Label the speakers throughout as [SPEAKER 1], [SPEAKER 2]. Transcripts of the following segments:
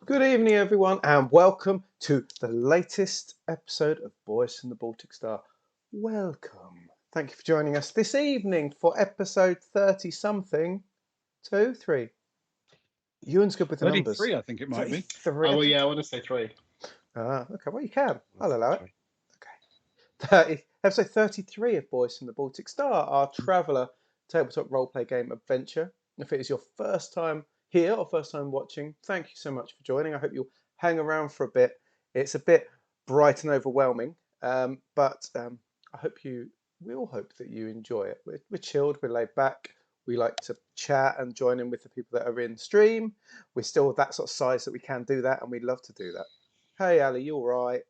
[SPEAKER 1] Good evening, everyone, and welcome to the latest episode of Boys from the Baltic Star. Welcome. Thank you for joining us this evening for episode 30 something. 2, 3. Ewan's good with the numbers.
[SPEAKER 2] 33, I think it might be.
[SPEAKER 1] 33.
[SPEAKER 3] Oh, well, yeah, I want to say three.
[SPEAKER 1] Okay, well, you can. I'll allow it.
[SPEAKER 3] Three.
[SPEAKER 1] Okay. Episode 33 of Boys from the Baltic Star, our traveller tabletop roleplay game adventure. If it is your first time here or first time watching, thank you so much for joining. I hope you'll hang around for a bit. It's a bit bright and overwhelming, but we all hope that you enjoy it. We're chilled, we're laid back. We like to chat and join in with the people that are in stream. We're still that sort of size that we can do that, and we'd love to do that. Hey, Ali, you all right?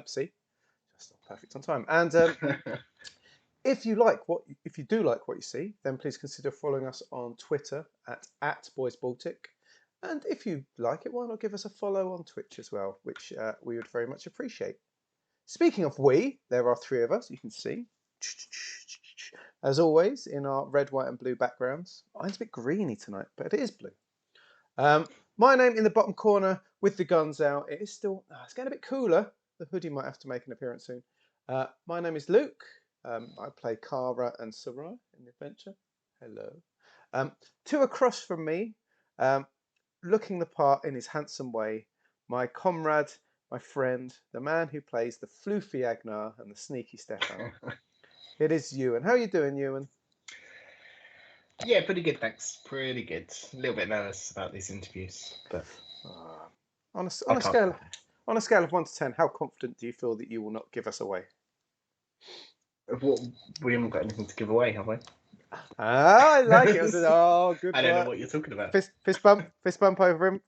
[SPEAKER 1] See? Just perfect on time. And if you do like what you see, then please consider following us on Twitter at BoysBaltic. And if you like it, why not give us a follow on Twitch as well, which we would very much appreciate. Speaking of we, there are three of us, you can see. As always, in our red, white and blue backgrounds. Mine's a bit greeny tonight, but it is blue. My name in the bottom corner with the guns out. It is still, it's getting a bit cooler. The hoodie might have to make an appearance soon. My name is Luke. I play Kara and Sarai in the adventure. Hello. Two across from me, looking the part in his handsome way, my comrade, my friend, the man who plays the floofy Agnar and the sneaky Stefan. It is Ewan. How are you doing, Ewan?
[SPEAKER 3] Yeah, pretty good, thanks. Pretty good. A little bit nervous about these interviews, but
[SPEAKER 1] on a scale of 1 to 10, how confident do you feel that you will not give us away?
[SPEAKER 3] We haven't got anything to give away, have we?
[SPEAKER 1] I like it. Good.
[SPEAKER 3] I don't
[SPEAKER 1] work.
[SPEAKER 3] know what you're talking about.
[SPEAKER 1] Fist bump over him.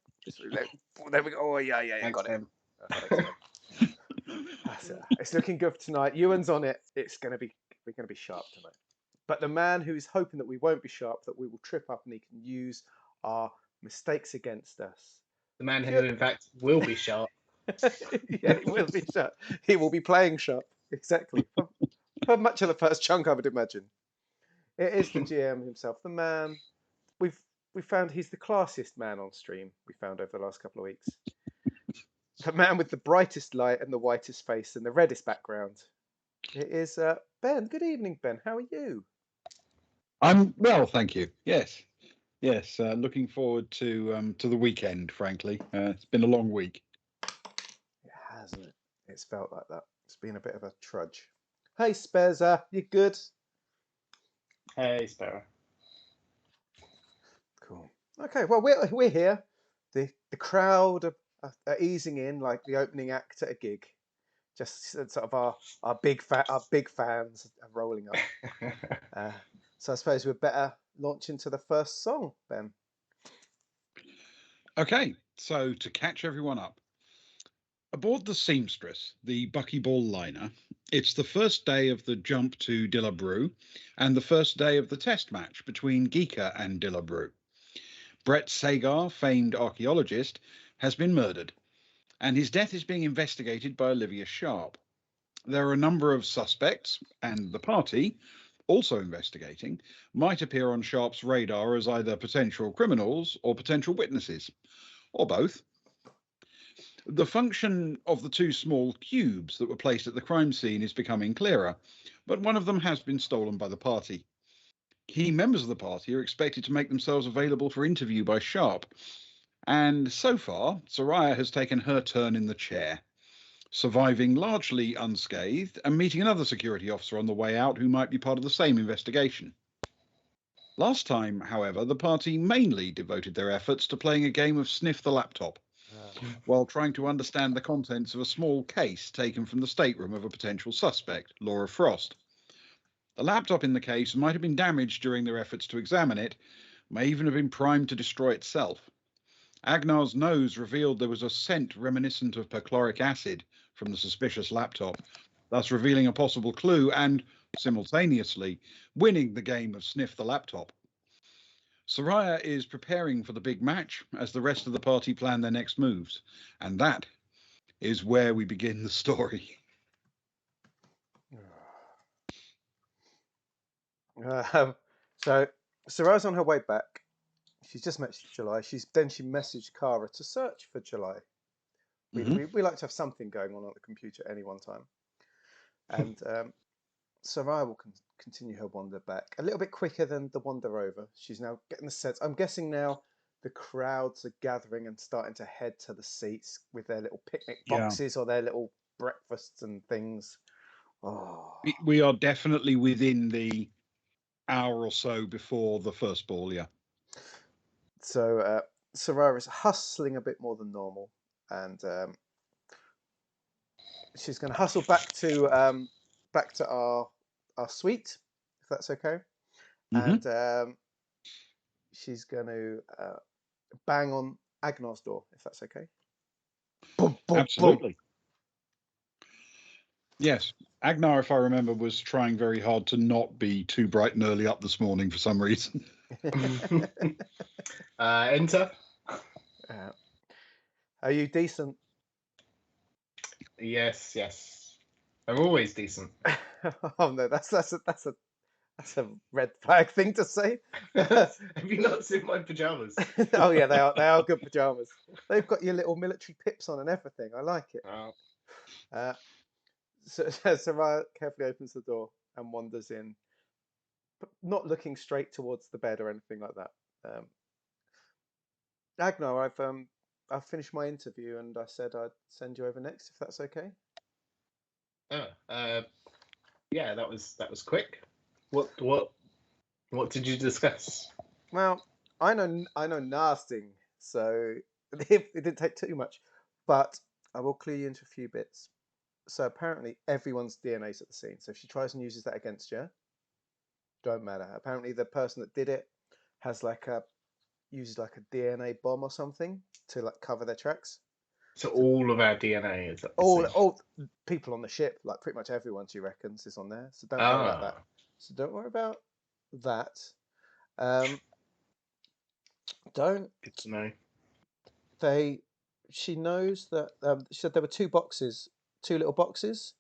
[SPEAKER 1] There we go. Oh yeah,
[SPEAKER 3] Thanks,
[SPEAKER 1] got it. It's looking good tonight. Ewan's on it. We're going to be sharp tonight. But the man who is hoping that we won't be sharp, that we will trip up and he can use our mistakes against us.
[SPEAKER 3] The man who, in fact, will be sharp.
[SPEAKER 1] Yeah, he will be sharp. He will be playing sharp. Exactly. For much of the first chunk, I would imagine. It is the GM himself, the man. We found he's the classiest man on stream. We found over the last couple of weeks. The man with the brightest light and the whitest face and the reddest background. It is Ben. Good evening, Ben. How are you?
[SPEAKER 2] I'm well, thank you. Yes. Looking forward to the weekend. Frankly, it's been a long week.
[SPEAKER 1] It hasn't it? It's felt like that. It's been a bit of a trudge. Hey, Spezza, you good?
[SPEAKER 3] Hey, Sparrow.
[SPEAKER 1] Cool. Okay, well we're here. The crowd are easing in like the opening act at a gig. Just sort of our big fans are rolling up. So I suppose we'd better launch into the first song, Ben.
[SPEAKER 2] Okay, so to catch everyone up, aboard the Seamstress, the buckyball liner, it's the first day of the jump to Dillabrew and the first day of the test match between Geeka and Dillabrew. Brett Sagar, famed archaeologist, has been murdered, and his death is being investigated by Olivia Sharp. There are a number of suspects, and the party, also investigating, might appear on Sharp's radar as either potential criminals or potential witnesses, or both. The function of the two small cubes that were placed at the crime scene is becoming clearer, but one of them has been stolen by the party. Key members of the party are expected to make themselves available for interview by Sharp, and so far, Soraya has taken her turn in the chair, surviving largely unscathed and meeting another security officer on the way out who might be part of the same investigation. Last time, however, the party mainly devoted their efforts to playing a game of Sniff the Laptop, while trying to understand the contents of a small case taken from the stateroom of a potential suspect, Laura Frost. The laptop in the case might have been damaged during their efforts to examine it, may even have been primed to destroy itself. Agnar's nose revealed there was a scent reminiscent of perchloric acid from the suspicious laptop, thus revealing a possible clue and, simultaneously, winning the game of Sniff the Laptop. Soraya is preparing for the big match as the rest of the party plan their next moves, and that is where we begin the story.
[SPEAKER 1] So Soraya's on her way back. she's just messaged July. She messaged Kara to search for July. We like to have something going on the computer at any one time. And Soraya will continue her wander back a little bit quicker than the wander over. She's now getting the sense. I'm guessing now the crowds are gathering and starting to head to the seats with their little picnic boxes or their little breakfasts and things. Oh,
[SPEAKER 2] We are definitely within the hour or so before the first ball, yeah.
[SPEAKER 1] So Soraya is hustling a bit more than normal, and she's going to hustle back to our suite, if that's okay. And she's going to bang on Agnar's door, if that's okay. Boom, boom,
[SPEAKER 2] Absolutely.
[SPEAKER 1] boom.
[SPEAKER 2] Yes. Agnar, if I remember, was trying very hard to not be too bright and early up this morning for some reason.
[SPEAKER 3] Enter.
[SPEAKER 1] Are you decent?
[SPEAKER 3] Yes. I'm always decent.
[SPEAKER 1] Oh no, that's a red flag thing to say.
[SPEAKER 3] Have you not seen my pajamas?
[SPEAKER 1] Oh yeah, they are good pajamas. They've got your little military pips on and everything. I like it.
[SPEAKER 3] Oh.
[SPEAKER 1] So Soraya carefully opens the door and wanders in, but not looking straight towards the bed or anything like that. Agnar, I've finished my interview and I said I'd send you over next if that's okay.
[SPEAKER 3] Yeah, that was quick. What did you discuss?
[SPEAKER 1] Well, I know nothing, so it didn't take too much, but I will clue you into a few bits. So apparently everyone's DNA's at the scene. So if she tries and uses that against you, don't matter. Apparently the person that did it uses like a DNA bomb or something to like cover their tracks.
[SPEAKER 3] So all of our DNA is at the scene.
[SPEAKER 1] All people on the ship, like pretty much everyone, she reckons, is on there. So don't worry about that. So don't worry about that. Don't.
[SPEAKER 3] Good to know.
[SPEAKER 1] She knows that. She said there were two little boxes,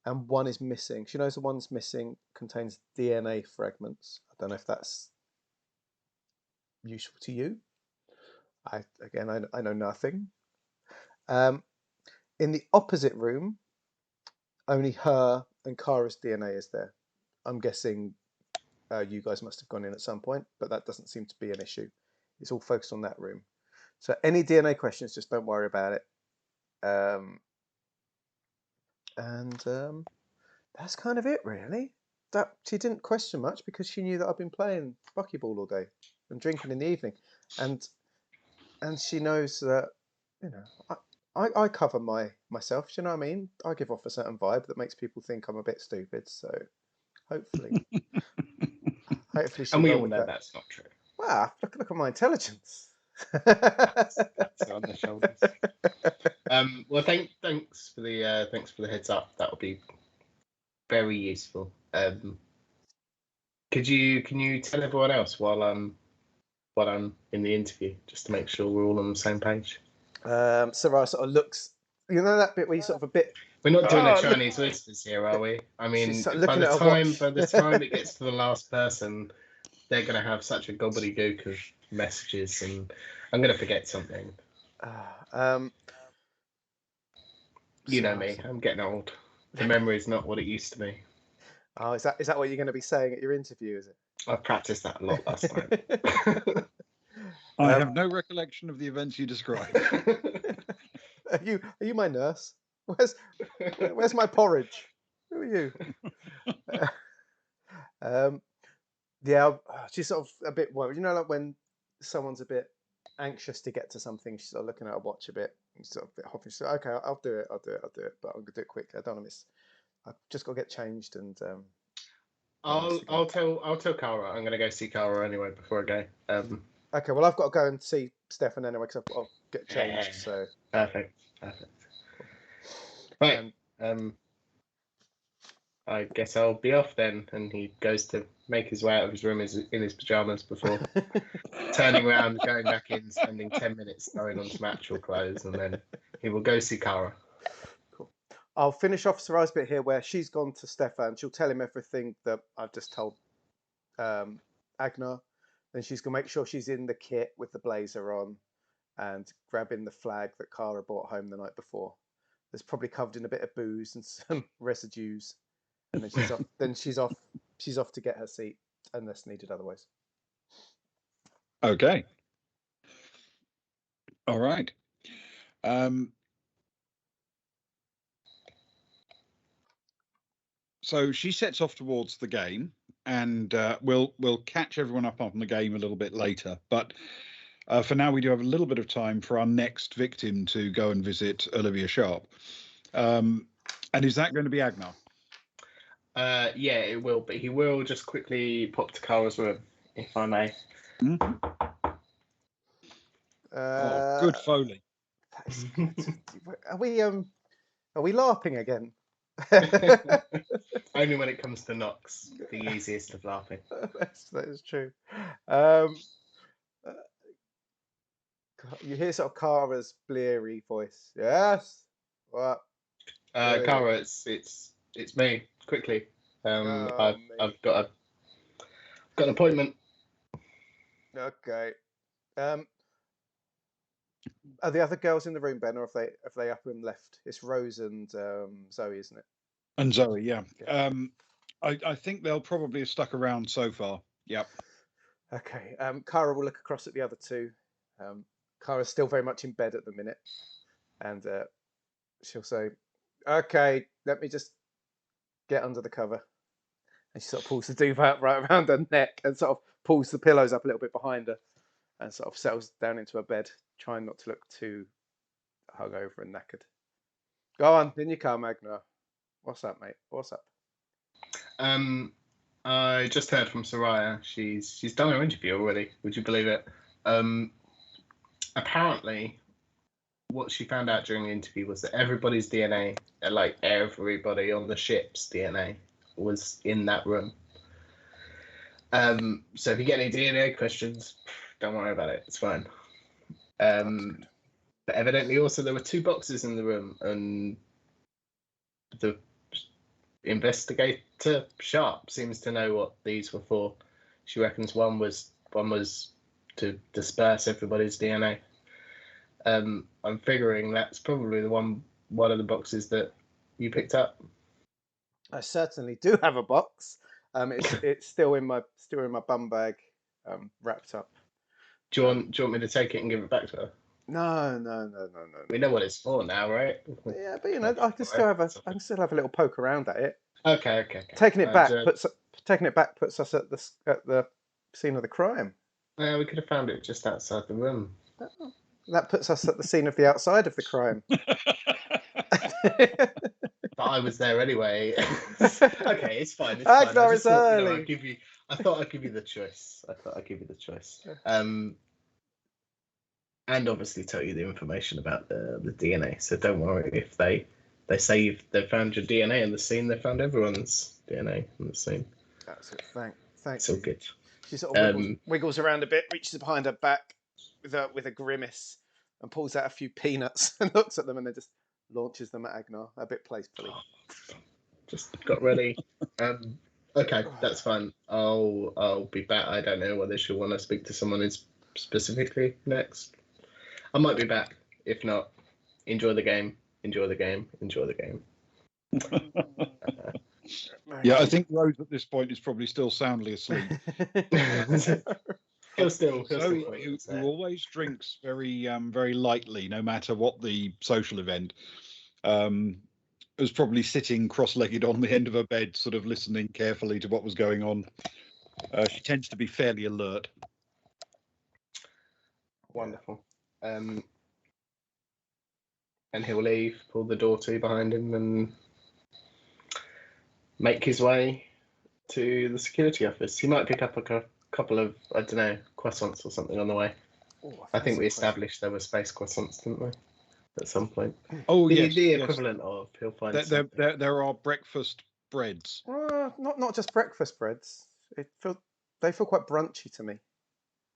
[SPEAKER 1] and one is missing. She knows the one's missing contains DNA fragments. I don't know if that's useful to you. I know nothing. In the opposite room, only her and Kara's DNA is there. I'm guessing you guys must have gone in at some point, but that doesn't seem to be an issue. It's all focused on that room. So any DNA questions, just don't worry about it. That's kind of it, really. That she didn't question much because she knew that I've been playing buckyball all day and drinking in the evening, and she knows that I cover myself. Do you know what I mean? I give off a certain vibe that makes people think I'm a bit stupid. So hopefully she.
[SPEAKER 3] And we all know that's not true.
[SPEAKER 1] Wow, look at my intelligence.
[SPEAKER 3] That's on the shoulders. Well, thanks for the heads up. That will be very useful. Can you tell everyone else while I'm in the interview, just to make sure we're all on the same page?
[SPEAKER 1] Sarah sort of looks. You know that bit where you sort of a bit.
[SPEAKER 3] We're not doing the Chinese whispers here, are we? I mean, by the time it gets to the last person, they're going to have such a gobbledygook of messages, and I'm going to forget something. You know me, I'm getting old. The memory's not what it used to be.
[SPEAKER 1] Oh, is that what you're going to be saying at your interview? Is it?
[SPEAKER 3] I've practiced that a lot last night.
[SPEAKER 2] I have no recollection of the events you described.
[SPEAKER 1] Are you my nurse? Where's my porridge? Who are you? Yeah, she's sort of a bit worried. You know, like when someone's a bit anxious to get to something, she's sort of looking at her watch a bit, and sort of a bit hopping. She's like, okay, I'll do it, but I'm gonna do it quickly. I don't want to miss. I've just got to get changed and.
[SPEAKER 3] I'll tell Cara. I'm gonna go see Cara anyway before I go.
[SPEAKER 1] Okay, well I've got to go and see Stefan anyway because I'll get changed. So
[SPEAKER 3] perfect. Right. I guess I'll be off then, and he goes to make his way out of his room in his pajamas before turning around, going back in, spending 10 minutes throwing on some actual clothes, and then he will go see Cara.
[SPEAKER 1] Cool. I'll finish off Sarai's bit here where she's gone to Stefan. She'll tell him everything that I've just told Agnar, Then she's gonna make sure she's in the kit with the blazer on, and grabbing the flag that Cara brought home the night before. That's probably covered in a bit of booze and some residues. And then she's off. She's off to get her seat, unless needed otherwise.
[SPEAKER 2] Okay. All right. So she sets off towards the game, and we'll catch everyone up on the game a little bit later. But for now, we do have a little bit of time for our next victim to go and visit Olivia Sharp. And is that going to be Agnar?
[SPEAKER 3] Yeah, it will. But he will just quickly pop to Cara's room, if I may.
[SPEAKER 2] Good Foley.
[SPEAKER 1] Are we LARPing again?
[SPEAKER 3] Only when it comes to knocks, the easiest of laughing.
[SPEAKER 1] That is true. You hear sort of Cara's bleary voice. Yes. What?
[SPEAKER 3] Cara, it's me. Quickly. I've got an appointment.
[SPEAKER 1] Okay. Are the other girls in the room, Ben, or have they up and left? It's Rose and Zoe, isn't it?
[SPEAKER 2] And Zoe, yeah. I think they'll probably have stuck around so far. Yep.
[SPEAKER 1] Okay. Cara will look across at the other two. Cara's still very much in bed at the minute, and she'll say, "Okay, let me just get under the cover." And she sort of pulls the duvet right around her neck and sort of pulls the pillows up a little bit behind her, and sort of settles down into her bed, trying not to look too hungover and knackered. Go on, in you come, Agnar. What's up, mate? What's up?
[SPEAKER 3] I just heard from Soraya. She's done her interview already. Would you believe it? Apparently, what she found out during the interview was that everybody's DNA, like everybody on the ship's DNA, was in that room. So if you get any DNA questions, don't worry about it. It's fine. But evidently, also there were 2 boxes in the room, and the investigator Sharp seems to know what these were for. She reckons one was to disperse everybody's DNA. I'm figuring that's probably the one of the boxes that you picked up.
[SPEAKER 1] I certainly do have a box. It's still in my bum bag, wrapped up.
[SPEAKER 3] Do you want me to take it and give it back to her?
[SPEAKER 1] No.
[SPEAKER 3] We know what it's for now, right?
[SPEAKER 1] Yeah, but I can still have a little poke around at it.
[SPEAKER 3] Okay.
[SPEAKER 1] Taking it back puts us at the scene of the crime.
[SPEAKER 3] Yeah, we could have found it just outside the room.
[SPEAKER 1] That puts us at the scene of the outside of the crime.
[SPEAKER 3] But I was there anyway. Okay, it's fine.
[SPEAKER 1] Agnar, it's early.
[SPEAKER 3] I thought I'd give you the choice. And obviously tell you the information about the DNA. So don't worry if they say they found your DNA in the scene. They found everyone's DNA in the scene.
[SPEAKER 1] That's it. Thanks.
[SPEAKER 3] It's all good.
[SPEAKER 1] She sort of wiggles around a bit, reaches behind her back with a grimace, and pulls out a few peanuts and looks at them, and then just launches them at Agnar a bit playfully.
[SPEAKER 3] Just got ready. Okay, that's fine. I'll be back. I don't know whether she'll want to speak to someone specifically next. I might be back. If not, enjoy the game.
[SPEAKER 2] Yeah, I think Rose at this point is probably still soundly asleep. Who always drinks very lightly, no matter what the social event, was probably sitting cross-legged on the end of her bed, sort of listening carefully to what was going on. She tends to be fairly alert.
[SPEAKER 3] Wonderful. And he'll leave, pull the door to behind him, and make his way to the security office. He might pick up a couple of, I don't know, croissants or something on the way. I think we established there were space croissants, didn't we? At some point.
[SPEAKER 2] Oh, yes.
[SPEAKER 3] The equivalent of, he'll find
[SPEAKER 2] there are breakfast breads.
[SPEAKER 1] Not just breakfast breads. They feel quite brunchy to me.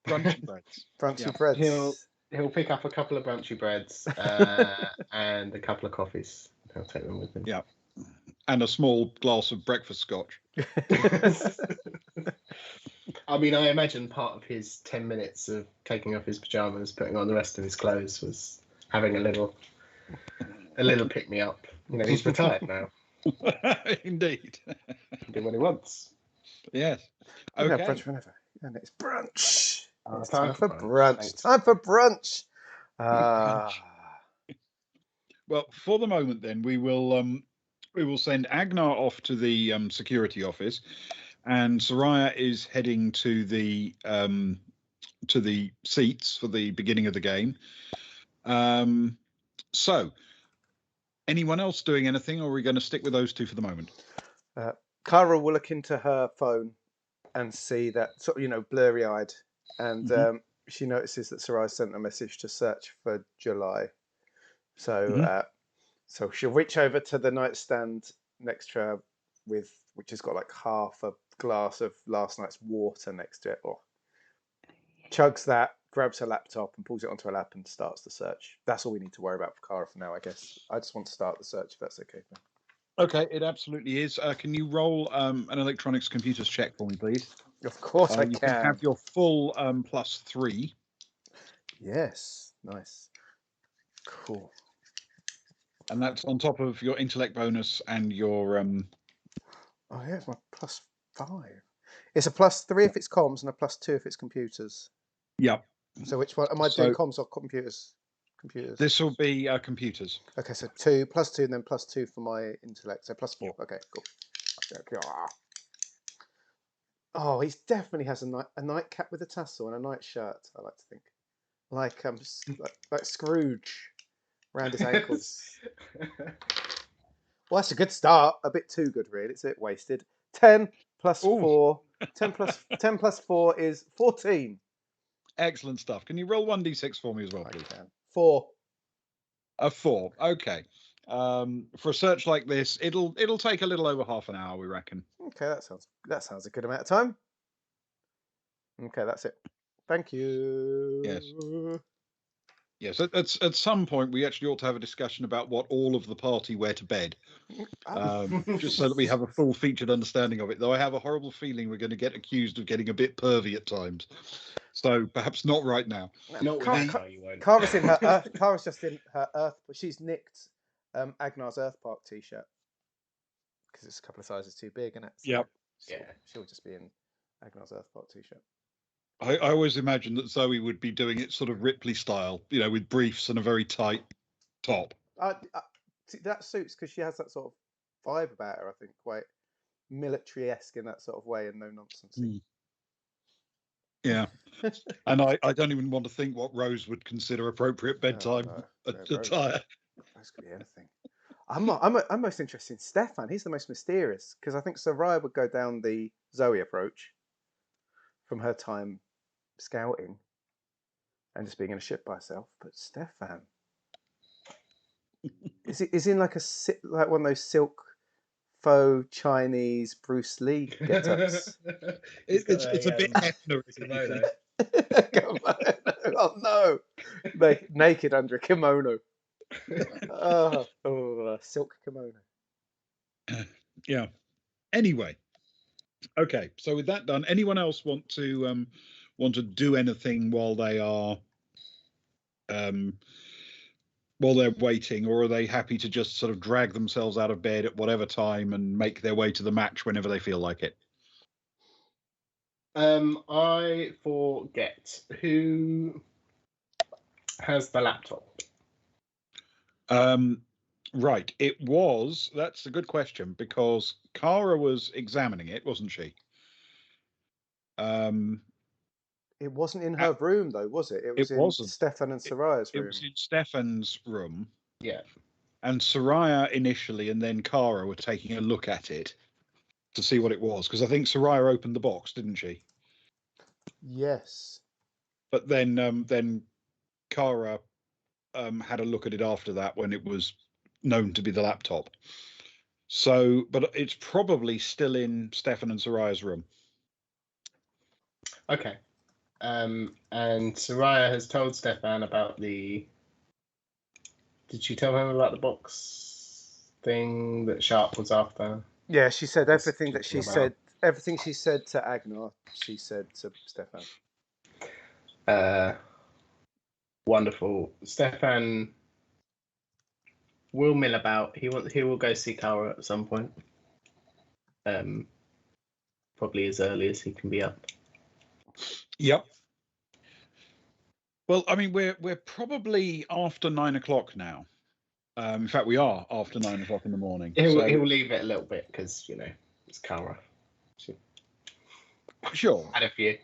[SPEAKER 2] Brunchy breads.
[SPEAKER 1] Brunchy breads.
[SPEAKER 3] He'll pick up a couple of brunchy breads and a couple of coffees. He'll take them with him.
[SPEAKER 2] Yeah. And a small glass of breakfast scotch.
[SPEAKER 3] I mean, I imagine part of his 10 minutes of taking off his pajamas, putting on the rest of his clothes, was having a little pick me up. You know, he's retired now.
[SPEAKER 2] Indeed.
[SPEAKER 3] He can do what he wants.
[SPEAKER 2] Yes.
[SPEAKER 1] We can have
[SPEAKER 2] Okay.
[SPEAKER 1] brunch whenever. And it's brunch. It's
[SPEAKER 3] time
[SPEAKER 1] time for
[SPEAKER 3] for
[SPEAKER 1] brunch.
[SPEAKER 3] Thanks.
[SPEAKER 1] Time for brunch.
[SPEAKER 2] Well, for the moment, then we will send Agnar off to the security office, and Soraya is heading to the seats for the beginning of the game. So, anyone else doing anything, or are we going to stick with those two for the moment?
[SPEAKER 1] Kara will look into her phone and see that, sort of, blurry-eyed, and she notices that Soraya sent a message to search for July. So, so she'll reach over to the nightstand next to her, which has got like half a glass of last night's water next to it, or chugs that, grabs her laptop and pulls it onto her lap and starts the search. That's all we need to worry about for Kara for now, I guess. I just want to start the search, if that's okay.
[SPEAKER 2] Okay, it absolutely is. Can you roll an electronics computers check for me, please?
[SPEAKER 1] Of course I
[SPEAKER 2] You
[SPEAKER 1] can.
[SPEAKER 2] have your full +3.
[SPEAKER 1] Yes, nice. Cool.
[SPEAKER 2] And that's on top of your intellect bonus and your
[SPEAKER 1] Oh yeah, it's my +5. It's a +3 if it's comms and a +2 if it's computers.
[SPEAKER 2] yeah.
[SPEAKER 1] So which one am I doing, comms or computers? Computers.
[SPEAKER 2] This will be computers.
[SPEAKER 1] Okay, so +2 and then +2 for my intellect. So +4.
[SPEAKER 2] Yep.
[SPEAKER 1] Okay, cool. Oh, he definitely has a nightcap with a tassel and a nightshirt. I like to think, like Scrooge around his ankles. Well, that's a good start. A bit too good, really. It's a bit wasted. 10 plus
[SPEAKER 2] Ooh.
[SPEAKER 1] 4. 10 plus 4 is 14.
[SPEAKER 2] Excellent stuff. Can you roll 1d6 for me as well, please?
[SPEAKER 1] I can. 4.
[SPEAKER 2] A 4. Okay. For a search like this, it'll take a little over half an hour, we reckon.
[SPEAKER 1] Okay, that sounds a good amount of time. Okay, that's it. Thank you.
[SPEAKER 2] Yes. Yes. At some point, we actually ought to have a discussion about what all of the party wear to bed, just so that we have a full featured understanding of it. Though I have a horrible feeling we're going to get accused of getting a bit pervy at times. So perhaps not right now.
[SPEAKER 3] Not with that, you won't.
[SPEAKER 1] Kara's in her Earth. Kara's just in her Earth. She's nicked Agnar's Earth Park T-shirt because it's a couple of sizes too big, isn't it? So
[SPEAKER 2] Yep.
[SPEAKER 3] Yeah.
[SPEAKER 1] She'll just be in Agnar's Earth Park T-shirt.
[SPEAKER 2] I always imagined that Zoe would be doing it sort of Ripley style, with briefs and a very tight top.
[SPEAKER 1] That suits because she has that sort of vibe about her. I think quite military-esque in that sort of way and no nonsense.
[SPEAKER 2] Yeah, and I don't even want to think what Rose would consider appropriate bedtime attire.
[SPEAKER 1] Rose could be anything. I'm most interested in Stefan. He's the most mysterious because I think Soraya would go down the Zoe approach from her time scouting and just being in a ship by herself. But Stefan is in like one of those silk faux Chinese Bruce Lee get-ups.
[SPEAKER 2] It's a bit Hefner.
[SPEAKER 1] Oh no! Naked under a kimono. A silk kimono.
[SPEAKER 2] Yeah. Anyway, okay. So with that done, anyone else want to do anything while they are while they're waiting, or are they happy to just sort of drag themselves out of bed at whatever time and make their way to the match whenever they feel like it?
[SPEAKER 3] I forget who has the laptop.
[SPEAKER 2] Right. That's a good question because Kara was examining it, wasn't she?
[SPEAKER 1] It wasn't in her room though, was it? It was in Stefan and Soraya's room.
[SPEAKER 2] It was in Stefan's room.
[SPEAKER 3] Yeah.
[SPEAKER 2] And Soraya initially and then Kara were taking a look at it to see what it was, because I think Soraya opened the box, didn't she?
[SPEAKER 1] Yes.
[SPEAKER 2] But then Kara had a look at it after that when it was known to be the laptop. So, but it's probably still in Stefan and Soraya's room.
[SPEAKER 3] Okay. And Soraya has told Stefan about the... Did she tell him about the box thing that Sharp was after?
[SPEAKER 1] Yeah, she said everything that she said everything she said to Agnar, she said to Stefan.
[SPEAKER 3] Wonderful. Stefan will mill about. He will go see Kara at some point. Probably as early as he can be up.
[SPEAKER 2] Yep. Well, I mean, we're probably after 9 o'clock now. In fact, we are after 9 o'clock in the morning.
[SPEAKER 3] He'll leave it a little bit because it's Kara.
[SPEAKER 2] Sure.
[SPEAKER 3] Had a few.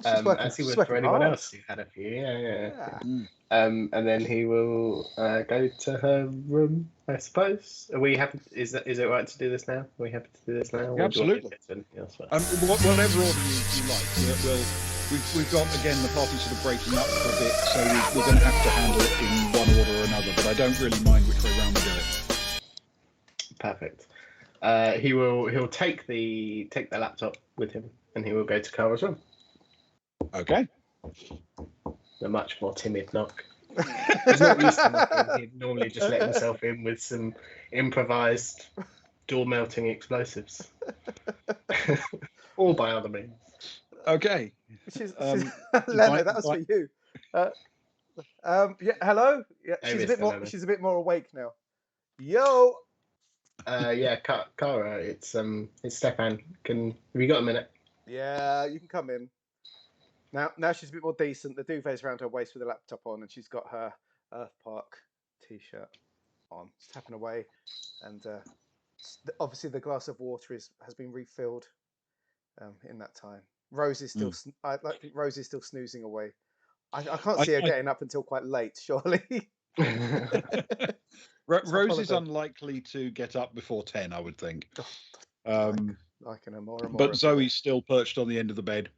[SPEAKER 3] As he
[SPEAKER 1] she's
[SPEAKER 3] would for
[SPEAKER 1] working
[SPEAKER 3] anyone
[SPEAKER 1] hard.
[SPEAKER 3] else who had a few. Yeah.
[SPEAKER 2] Mm.
[SPEAKER 3] And then he will go to her room, I suppose. Are we happy? Is it right to do this now? Are we happy to do this now? Or
[SPEAKER 2] Absolutely.
[SPEAKER 3] Do you want to get to anything else first?
[SPEAKER 2] Whatever order you like. We've got, again, the party sort of breaking up for a bit, so we're going to have to handle it in one order or another, but I don't really mind which way round we do it.
[SPEAKER 3] Perfect. He'll take the laptop with him, and he will go to Kara's room.
[SPEAKER 2] Okay.
[SPEAKER 3] A much more timid knock. He's not used to knocking. He'd normally just let himself in with some improvised door melting explosives, or by other means.
[SPEAKER 2] Okay.
[SPEAKER 1] Leno, that was for you. Yeah, hello. Yeah, she's a bit more awake now. Yo.
[SPEAKER 3] Yeah, Kara, it's Stefan. Have you got a minute?
[SPEAKER 1] Yeah, you can come in. Now she's a bit more decent. The duvet's around her waist with a laptop on, and she's got her Earth Park t-shirt on. She's tapping away, and obviously the glass of water has been refilled in that time. Rose is still. I think Rose is still snoozing away. I can't see her getting up until quite late, surely.
[SPEAKER 2] Rose is unlikely to get up before 10, I would think.
[SPEAKER 1] Liking her more and more.
[SPEAKER 2] But Zoe's still perched on the end of the bed.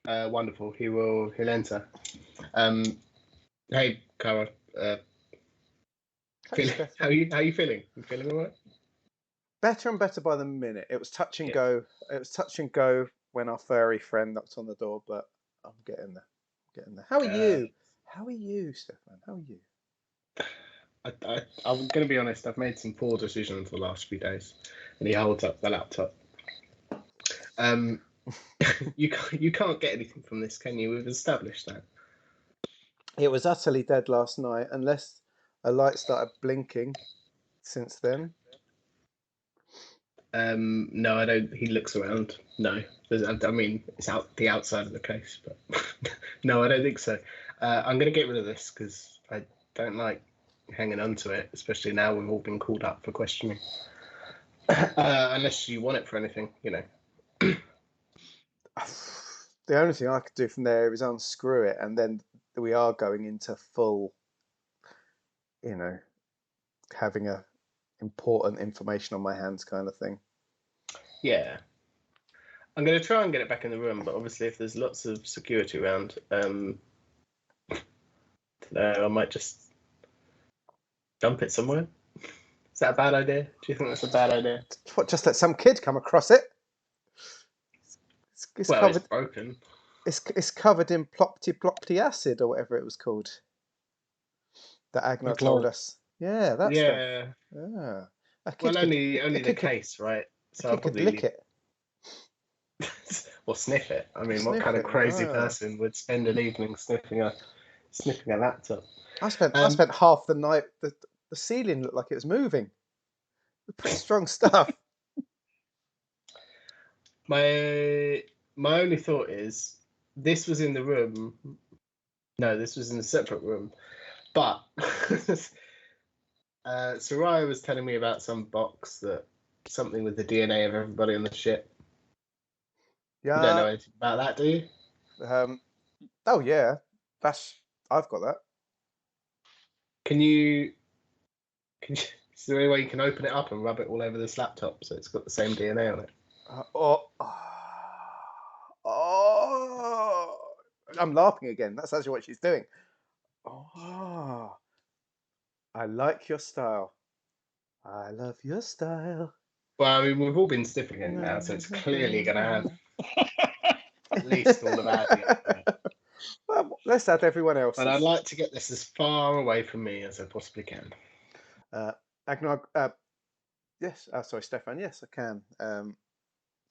[SPEAKER 3] Wonderful. He'll enter. Hey, Kara. How are you feeling? You feeling all right?
[SPEAKER 1] Better and better by the minute. It was touch and go. It was touch and go when our furry friend knocked on the door, but I'm getting there. How are you? How are you, Stefan? How are you?
[SPEAKER 3] I'm going to be honest. I've made some poor decisions the last few days, and he holds up the laptop. You can't get anything from this, can you? We've established that.
[SPEAKER 1] It was utterly dead last night, unless a light started blinking since then.
[SPEAKER 3] No, I don't. He looks around. No, I mean it's out the outside of the case, but no, I don't think so. I'm going to get rid of this because I don't like hanging on to it, especially now we've all been called up for questioning. Unless you want it for anything,
[SPEAKER 1] The only thing I could do from there is unscrew it, and then we are going into full, having a important information on my hands kind of thing.
[SPEAKER 3] Yeah. I'm going to try and get it back in the room, but obviously if there's lots of security around, I might just dump it somewhere. Is that a bad idea? Do you think that's a bad idea?
[SPEAKER 1] What, just let some kid come across it? It's covered.
[SPEAKER 3] It's broken.
[SPEAKER 1] It's covered in plopty acid or whatever it was called. That Agnar told us. Yeah, that's
[SPEAKER 3] yeah.
[SPEAKER 1] Yeah.
[SPEAKER 3] Well, only the case, right?
[SPEAKER 1] So I'll probably lick it.
[SPEAKER 3] Or sniff it. I mean, what kind of crazy person would spend an evening sniffing a laptop?
[SPEAKER 1] I spent half the night. The ceiling looked like it was moving. Pretty strong stuff.
[SPEAKER 3] My only thought is this was in the room. No, this was in a separate room. But Soraya was telling me about some box something with the DNA of everybody on the ship.
[SPEAKER 1] Yeah.
[SPEAKER 3] You don't know anything about that, do you?
[SPEAKER 1] Oh yeah, I've got that.
[SPEAKER 3] Is there any way you can open it up and rub it all over this laptop so it's got the same DNA on it?
[SPEAKER 1] I'm laughing again. That's actually what she's doing. Oh, I like your style. I love your style.
[SPEAKER 3] Well, I mean, we've all been sniffing it now, so it's clearly going to have at least all of our DNA.
[SPEAKER 1] Well, let's add everyone else.
[SPEAKER 3] But I'd like to get this as far away from me as I possibly can.
[SPEAKER 1] Agnar, Yes. Sorry, Stefan. Yes, I can.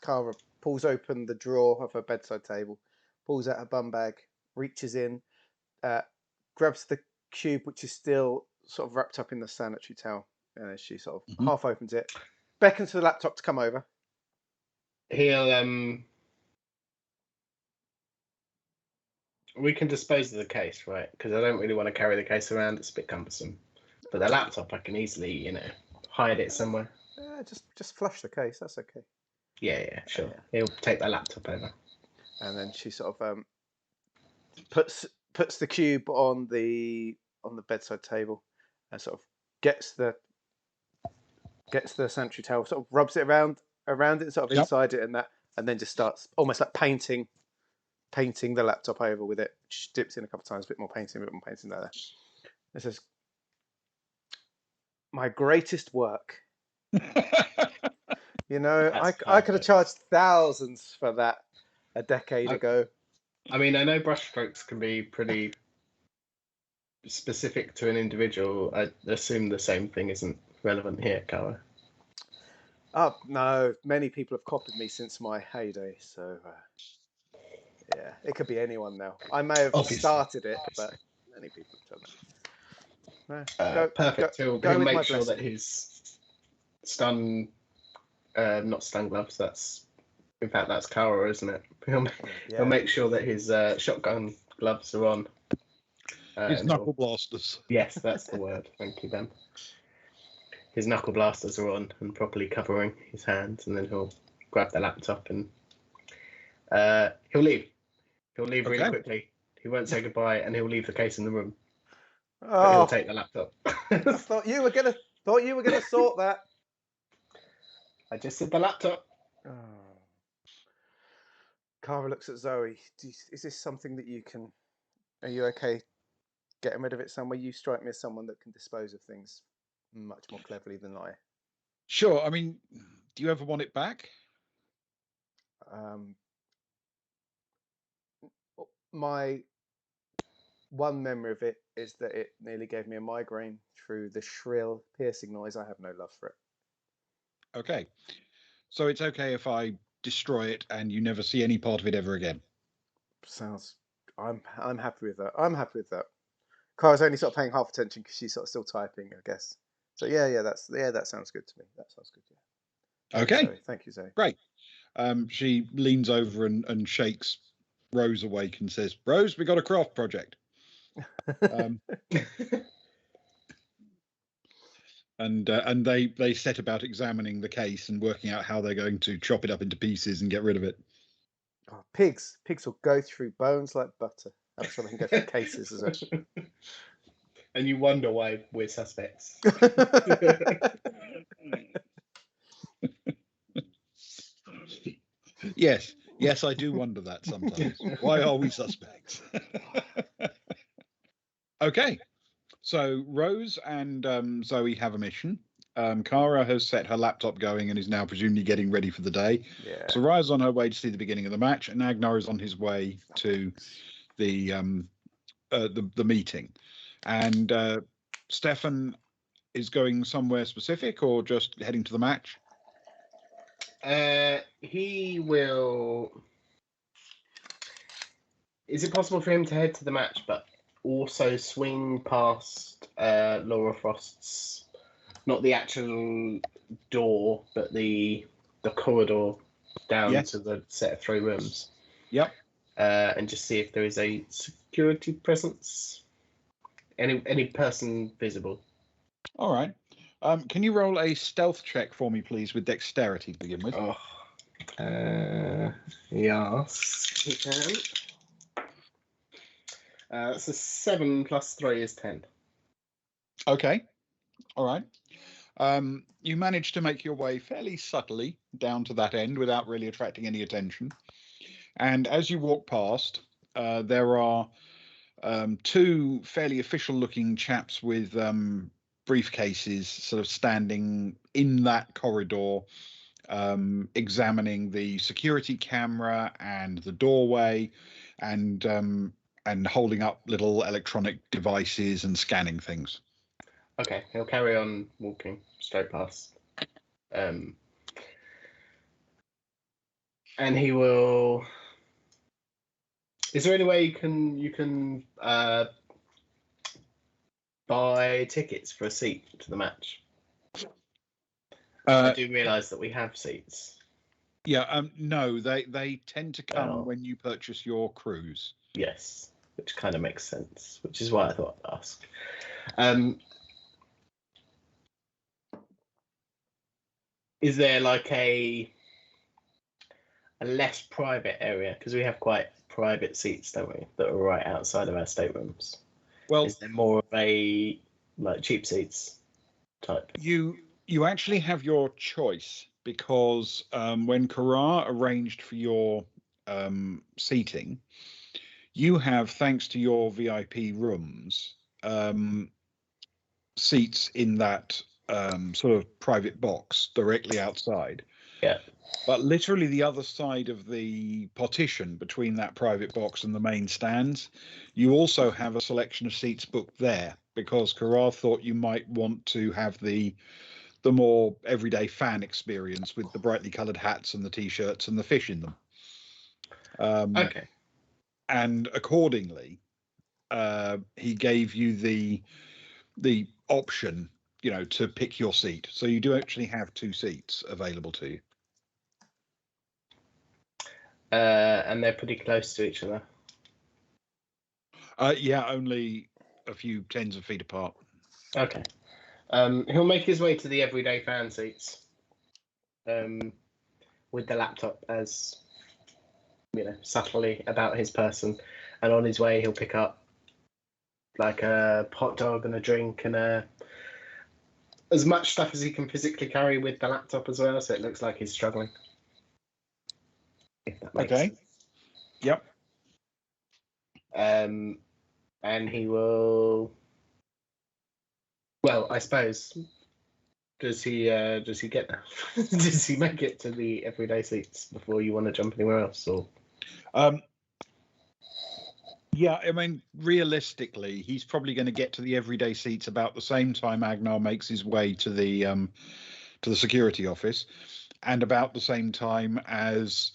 [SPEAKER 1] Cara pulls open the drawer of her bedside table, pulls out her bum bag, reaches in, grabs the cube, which is still sort of wrapped up in the sanitary towel, and she sort of
[SPEAKER 2] Mhm.
[SPEAKER 1] half opens it, beckons for the laptop to come over.
[SPEAKER 3] He'll we can dispose of the case, right? Because I don't really want to carry the case around. It's a bit cumbersome. But the laptop, I can easily, hide it somewhere.
[SPEAKER 1] Just flush the case. That's okay.
[SPEAKER 3] Yeah, sure.
[SPEAKER 1] Yeah.
[SPEAKER 3] He'll take the laptop over.
[SPEAKER 1] And then she sort of puts the cube on the bedside table, and sort of gets the sanitary towel, sort of rubs it around it, sort of
[SPEAKER 2] Yep.
[SPEAKER 1] inside it, and then just starts almost like painting the laptop over with it. She dips in a couple of times, a bit more painting there. It says, "My greatest work."
[SPEAKER 3] That's
[SPEAKER 1] I could have
[SPEAKER 3] perfect.
[SPEAKER 1] charged thousands for that a decade ago.
[SPEAKER 3] I mean, I know brushstrokes can be pretty specific to an individual. I assume the same thing isn't relevant here, Cara.
[SPEAKER 1] Oh no, many people have copied me since my heyday, so yeah, it could be anyone now. I may have
[SPEAKER 3] Obviously.
[SPEAKER 1] started it, but many people have done it. No,
[SPEAKER 3] Perfect.
[SPEAKER 1] go
[SPEAKER 3] He'll
[SPEAKER 1] with my
[SPEAKER 3] make sure
[SPEAKER 1] blessing.
[SPEAKER 3] that his not stun gloves. In fact, that's Cara, isn't it? He'll make sure that his shotgun gloves are on.
[SPEAKER 2] His knuckle blasters.
[SPEAKER 3] Yes, that's the word. Thank you, Ben. His knuckle blasters are on and properly covering his hands, and then he'll grab the laptop and he'll leave. He'll leave really quickly. He won't say goodbye, and he'll leave the case in the room. But he'll take the laptop.
[SPEAKER 1] I thought you were gonna sort that.
[SPEAKER 3] I just said the laptop.
[SPEAKER 1] Oh. Cara looks at Zoe. Is this something that you can? Are you okay getting rid of it somewhere? You strike me as someone that can dispose of things much more cleverly than I.
[SPEAKER 2] Sure. I mean, do you ever want it back?
[SPEAKER 1] My one memory of it is that it nearly gave me a migraine through the shrill, piercing noise. I have no love for it.
[SPEAKER 2] Okay. So it's okay if I destroy it and you never see any part of it ever again.
[SPEAKER 1] Sounds. I'm happy with that. I'm happy with that. Cara's only sort of paying half attention because she's sort of still typing, I guess. So that sounds good to me. That sounds good. Yeah.
[SPEAKER 2] Okay.
[SPEAKER 1] Thank you, Zoe.
[SPEAKER 2] Great. She leans over and shakes Rose awake and says, "Rose, we got a craft project." And they set about examining the case and working out how they're going to chop it up into pieces and get rid of it.
[SPEAKER 1] Oh, pigs will go through bones like butter. I'm sure they can go through cases as well.
[SPEAKER 3] And you wonder why we're suspects.
[SPEAKER 2] Yes, I do wonder that sometimes. Why are we suspects? Okay, so Rose and Zoe have a mission. Cara has set her laptop going and is now presumably getting ready for the day.
[SPEAKER 1] Yeah.
[SPEAKER 2] So Raya's on her way to see the beginning of the match, and Agnar is on his way to the meeting. And Stefan is going somewhere specific or just heading to the match?
[SPEAKER 3] He will. Is it possible for him to head to the match, but also swing past Laura Frost's, not the actual door, but the corridor down to the set of 3 rooms?
[SPEAKER 2] Yep.
[SPEAKER 3] And just see if there is a security presence, any person visible.
[SPEAKER 2] All right. Can you roll a stealth check for me, please, with dexterity to begin with?
[SPEAKER 3] Oh. Yes, you can. It's a 7 plus 3 is 10.
[SPEAKER 2] Okay. All right. You manage to make your way fairly subtly down to that end without really attracting any attention. And as you walk past, there are 2 fairly official-looking chaps with briefcases sort of standing in that corridor, examining the security camera and the doorway, and holding up little electronic devices and scanning things.
[SPEAKER 3] Okay, he'll carry on walking straight past. And he will. Is there any way you can buy tickets for a seat to the match? I do realise that we have seats.
[SPEAKER 2] Yeah, no, they tend to come
[SPEAKER 3] Oh.
[SPEAKER 2] when you purchase your cruise.
[SPEAKER 3] Yes, which kind of makes sense, which is why I thought I'd ask. Is there like a less private area? Because we have quite private seats, don't we, that are right outside of our staterooms.
[SPEAKER 2] Well,
[SPEAKER 3] is there more of a like cheap seats type?
[SPEAKER 2] You actually have your choice, because when Kara arranged for your seating, you have, thanks to your VIP rooms, seats in that sort of private box directly outside.
[SPEAKER 3] Yeah.
[SPEAKER 2] But literally the other side of the partition between that private box and the main stands, you also have a selection of seats booked there, because Kara thought you might want to have the more everyday fan experience with the brightly coloured hats and the t-shirts and the fish in them.
[SPEAKER 3] Okay.
[SPEAKER 2] And accordingly, he gave you the option, to pick your seat. So you do actually have 2 seats available to you.
[SPEAKER 3] And they're pretty close to each other.
[SPEAKER 2] Yeah, only a few tens of feet apart.
[SPEAKER 3] Okay. He'll make his way to the everyday fan seats. With the laptop as subtly about his person, and on his way he'll pick up like a hot dog and a drink and as much stuff as he can physically carry with the laptop as well, so it looks like he's struggling. If that makes sense.
[SPEAKER 2] Yep.
[SPEAKER 3] And he will. Well, I suppose. Does he get there? Does he make it to the everyday seats before you want to jump anywhere else? Or
[SPEAKER 2] yeah, I mean, realistically, he's probably going to get to the everyday seats about the same time Agnar makes his way to the security office, and about the same time as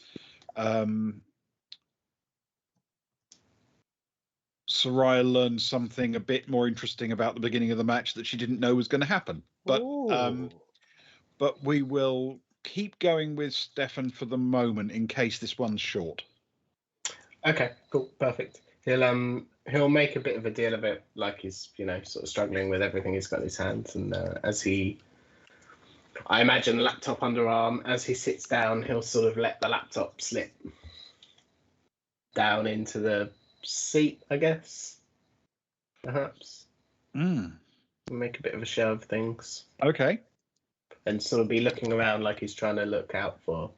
[SPEAKER 2] Soraya learned something a bit more interesting about the beginning of the match that she didn't know was going to happen. But we will keep going with Stefan for the moment in case this one's short.
[SPEAKER 3] Okay, cool, perfect. He'll make a bit of a deal of it, like he's sort of struggling with everything he's got in his hands, and I imagine the laptop underarm, as he sits down, he'll sort of let the laptop slip down into the seat, I guess, perhaps. Make a bit of a show of things.
[SPEAKER 2] Okay.
[SPEAKER 3] And sort of be looking around like he's trying to look out for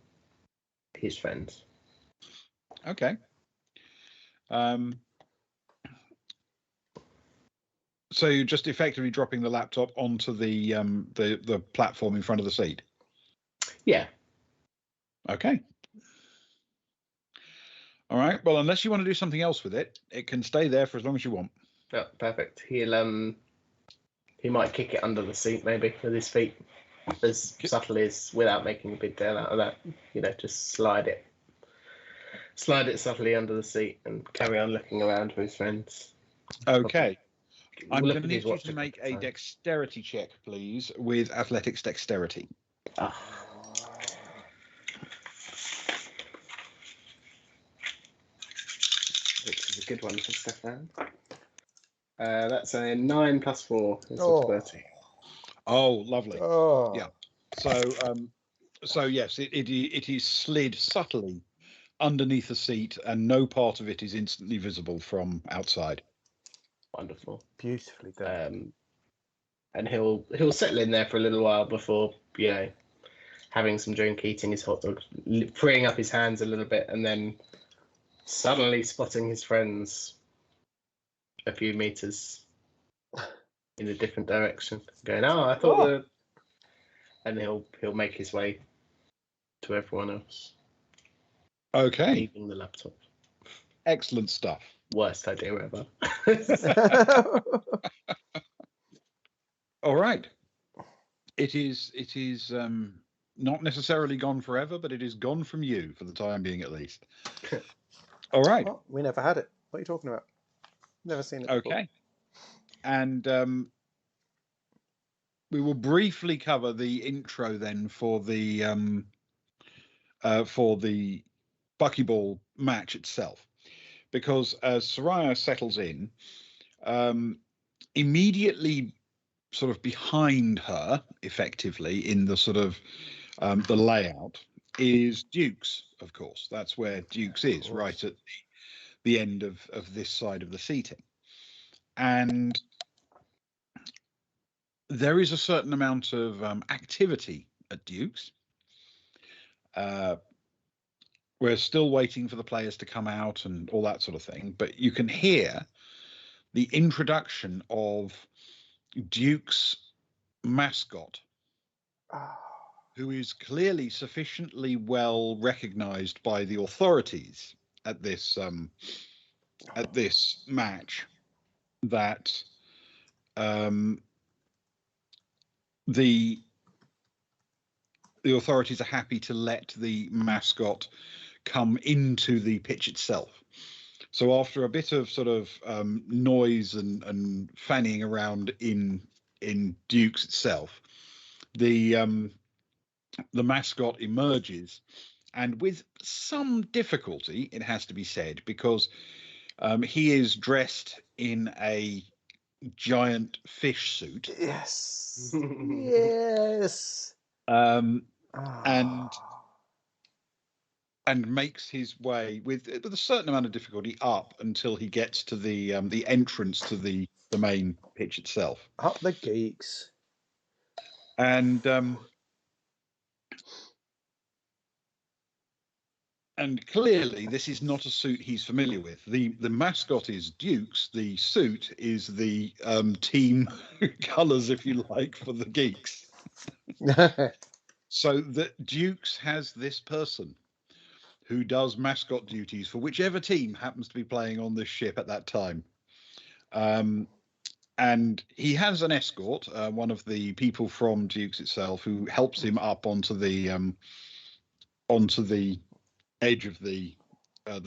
[SPEAKER 3] his friends.
[SPEAKER 2] Okay. So you're just effectively dropping the laptop onto the platform in front of the seat?
[SPEAKER 3] Yeah.
[SPEAKER 2] Okay. All right. Well, unless you want to do something else with it, it can stay there for as long as you want.
[SPEAKER 3] Oh, perfect. He might kick it under the seat maybe with his feet, as subtly as, without making a big deal out of that. Just slide it subtly under the seat and carry on looking around for his friends.
[SPEAKER 2] Okay. I'm going to need you to make a dexterity check, please, with athletics dexterity.
[SPEAKER 3] Which is a good one for Stefan. That's a 9 + 4. It's 30.
[SPEAKER 2] Oh, lovely.
[SPEAKER 1] Oh.
[SPEAKER 2] Yeah. So yes, it is slid subtly underneath the seat, and no part of it is instantly visible from outside.
[SPEAKER 3] Wonderful.
[SPEAKER 1] Beautifully done.
[SPEAKER 3] And he'll settle in there for a little while before having some drink, eating his hot dog, freeing up his hands a little bit, and then suddenly spotting his friends a few meters in a different direction, going, I thought and he'll make his way to everyone else.
[SPEAKER 2] Okay.
[SPEAKER 3] Leaving the laptop.
[SPEAKER 2] Excellent stuff.
[SPEAKER 3] Worst idea ever.
[SPEAKER 2] All right. It is not necessarily gone forever, but it is gone from you for the time being, at least. All right.
[SPEAKER 1] Oh, we never had it. What are you talking about? Never seen it before.
[SPEAKER 2] Okay. And we will briefly cover the intro then for the buckyball match itself, because as Soraya settles in, immediately sort of behind her, effectively in the sort of the layout, is Duke's. Of course, that's where Duke's is, right at the end of this side of the seating, and there is a certain amount of activity at Duke's. We're still waiting for the players to come out and all that sort of thing, but you can hear the introduction of Duke's mascot, who is clearly sufficiently well recognized by the authorities at this match that the authorities are happy to let the mascot come into the pitch itself. So after a bit of sort of noise and fannying around in Duke's itself, the mascot emerges, and with some difficulty, it has to be said, because he is dressed in a giant fish suit.
[SPEAKER 1] Yes. Yes.
[SPEAKER 2] And makes his way with a certain amount of difficulty up until he gets to the entrance to the main pitch itself.
[SPEAKER 1] Up the geeks.
[SPEAKER 2] And clearly, this is not a suit he's familiar with. The mascot is Duke's. The suit is the team colours, if you like, for the geeks. So that Duke's has this person who does mascot duties for whichever team happens to be playing on this ship at that time. And he has an escort, one of the people from Duke's itself, who helps him up onto the edge of the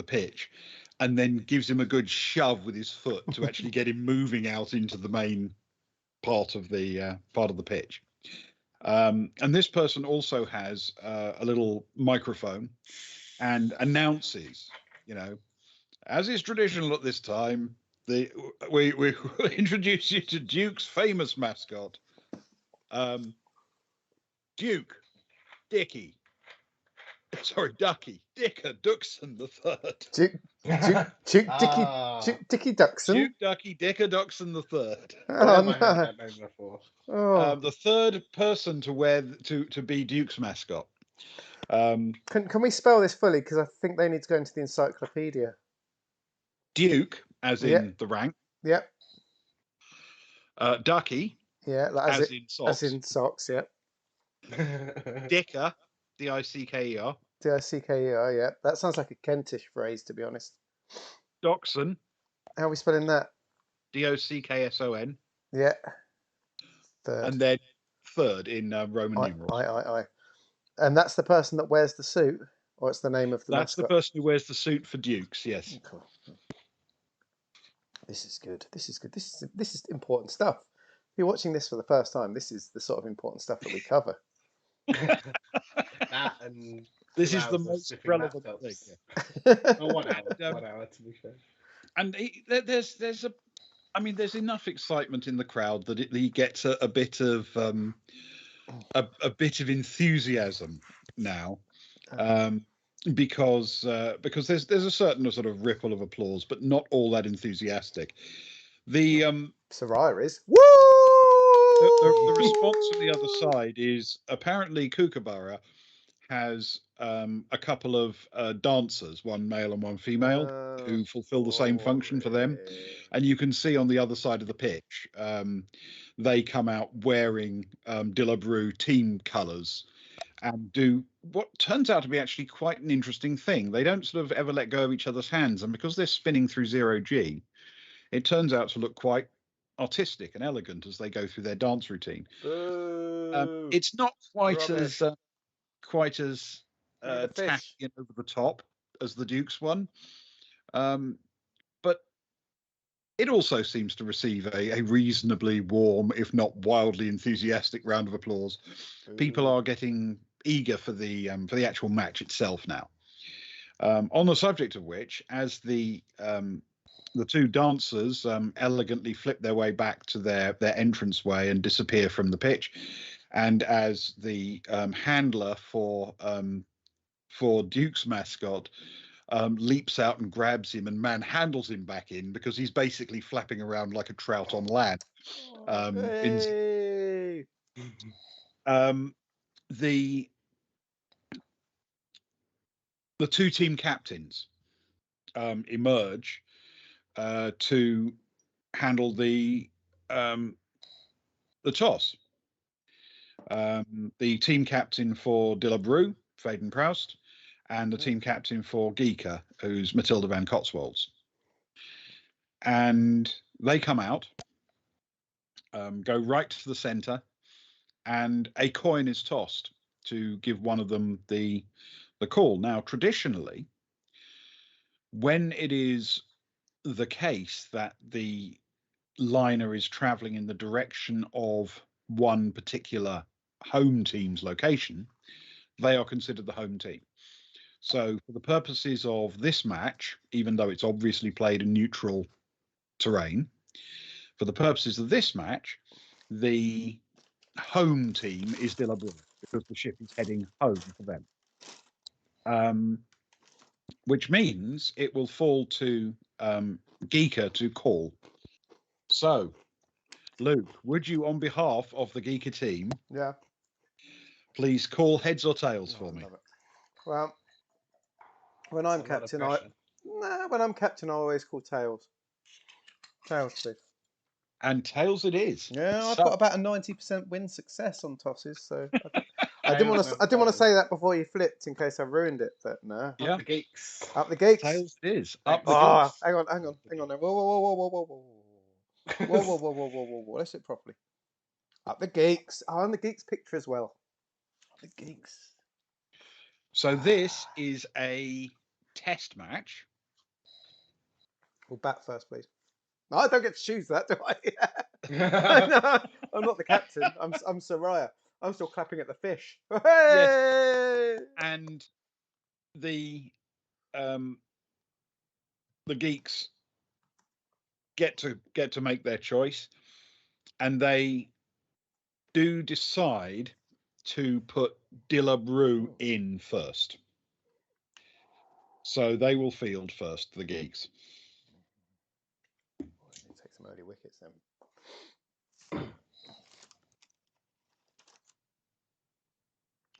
[SPEAKER 2] pitch, and then gives him a good shove with his foot to actually get him moving out into the main part of the pitch. And this person also has a little microphone and announces, as is traditional at this time, we will introduce you to Duke's famous mascot, Duke Dicky Duxon the Third.
[SPEAKER 1] Duke Dicky Duxon.
[SPEAKER 2] Duke Ducky Dicker Duxon the Third.
[SPEAKER 1] Oh, no.
[SPEAKER 3] That name before.
[SPEAKER 2] The third person to wear to be Duke's mascot.
[SPEAKER 1] Can we spell this fully? Because I think they need to go into the encyclopedia.
[SPEAKER 2] Duke, as in the rank.
[SPEAKER 1] Yep.
[SPEAKER 2] Ducky.
[SPEAKER 1] Yeah, like
[SPEAKER 2] as in socks.
[SPEAKER 1] As in socks. Yep.
[SPEAKER 2] Dicker, Dickerer.
[SPEAKER 1] Dickerer. Yeah, that sounds like a Kentish phrase, to be honest.
[SPEAKER 2] Dachshund.
[SPEAKER 1] How are we spelling that?
[SPEAKER 2] Dockson.
[SPEAKER 1] Yeah. Third.
[SPEAKER 2] And then third in Roman numerals.
[SPEAKER 1] Aye. And that's the person that wears the suit, or it's the name of the
[SPEAKER 2] That's
[SPEAKER 1] mascot?
[SPEAKER 2] the person who wears the suit for Dukes, yes.
[SPEAKER 1] Cool. This is good. This is important stuff. If you're watching this for the first time, this is the sort of important stuff that we cover.
[SPEAKER 3] That and
[SPEAKER 2] this is the most relevant thing.
[SPEAKER 3] Oh, 1 hour. 1 hour, to be fair.
[SPEAKER 2] And there's enough excitement in the crowd that he gets a bit of enthusiasm now, because there's a certain sort of ripple of applause, but not all that enthusiastic. The
[SPEAKER 1] Soraya is woo.
[SPEAKER 2] The response from the other side is apparently Kookaburra has a couple of dancers, one male and one female, who fulfill the same function for them. And you can see on the other side of the pitch, they come out wearing Dillabrew team colours and do what turns out to be actually quite an interesting thing. They don't sort of ever let go of each other's hands. And because they're spinning through 0G, it turns out to look quite artistic and elegant as they go through their dance routine. It's not quite as quite as
[SPEAKER 1] The
[SPEAKER 2] tacky
[SPEAKER 1] fish.
[SPEAKER 2] and over the top as the Duke's one, but it also seems to receive a reasonably warm, if not wildly enthusiastic, round of applause. People are getting eager for the actual match itself now. On the subject of which, as the two dancers elegantly flip their way back to their entranceway and disappear from the pitch, and as the handler for Duke's mascot leaps out and grabs him and manhandles him back in because he's basically flapping around like a trout on land.
[SPEAKER 1] Hey!
[SPEAKER 2] The two team captains emerge to handle the toss. The team captain for De La Brue, Faden Proust, and the team captain for Geeka, who's Matilda Van Cotswolds. And they come out, go right to the centre, and a coin is tossed to give one of them the call. Now, traditionally, when it is the case that the liner is travelling in the direction of one particular home team's location, they are considered the home team. So for the purposes of this match, even though it's obviously played in neutral terrain, for the purposes of this match, the home team is De La Brue because the ship is heading home for them. Which means it will fall to Geeka to call. So, Luke, would you, on behalf of the Geeka team, please call heads or tails for me?
[SPEAKER 1] Well, when I'm captain, I always call tails. Tails, please.
[SPEAKER 2] And tails it is.
[SPEAKER 1] Yeah, I've got about a 90% win success on tosses, so I didn't want to say that before you flipped in case I ruined it, but no.
[SPEAKER 3] Up the geeks.
[SPEAKER 1] Up the geeks.
[SPEAKER 2] Tails it is. Up the geeks.
[SPEAKER 1] Hang on. Whoa. Let's sit properly. Up the geeks. Oh, and the geeks picture as well. Up the geeks.
[SPEAKER 2] So this is a test match.
[SPEAKER 1] We'll bat first, please. No, I don't get to choose that, do I? No, I'm not the captain. I'm Soraya. I'm still clapping at the fish. Hey!
[SPEAKER 2] Yes. And the geeks get to make their choice, and they do decide to put De La Brue in first. So they will field first, the geeks.
[SPEAKER 1] Take some early wickets then.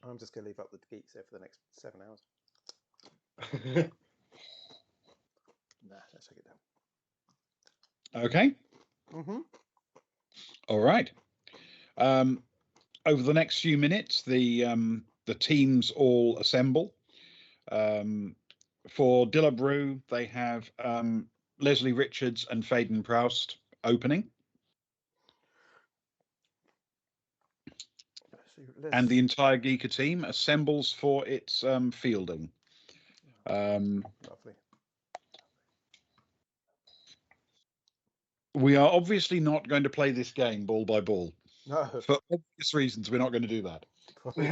[SPEAKER 1] I'm just going to leave up the geeks there for the next 7 hours. Nah, let's take it down.
[SPEAKER 2] Okay. All right. Over the next few minutes, the teams all assemble. For De La Brue, they have Leslie Richards and Faden Proust opening. And the entire Geeka team assembles for its fielding.
[SPEAKER 1] Lovely.
[SPEAKER 2] We are obviously not going to play this game ball by ball.
[SPEAKER 1] No.
[SPEAKER 2] For obvious reasons, we're not going to do that.
[SPEAKER 1] Probably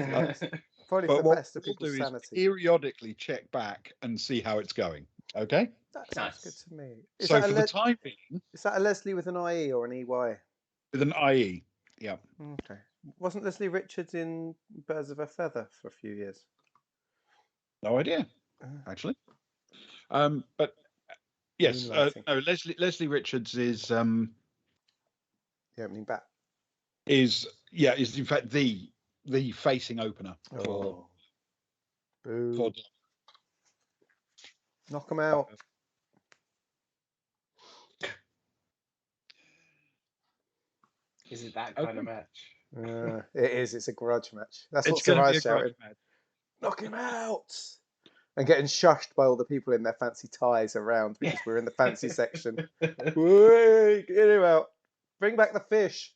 [SPEAKER 1] for the best of people's sanity.
[SPEAKER 2] Periodically check back and see how it's going. Okay?
[SPEAKER 1] That sounds good to me.
[SPEAKER 2] So for the time being...
[SPEAKER 1] Is that a Leslie with an IE or an EY?
[SPEAKER 2] With an IE, yeah.
[SPEAKER 1] Okay. Wasn't Leslie Richards in Birds of a Feather for a few years?
[SPEAKER 2] No idea, actually. But yes, no. Leslie Richards is
[SPEAKER 1] the opening bat.
[SPEAKER 2] Is in fact the facing opener for
[SPEAKER 1] knock him out.
[SPEAKER 3] Is it that kind of match?
[SPEAKER 1] It is. It's a grudge match. That's what Sarai's shouting. Knock him out! And getting shushed by all the people in their fancy ties around because we're in the fancy section. Wait, get him out. Bring back the fish.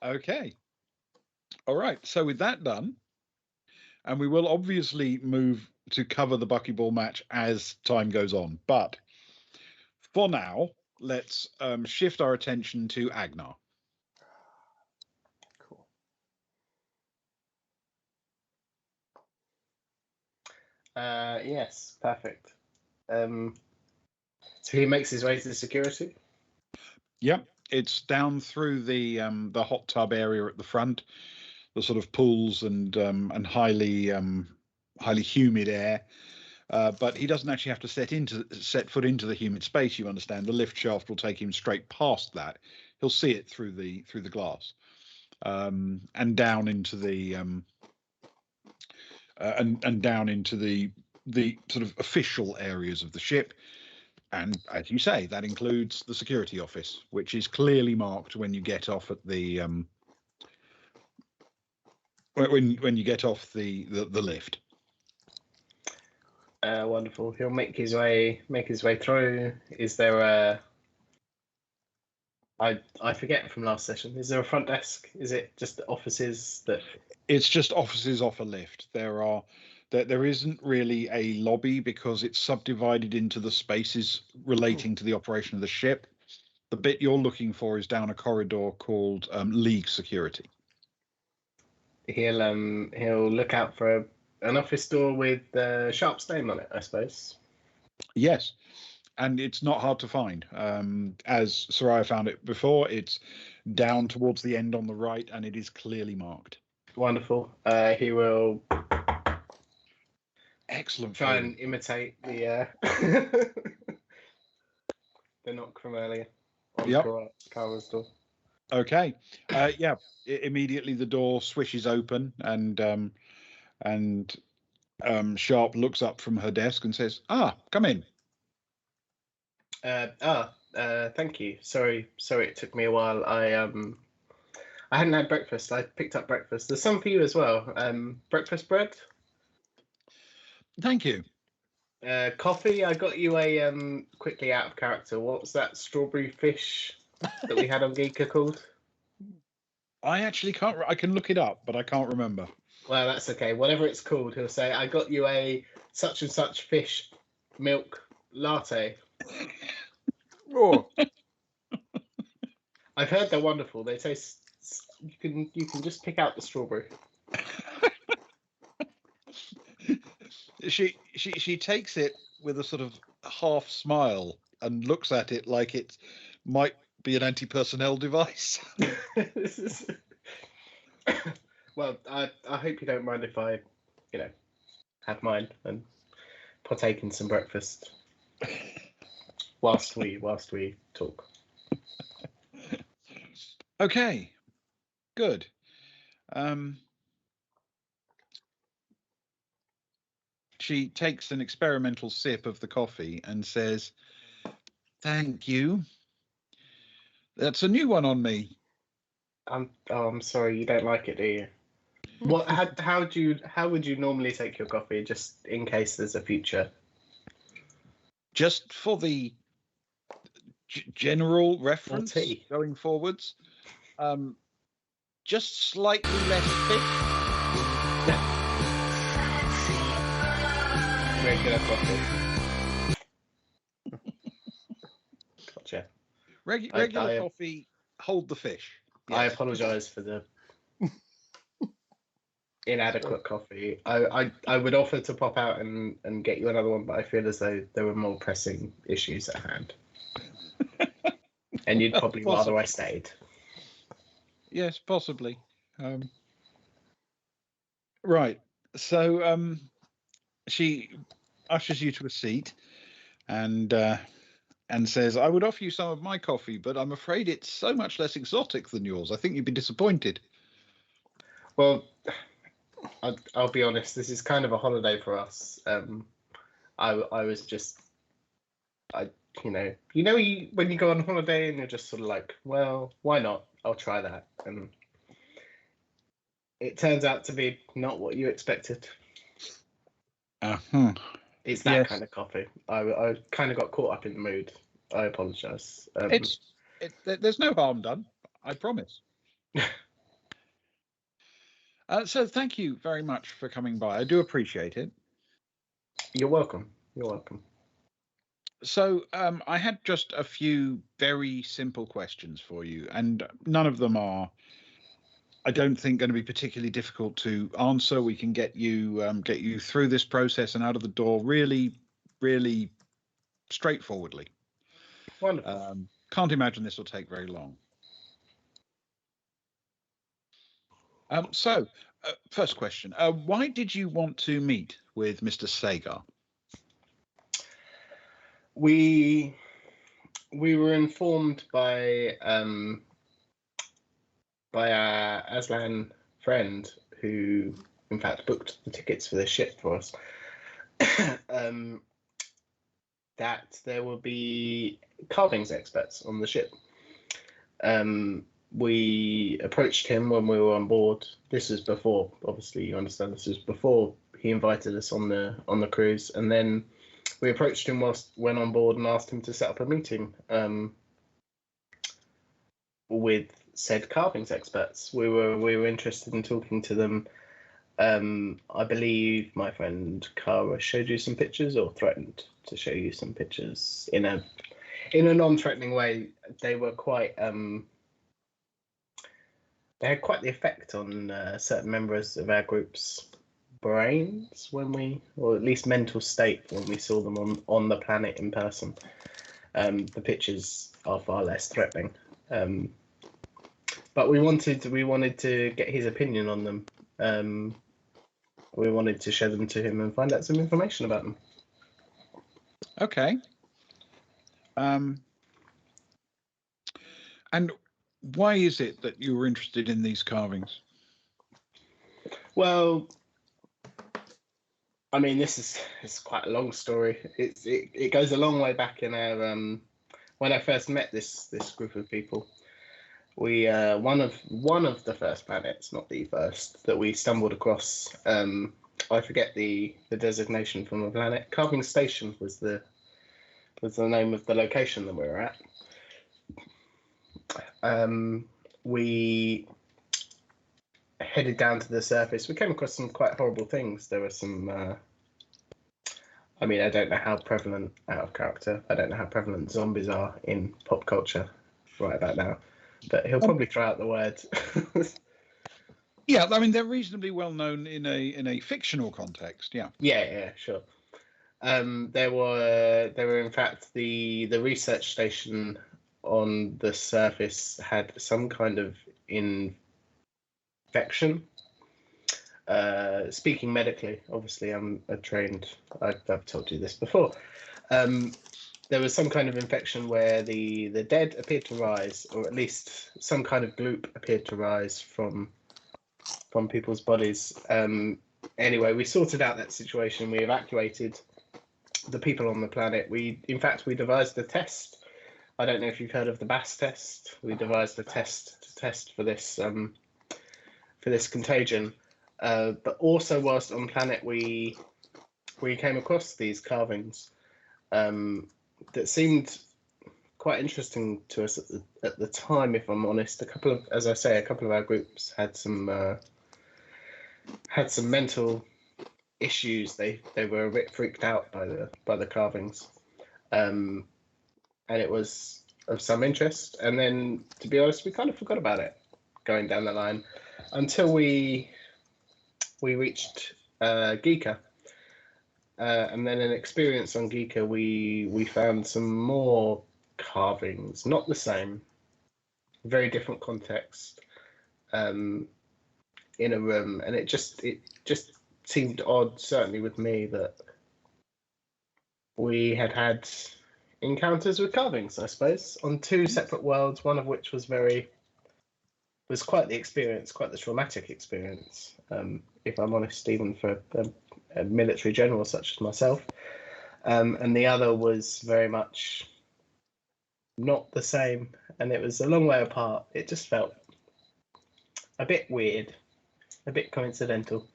[SPEAKER 2] Okay. All right. So with that done, and we will obviously move to cover the buckyball match as time goes on. But for now, let's shift our attention to Agnar.
[SPEAKER 1] Cool.
[SPEAKER 3] Yes, perfect. So he makes his way to the security.
[SPEAKER 2] Yep, it's down through the hot tub area at the front, the sort of pools and highly humid air. But he doesn't actually have to set foot into the humid space. You understand? The lift shaft will take him straight past that. He'll see it through the glass, and down into the and down into the sort of official areas of the ship. And as you say, that includes the security office, which is clearly marked when you get off at the when you get off the lift.
[SPEAKER 3] Wonderful. He'll make his way through. Is there a? I forget from last session. Is there a front desk? Is it just offices that?
[SPEAKER 2] It's just offices off a lift. There isn't really a lobby because it's subdivided into the spaces relating to the operation of the ship. The bit you're looking for is down a corridor called League Security.
[SPEAKER 3] He'll look out for an office door with Sharp's name on it, I suppose.
[SPEAKER 2] Yes, and it's not hard to find. As Soraya found it before, it's down towards the end on the right, and it is clearly marked.
[SPEAKER 3] Wonderful. He will
[SPEAKER 2] Excellent.
[SPEAKER 3] try and imitate the the knock from earlier on Kara's door.
[SPEAKER 2] Okay. Yeah. Immediately the door swishes open, and Sharp looks up from her desk and says, "Ah, come in."
[SPEAKER 3] Thank you. Sorry, it took me a while. I hadn't had breakfast. I picked up breakfast. There's some for you as well. Breakfast bread.
[SPEAKER 2] Thank you.
[SPEAKER 3] Coffee. I got you a quickly out of character. What was that strawberry fish that we had on Geeka called?
[SPEAKER 2] I actually can't. I can look it up, but I can't remember.
[SPEAKER 3] Well, that's okay. Whatever it's called, he'll say, "I got you a such and such fish milk latte."
[SPEAKER 1] Oh,
[SPEAKER 3] I've heard they're wonderful. They taste. You can just pick out the strawberry.
[SPEAKER 2] She takes it with a sort of half smile and looks at it like it might be an anti-personnel device.
[SPEAKER 3] Well, I hope you don't mind if I, have mine and partake in some breakfast whilst we talk.
[SPEAKER 2] Okay, good. She takes an experimental sip of the coffee and says, "Thank you. That's a new one on me."
[SPEAKER 3] I'm sorry, you don't like it, do you? What? How would you normally take your coffee, just in case there's a future?
[SPEAKER 2] Just for the general reference
[SPEAKER 3] tea.
[SPEAKER 2] going forwards, just slightly less thick.
[SPEAKER 3] Regular coffee. Gotcha.
[SPEAKER 2] Regular coffee, hold the fish. Yes.
[SPEAKER 3] I apologise for the inadequate coffee. I would offer to pop out and get you another one, but I feel as though there were more pressing issues at hand. And you'd probably rather I stayed.
[SPEAKER 2] Yes, possibly. Right. So she ushers you to a seat and says, "I would offer you some of my coffee, but I'm afraid it's so much less exotic than yours. I think you'd be disappointed."
[SPEAKER 3] Well, I'll be honest. This is kind of a holiday for us. I was just, when you go on holiday and you're just sort of like, well, why not? I'll try that, and it turns out to be not what you expected. It's that kind of coffee. I kind of got caught up in the mood. I apologise.
[SPEAKER 2] There's no harm done. I promise. So thank you very much for coming by. I do appreciate it.
[SPEAKER 3] You're welcome. You're welcome.
[SPEAKER 2] So I had just a few very simple questions for you, and none of them are, I don't think, going to be particularly difficult to answer. We can get you through this process and out of the door really, really straightforwardly.
[SPEAKER 3] Wonderful.
[SPEAKER 2] Can't imagine this will take very long. So, first question: why did you want to meet with Mr. Sagar?
[SPEAKER 3] We were informed by our Aslan friend who, in fact, booked the tickets for this ship for us. That there will be carvings experts on the ship. We approached him when we were on board. This was before, obviously, you understand. This was before he invited us on the cruise, and then we approached him whilst went on board and asked him to set up a meeting with said carvings experts. We were interested in talking to them. I believe my friend Cara showed you some pictures, or threatened to show you some pictures in a non-threatening way. They were quite they had quite the effect on certain members of our group's brains or at least mental state when we saw them on the planet in person. The pictures are far less threatening, but we wanted to get his opinion on them. We wanted to show them to him and find out some information about them.
[SPEAKER 2] Okay. And why is it that you were interested in these carvings?
[SPEAKER 3] Well, I mean, it's quite a long story. It goes a long way back in our when I first met this group of people. We one of the first planets, not the first, that we stumbled across. I forget the designation from the planet. Carving Station was the name of the location that we were at. We headed down to the surface. We came across some quite horrible things. There were some. I mean, I don't know how prevalent, out of character, I don't know how prevalent zombies are in pop culture right about now, but he'll probably throw out the word.
[SPEAKER 2] Yeah, I mean, they're reasonably well known in a fictional context. Yeah.
[SPEAKER 3] Yeah, sure. There were in fact the research station on the surface had some kind of infection. Speaking medically, obviously, I'm a trained. I've told you this before. There was some kind of infection where the dead appeared to rise, or at least some kind of gloop appeared to rise from people's bodies. Anyway, we sorted out that situation. We evacuated the people on the planet. We devised a test. I don't know if you've heard of the BAS test. We devised a test to test for this contagion. But also, whilst on planet, we came across these carvings that seemed quite interesting to us at the time. If I'm honest, a couple of our groups had some mental issues. They were a bit freaked out by the carvings, and it was of some interest. And then, to be honest, we kind of forgot about it going down the line until we reached Geeka, and then an experience on Geeka. We found some more carvings, not the same, very different context, in a room, and it just seemed odd, certainly with me, that we had encounters with carvings, I suppose, on two separate worlds, one of which was quite the experience, quite the traumatic experience, if I'm honest, even for a military general such as myself. And the other was very much not the same, and it was a long way apart. It just felt a bit weird, a bit coincidental.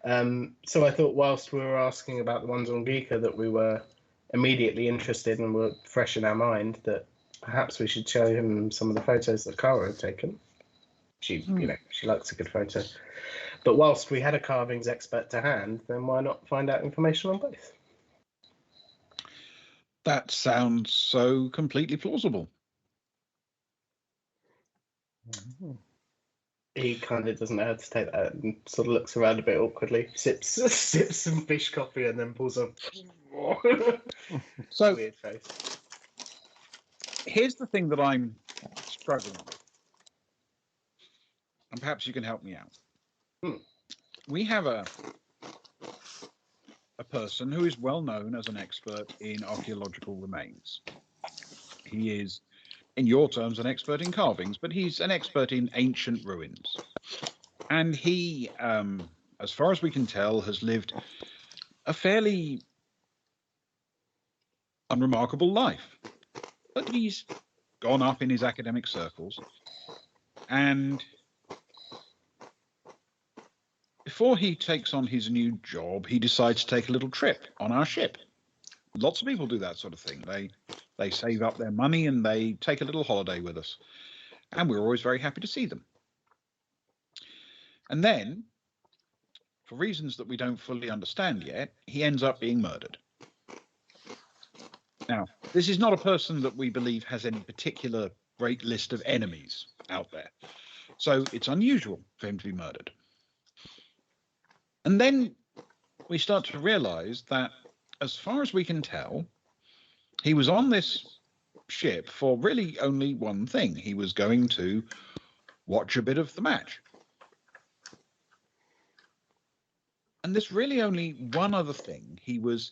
[SPEAKER 3] So I thought, whilst we were asking about the ones on Geeka that we were immediately interested and were fresh in our mind, that perhaps we should show him some of the photos that Cara had taken. She likes a good photo. But whilst we had a carvings expert to hand, then why not find out information on both?
[SPEAKER 2] That sounds so completely plausible.
[SPEAKER 3] He kind of doesn't know how to take that and sort of looks around a bit awkwardly, sips some fish coffee, and then pulls a
[SPEAKER 2] So
[SPEAKER 3] weird face.
[SPEAKER 2] here's the thing that I'm struggling with, and perhaps you can help me out. We have a person who is well known as an expert in archaeological remains. He is, in your terms, an expert in carvings, but he's an expert in ancient ruins. And he, as far as we can tell, has lived a fairly unremarkable life. But he's gone up in his academic circles. And before he takes on his new job, he decides to take a little trip on our ship. Lots of people do that sort of thing. They save up their money and they take a little holiday with us. And we're always very happy to see them. And then, for reasons that we don't fully understand yet, he ends up being murdered. Now, this is not a person that we believe has any particular great list of enemies out there. So it's unusual for him to be murdered. And then we start to realize that, as far as we can tell, he was on this ship for really only one thing. He was going to watch a bit of the match. And there's really only one other thing he was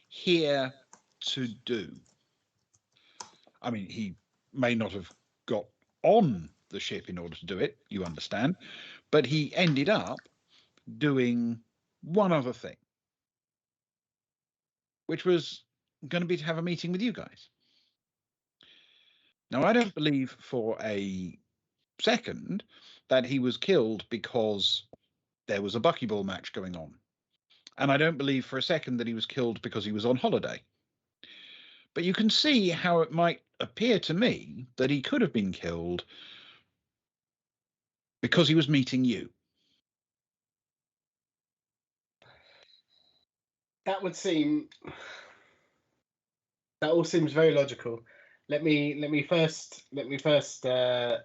[SPEAKER 2] here to do. I mean, he may not have got on the ship in order to do it, you understand, but he ended up doing one other thing, which was going to be to have a meeting with you guys. Now, I don't believe for a second that he was killed because there was a buckyball match going on. And I don't believe for a second that he was killed because he was on holiday. But you can see how it might appear to me that he could have been killed because he was meeting you.
[SPEAKER 3] That all seems very logical. Let me first. I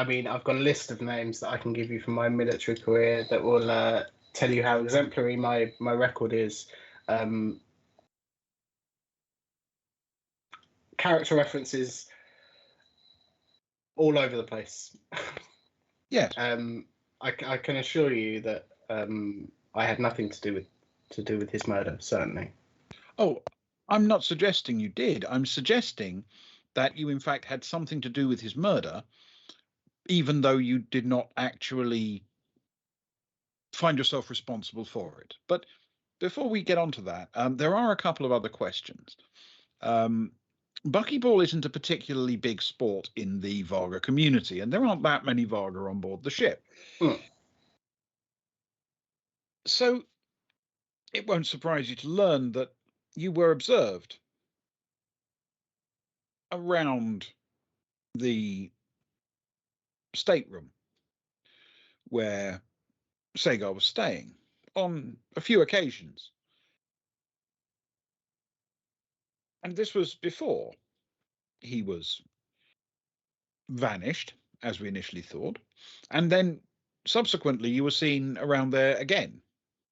[SPEAKER 3] mean, I've got a list of names that I can give you from my military career that will tell you how exemplary my record is. Character references all over the place.
[SPEAKER 2] Yes.
[SPEAKER 3] I can assure you that I had nothing to do with his murder. Certainly.
[SPEAKER 2] Oh, I'm not suggesting you did. I'm suggesting that you, in fact, had something to do with his murder, even though you did not actually find yourself responsible for it. But before we get on to that, there are a couple of other questions. Buckyball isn't a particularly big sport in the Varga community, and there aren't that many Varga on board the ship. So it won't surprise you to learn that you were observed around the stateroom where Sagar was staying on a few occasions. And this was before he was vanished, as we initially thought. And then subsequently you were seen around there again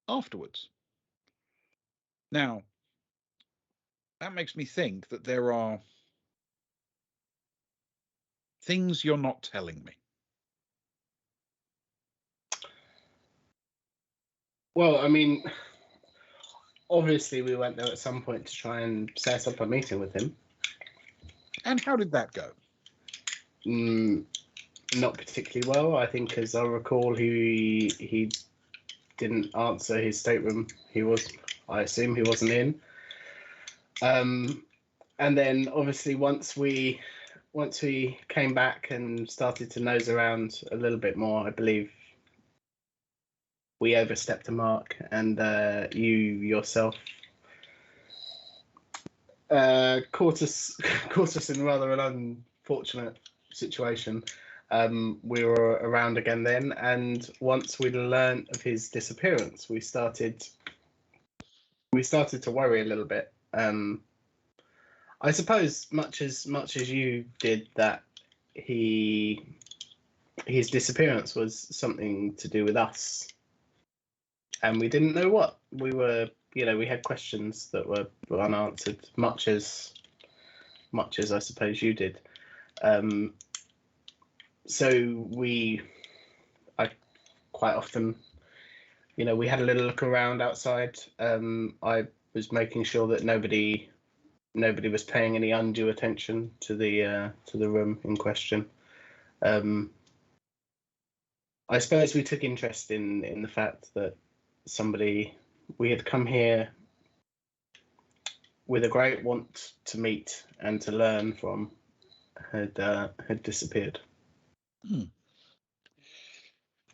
[SPEAKER 2] afterwards. Now, that makes me think that there are things you're not telling me.
[SPEAKER 3] Well, I mean, obviously we went there at some point to try and set up a meeting with him.
[SPEAKER 2] And how did that go?
[SPEAKER 3] Not particularly well. I think, as I recall, he didn't answer his stateroom. I assume he wasn't in. And then obviously once we came back and started to nose around a little bit more, I believe we overstepped a mark, and you yourself caught us in rather an unfortunate situation. we were around again then, and once we learned of his disappearance, we started to worry a little bit. I suppose much as you did, that his disappearance was something to do with us, and we didn't know what. We were, we had questions that were unanswered, much as I suppose you did. So I quite often, we had a little look around outside. I was making sure that nobody was paying any undue attention to the room in question. I suppose we took interest in the fact that we had come here with a great want to meet and to learn from had disappeared.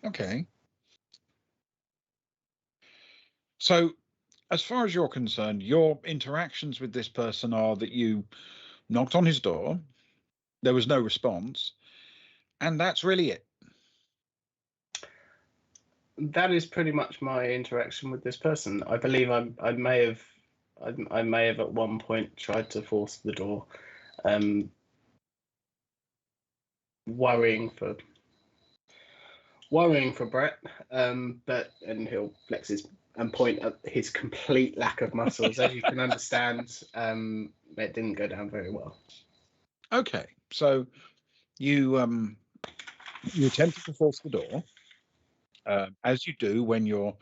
[SPEAKER 2] Okay. So, as far as you're concerned, your interactions with this person are that you knocked on his door, there was no response, and that's really it.
[SPEAKER 3] That is pretty much my interaction with this person. I believe I may have at one point tried to force the door, worrying for Brett, and he'll flex his and point at his complete lack of muscles. As you can understand, it didn't go down very well.
[SPEAKER 2] Okay, so you attempted to force the door, as you do when you're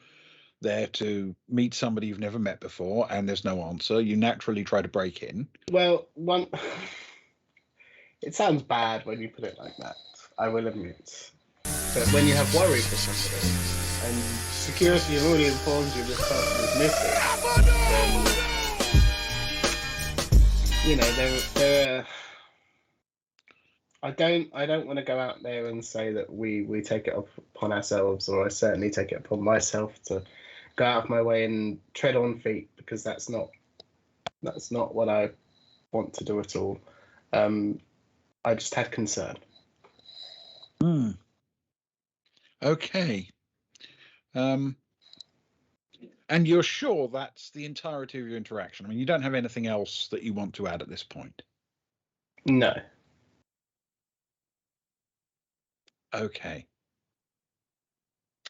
[SPEAKER 2] there to meet somebody you've never met before and there's no answer. You naturally try to break in.
[SPEAKER 3] Well, it sounds bad when you put it like that, I will admit. But when you have worry for somebody, and security have already informed you this person is missing, then they're I don't want to go out there and say that we take it upon ourselves, or I certainly take it upon myself to go out of my way and tread on feet, because that's not what I want to do at all. I just had concern.
[SPEAKER 2] Okay. And you're sure that's the entirety of your interaction? I mean, you don't have anything else that you want to add at this point?
[SPEAKER 3] No.
[SPEAKER 2] Okay.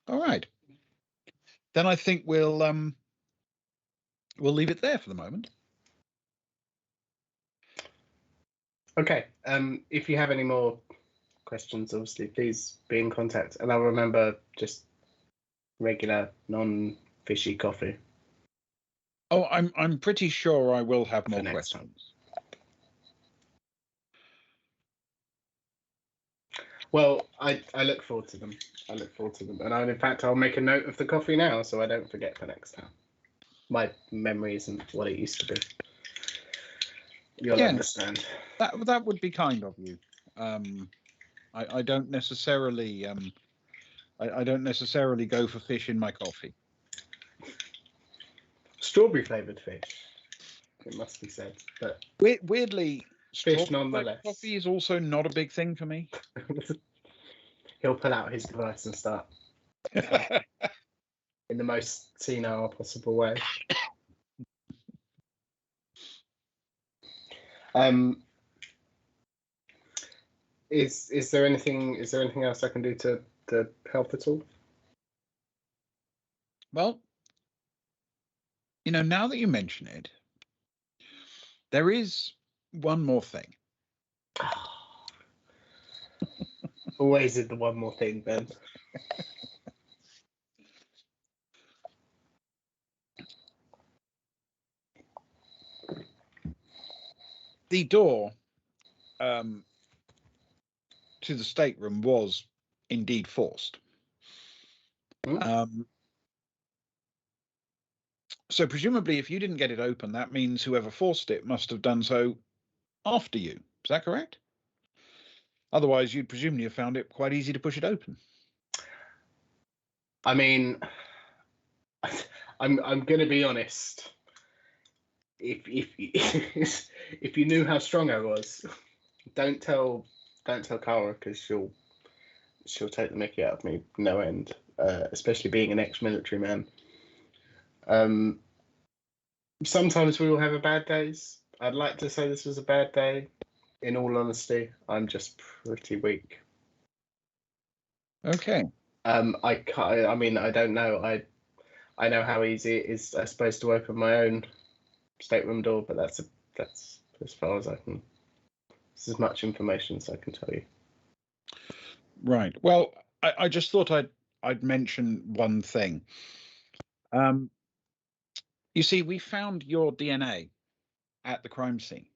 [SPEAKER 2] All right. Then I think we'll leave it there for the moment.
[SPEAKER 3] Okay. If you have any more questions, obviously, please be in contact. And I'll remember just regular non-fishy coffee.
[SPEAKER 2] Oh, I'm pretty sure I will have more
[SPEAKER 3] next
[SPEAKER 2] questions.
[SPEAKER 3] Well, I look forward to them. And in fact, I'll make a note of the coffee now so I don't forget for next time. My memory isn't what it used to be. You'll understand.
[SPEAKER 2] That would be kind of you. I don't necessarily I don't necessarily go for fish in my coffee.
[SPEAKER 3] Strawberry flavored fish, it must be said. But
[SPEAKER 2] weirdly,
[SPEAKER 3] fish nonetheless.
[SPEAKER 2] Coffee is also not a big thing for me.
[SPEAKER 3] He'll pull out his device and start in the most senile possible way. Is there anything else I can do to help at all?
[SPEAKER 2] Well, now that you mention it, there is one more thing.
[SPEAKER 3] Always is the one more thing, Ben.
[SPEAKER 2] The door to the stateroom was indeed forced. So presumably, if you didn't get it open, that means whoever forced it must have done so after you. Is that correct? Otherwise, you'd presumably have found it quite easy to push it open.
[SPEAKER 3] I mean, I'm going to be honest. If you knew how strong I was, don't tell Kara, because she'll she'll take the mickey out of me no end, especially being an ex-military man. Sometimes we will have a bad days. I'd like to say this was a bad day. In all honesty, I'm just pretty weak.
[SPEAKER 2] Okay.
[SPEAKER 3] I can't. I mean, I don't know. I know how easy it is, I suppose, to open my own stateroom door, but that's as far as I can. It's as much information as I can tell you.
[SPEAKER 2] Right. Well, I just thought I'd mention one thing. You see, we found your DNA at the crime scene.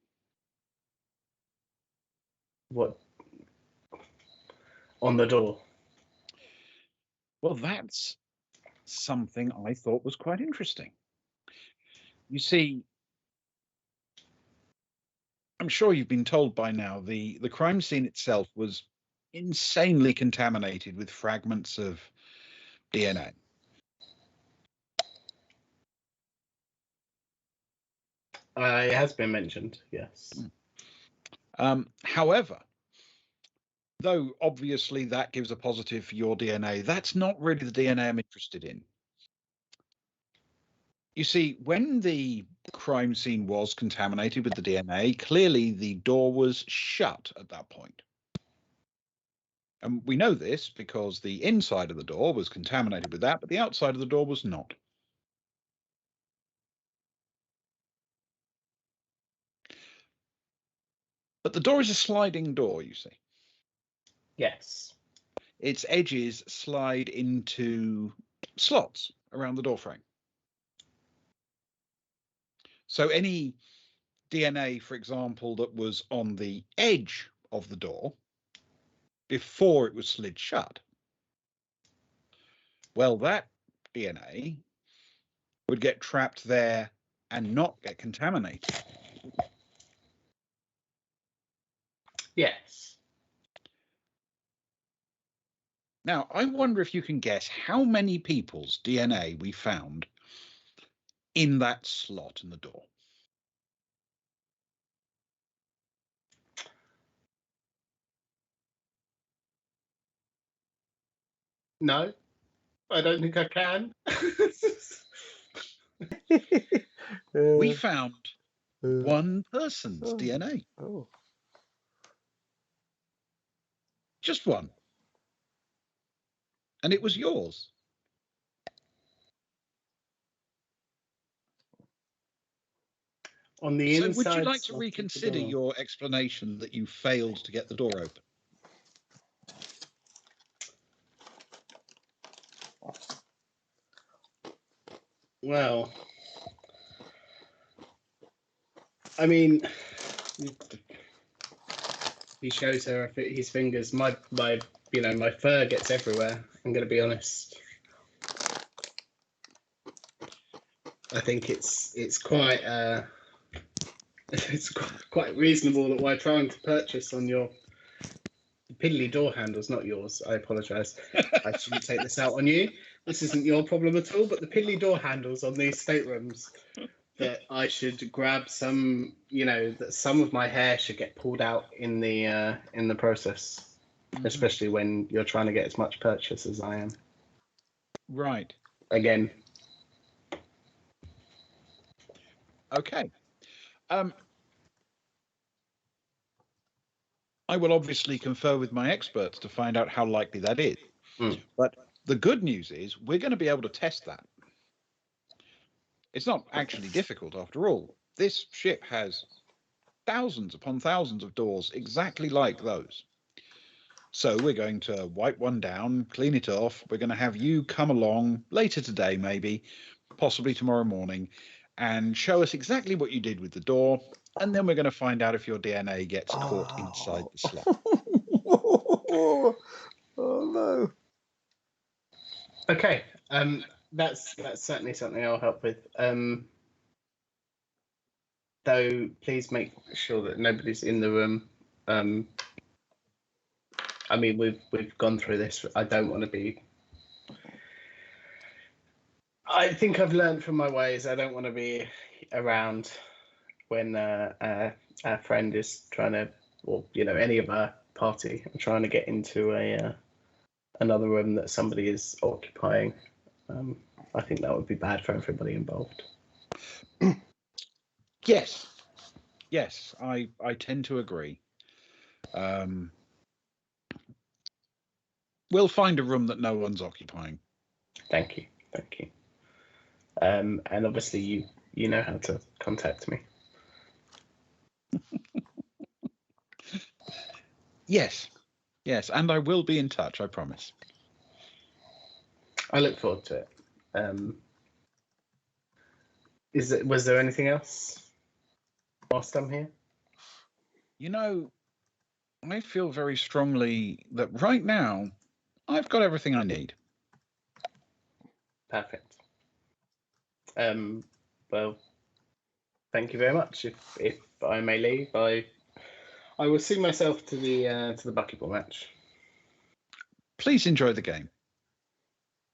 [SPEAKER 3] What? On the door.
[SPEAKER 2] Well, that's something I thought was quite interesting. You see, I'm sure you've been told by now the crime scene itself was insanely contaminated with fragments of DNA.
[SPEAKER 3] It has been mentioned, yes.
[SPEAKER 2] However, though obviously that gives a positive for your DNA, that's not really the DNA I'm interested in. You see, when the crime scene was contaminated with the DNA, clearly the door was shut at that point. And we know this because the inside of the door was contaminated with that, but the outside of the door was not. But the door is a sliding door, you see.
[SPEAKER 3] Yes.
[SPEAKER 2] Its edges slide into slots around the door frame. So any DNA, for example, that was on the edge of the door before it was slid shut, well, that DNA would get trapped there and not get contaminated.
[SPEAKER 3] Yes.
[SPEAKER 2] Now, I wonder if you can guess how many people's DNA we found in that slot in the door.
[SPEAKER 3] No, I don't think I can.
[SPEAKER 2] We found one person's
[SPEAKER 1] oh.
[SPEAKER 2] DNA.
[SPEAKER 1] Oh.
[SPEAKER 2] Just one. And it was yours.
[SPEAKER 3] On the
[SPEAKER 2] So
[SPEAKER 3] inside.
[SPEAKER 2] would you like to
[SPEAKER 3] slot of the
[SPEAKER 2] reconsider
[SPEAKER 3] door.
[SPEAKER 2] your explanation that you failed to get the door open?
[SPEAKER 3] Well, I mean, he shows her his fingers. My fur gets everywhere. I'm going to be honest. I think it's quite it's quite reasonable that we're trying to purchase on your piddly door handles, not yours. I apologise. I shouldn't take this out on you. This isn't your problem at all. But the piddly door handles on these staterooms, that I should grab some, that some of my hair should get pulled out in the process, especially when you're trying to get as much purchase as I am.
[SPEAKER 2] Right.
[SPEAKER 3] Again.
[SPEAKER 2] Okay. I will obviously confer with my experts to find out how likely that is. But the good news is we're going to be able to test that. It's not actually difficult after all. This ship has thousands upon thousands of doors exactly like those. So we're going to wipe one down, clean it off. We're going to have you come along later today, maybe, possibly tomorrow morning, and show us exactly what you did with the door. And then we're going to find out if your DNA gets caught inside the slot.
[SPEAKER 1] Oh no.
[SPEAKER 3] Okay. That's certainly something I'll help with. Though, please make sure that nobody's in the room. I mean, we've gone through this. I don't want to be. I think I've learned from my ways. I don't want to be around when our friend is trying to, or any of our party are trying to get into a another room that somebody is occupying. I think that would be bad for everybody involved.
[SPEAKER 2] Yes, I tend to agree. We'll find a room that no one's occupying.
[SPEAKER 3] Thank you. And obviously, you know how to contact me.
[SPEAKER 2] Yes, and I will be in touch. I promise.
[SPEAKER 3] I look forward to it. Was there anything else whilst I'm here?
[SPEAKER 2] You know, I feel very strongly that right now I've got everything I need.
[SPEAKER 3] Perfect. Well, thank you very much. If I may leave, I will see myself to the bucketball match.
[SPEAKER 2] Please enjoy the game.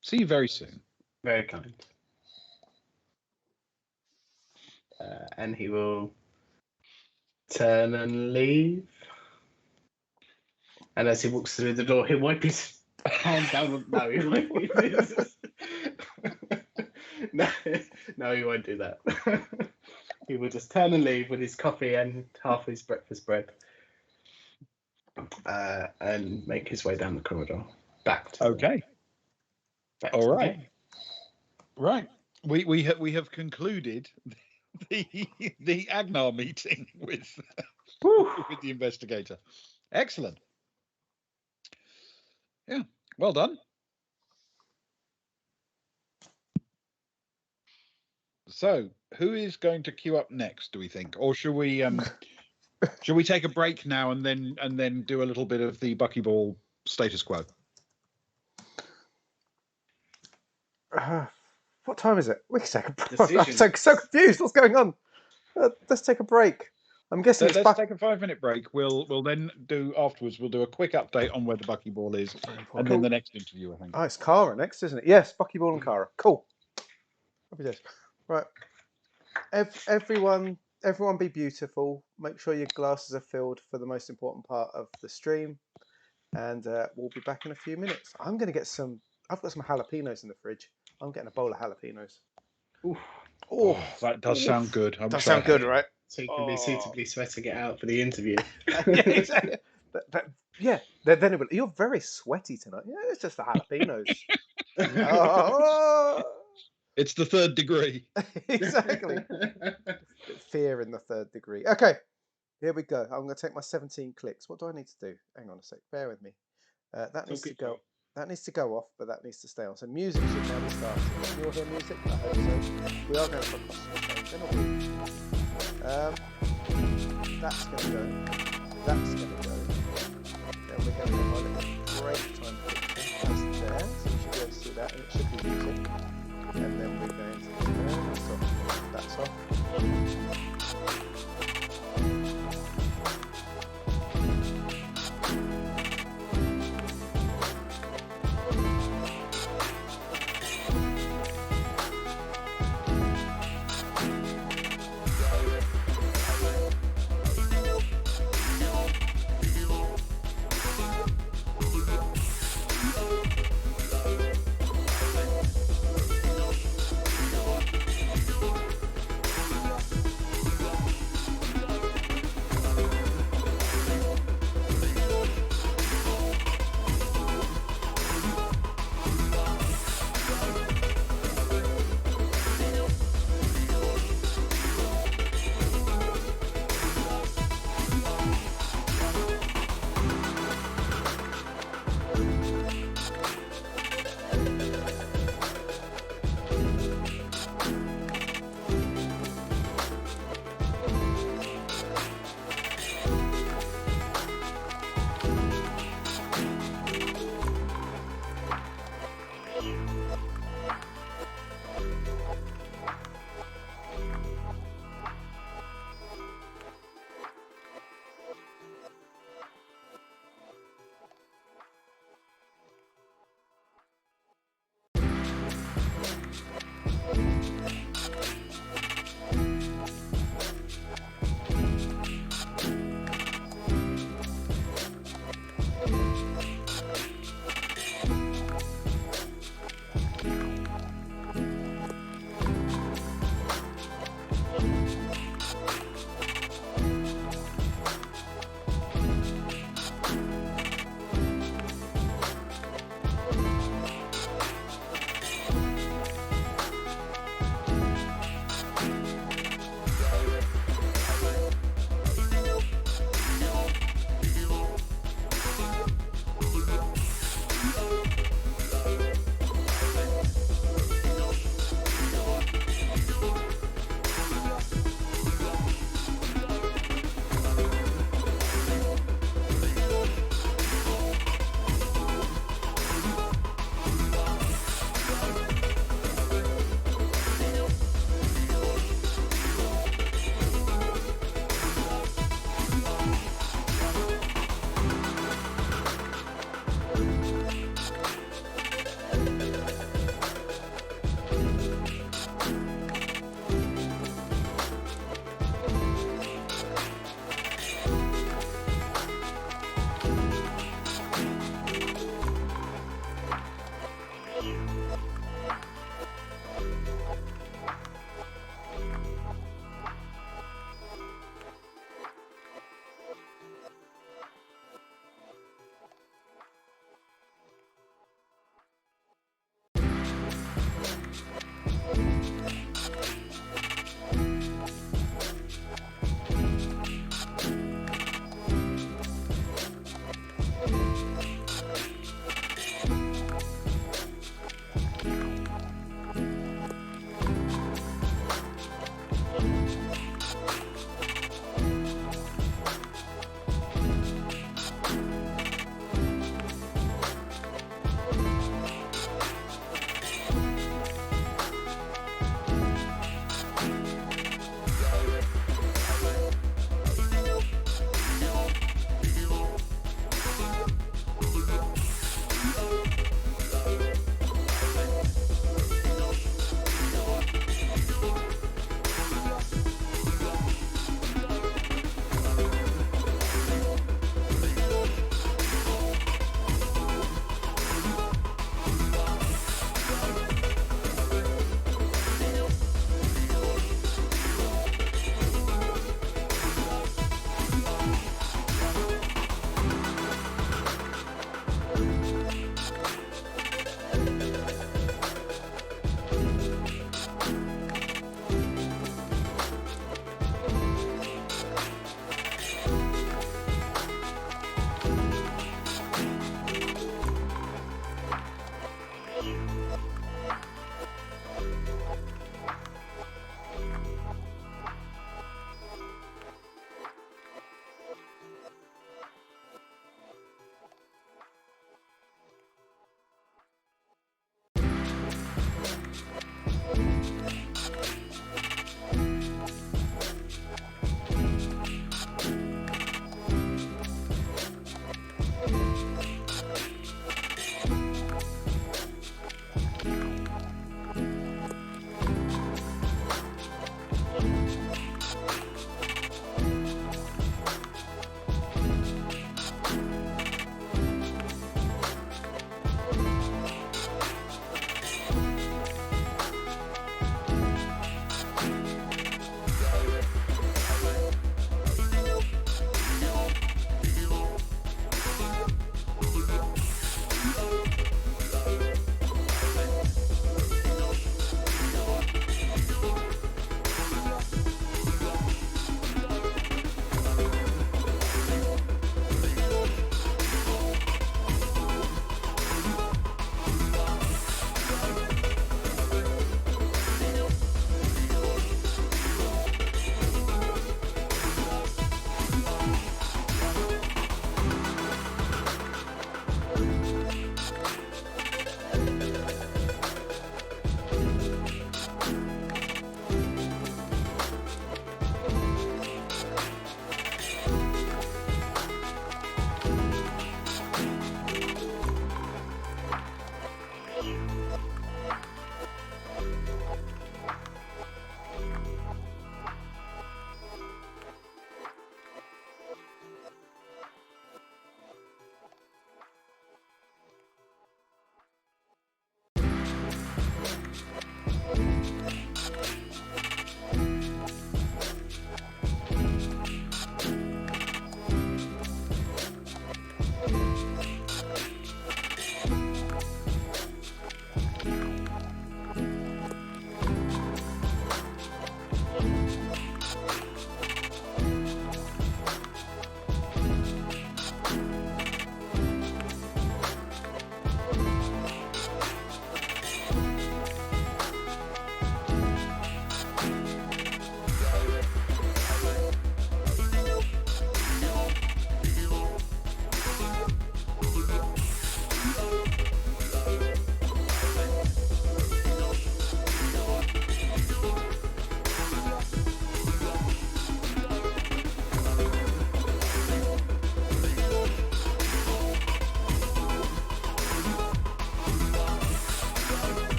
[SPEAKER 2] See you very soon.
[SPEAKER 3] Very kind. And he will turn and leave. And as he walks through the door, he'll wipe his hand down. No, he won't. No, he won't do that. He will just turn and leave with his coffee and half his breakfast bread, and make his way down the corridor back to
[SPEAKER 2] All right. Right. We have concluded the Agnar meeting with the investigator. Excellent. Yeah. Well done. So, who is going to queue up next, do we think? Or should we take a break now and then do a little bit of the buckyball status quo?
[SPEAKER 1] What time is it? We can take a break. I'm so confused. What's going on? Let's take a break. I'm guessing
[SPEAKER 2] let's take a 5-minute break. We'll then do afterwards. We'll do a quick update on where the buckyball is, and then the next interview, I think.
[SPEAKER 1] Oh, it's Cara next, isn't it? Yes, buckyball and Cara. Cool. Happy days. Right. Everyone be beautiful. Make sure your glasses are filled for the most important part of the stream. And we'll be back in a few minutes. I'm going to get some... I've got some jalapenos in the fridge. I'm getting a bowl of jalapenos.
[SPEAKER 2] Oof. Oh, that does sound good.
[SPEAKER 1] Does sound good, right?
[SPEAKER 3] So you can be suitably sweating it out for the interview.
[SPEAKER 1] Yeah, exactly. Yeah, then it will... You're very sweaty tonight. Yeah, it's just the jalapenos.
[SPEAKER 2] It's the 3rd degree.
[SPEAKER 1] Exactly. Fear in the 3rd degree. Okay, here we go. I'm going to take my 17 clicks. What do I need to do? Hang on a sec. Bear with me. That needs to go. That needs to go off, but that needs to stay on. So music should now be starting. Can you all hear music? I hope so. We are going to put that's going to go. That's going to go. Then we're going to have a little break time. That's there. So you should be able to see that. And it should be music. And then we're going to that's off.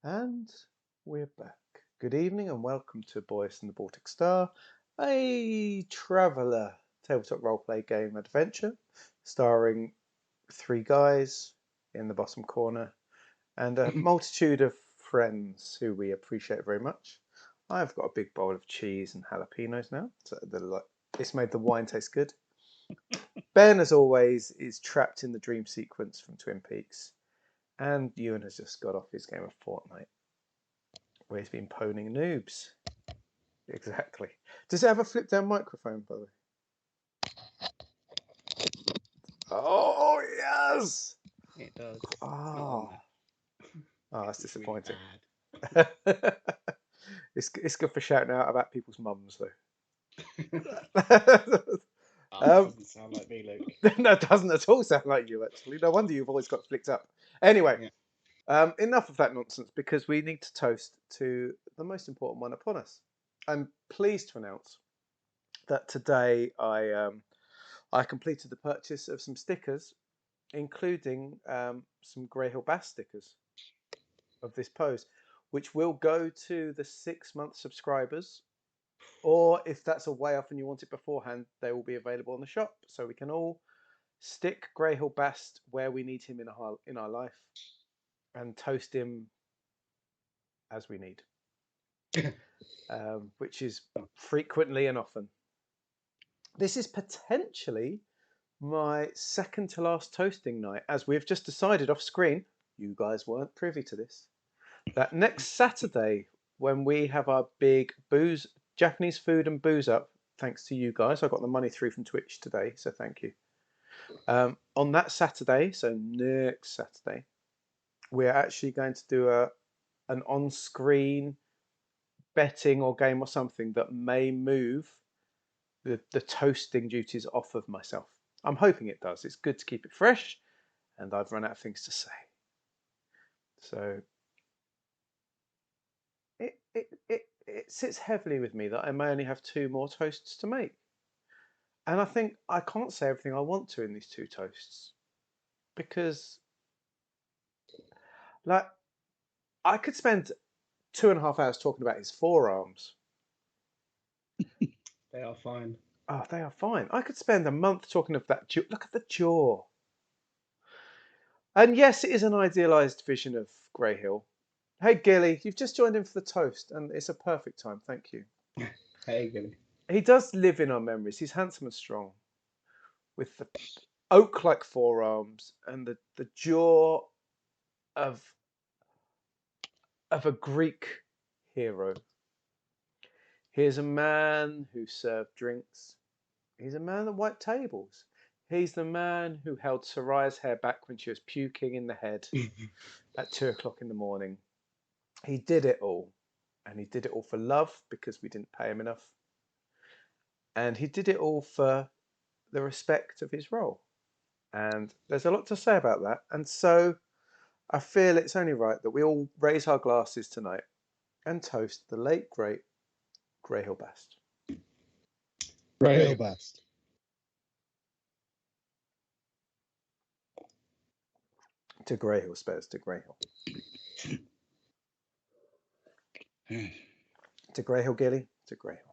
[SPEAKER 1] And we're back. Good evening and welcome to Boys in the Baltic Star, a traveller tabletop roleplay game adventure starring three guys in the bottom corner and a multitude of friends who we appreciate very much. I've got a big bowl of cheese and jalapenos now, so it's made the wine taste good. Ben, as always, is trapped in the dream sequence from Twin Peaks. And Ewan has just got off his game of Fortnite, where he's been poning noobs. Exactly. Does it have a flip down microphone, by the way? Oh, yes!
[SPEAKER 3] It does.
[SPEAKER 1] Oh, that's disappointing. It's good for shouting out about people's mums, though.
[SPEAKER 3] Doesn't sound like me, Luke.
[SPEAKER 1] No, it doesn't at all sound like you, actually. No wonder you've always got flicked up. Anyway,
[SPEAKER 3] Yeah.
[SPEAKER 1] enough of that nonsense, because we need to toast to the most important one upon us. I'm pleased to announce that today I completed the purchase of some stickers, including some Grey Hill Bass stickers of this pose, which will go to the 6-month subscribers. Or if that's a way off and you want it beforehand, they will be available in the shop, so we can all stick Grey Hill Bast where we need him in our life, and toast him as we need, which is frequently and often. This is potentially my second to last toasting night, as we've just decided off screen. You guys weren't privy to this. That next Saturday, when we have our big Japanese food and booze up, thanks to you guys, I got the money through from Twitch today, so thank you. On that Saturday, so next Saturday, we're actually going to do an on-screen betting or game or something that may move the toasting duties off of myself. I'm hoping it does. It's good to keep it fresh, and I've run out of things to say. So it sits heavily with me that I may only have 2 more toasts to make. And I think I can't say everything I want to in these 2 toasts, because like I could spend 2.5 hours talking about his forearms.
[SPEAKER 3] They are fine.
[SPEAKER 1] Oh, they are fine. I could spend a month talking of that jaw. Look at the jaw. And yes, it is an idealised vision of Grey Hill. Hey, Gilly, you've just joined in for the toast, and it's a perfect time. Thank you.
[SPEAKER 3] Hey, Gilly.
[SPEAKER 1] He does live in our memories. He's handsome and strong, with the oak-like forearms and the jaw of a Greek hero. Here's a man who served drinks. He's a man that wiped tables. He's the man who held Soraya's hair back when she was puking in the head at 2 o'clock in the morning. He did it all. And he did it all for love, because we didn't pay him enough. And he did it all for the respect of his role. And there's a lot to say about that. And so I feel it's only right that we all raise our glasses tonight and toast the late, great Grey Hill Bast.
[SPEAKER 4] Grey Hill Bast.
[SPEAKER 1] To Grey Hill, Spurs, to Grey Hill. To Grey Hill, Gilly, to Grey Hill.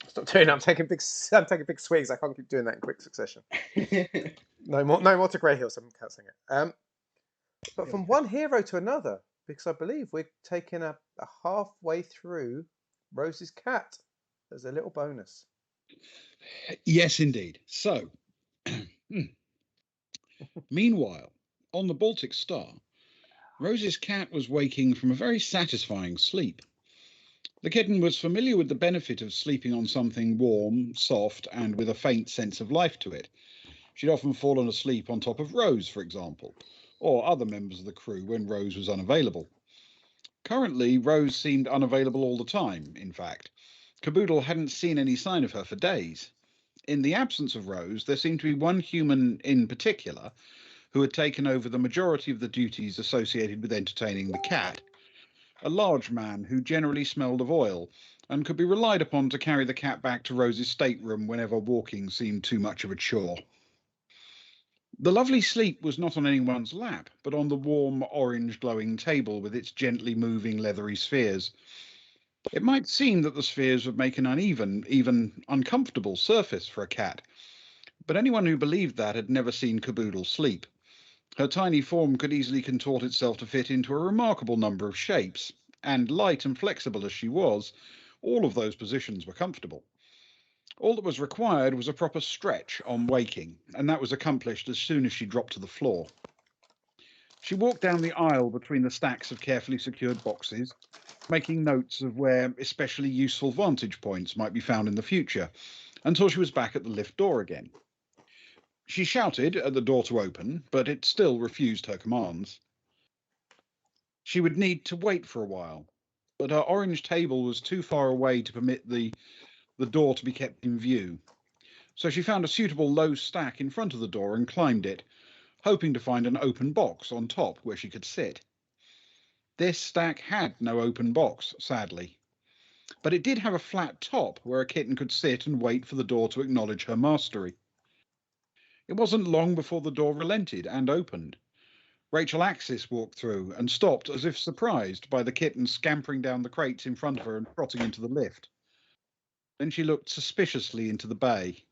[SPEAKER 1] Stop doing it. I'm taking big swigs. I can't keep doing that in quick succession. No more to Grey Hill, so I'm cancelling it. But from one hero to another, because I believe we're taking a halfway through Rose's Cat as a little bonus.
[SPEAKER 2] Yes, indeed. So, meanwhile, on the Baltic Star, Rose's cat was waking from a very satisfying sleep. The kitten was familiar with the benefit of sleeping on something warm, soft, and with a faint sense of life to it. She'd often fallen asleep on top of Rose, for example, or other members of the crew when Rose was unavailable. Currently, Rose seemed unavailable all the time, in fact. Caboodle hadn't seen any sign of her for days. In the absence of Rose, there seemed to be one human in particular who had taken over the majority of the duties associated with entertaining the cat. A large man who generally smelled of oil and could be relied upon to carry the cat back to Rose's stateroom whenever walking seemed too much of a chore. The lovely sleep was not on anyone's lap, but on the warm, orange glowing table with its gently moving leathery spheres. It might seem that the spheres would make an uneven, even uncomfortable surface for a cat, but anyone who believed that had never seen Caboodle sleep. Her tiny form could easily contort itself to fit into a remarkable number of shapes, and light and flexible as she was, all of those positions were comfortable. All that was required was a proper stretch on waking, and that was accomplished as soon as she dropped to the floor. She walked down the aisle between the stacks of carefully secured boxes, making notes of where especially useful vantage points might be found in the future, until she was back at the lift door again. She shouted at the door to open, but it still refused her commands. she would need to wait for a while, but her orange table was too far away to permit the door to be kept in view. So she found a suitable low stack in front of the door and climbed it, hoping to find an open box on top where she could sit. This stack had no open box, sadly, but it did have a flat top where a kitten could sit and wait for the door to acknowledge her mastery. It wasn't long before the door relented and opened. Rachel Axis walked through and stopped as if surprised by the kitten scampering down the crates in front of her and trotting into the lift. Then she looked suspiciously into the bay.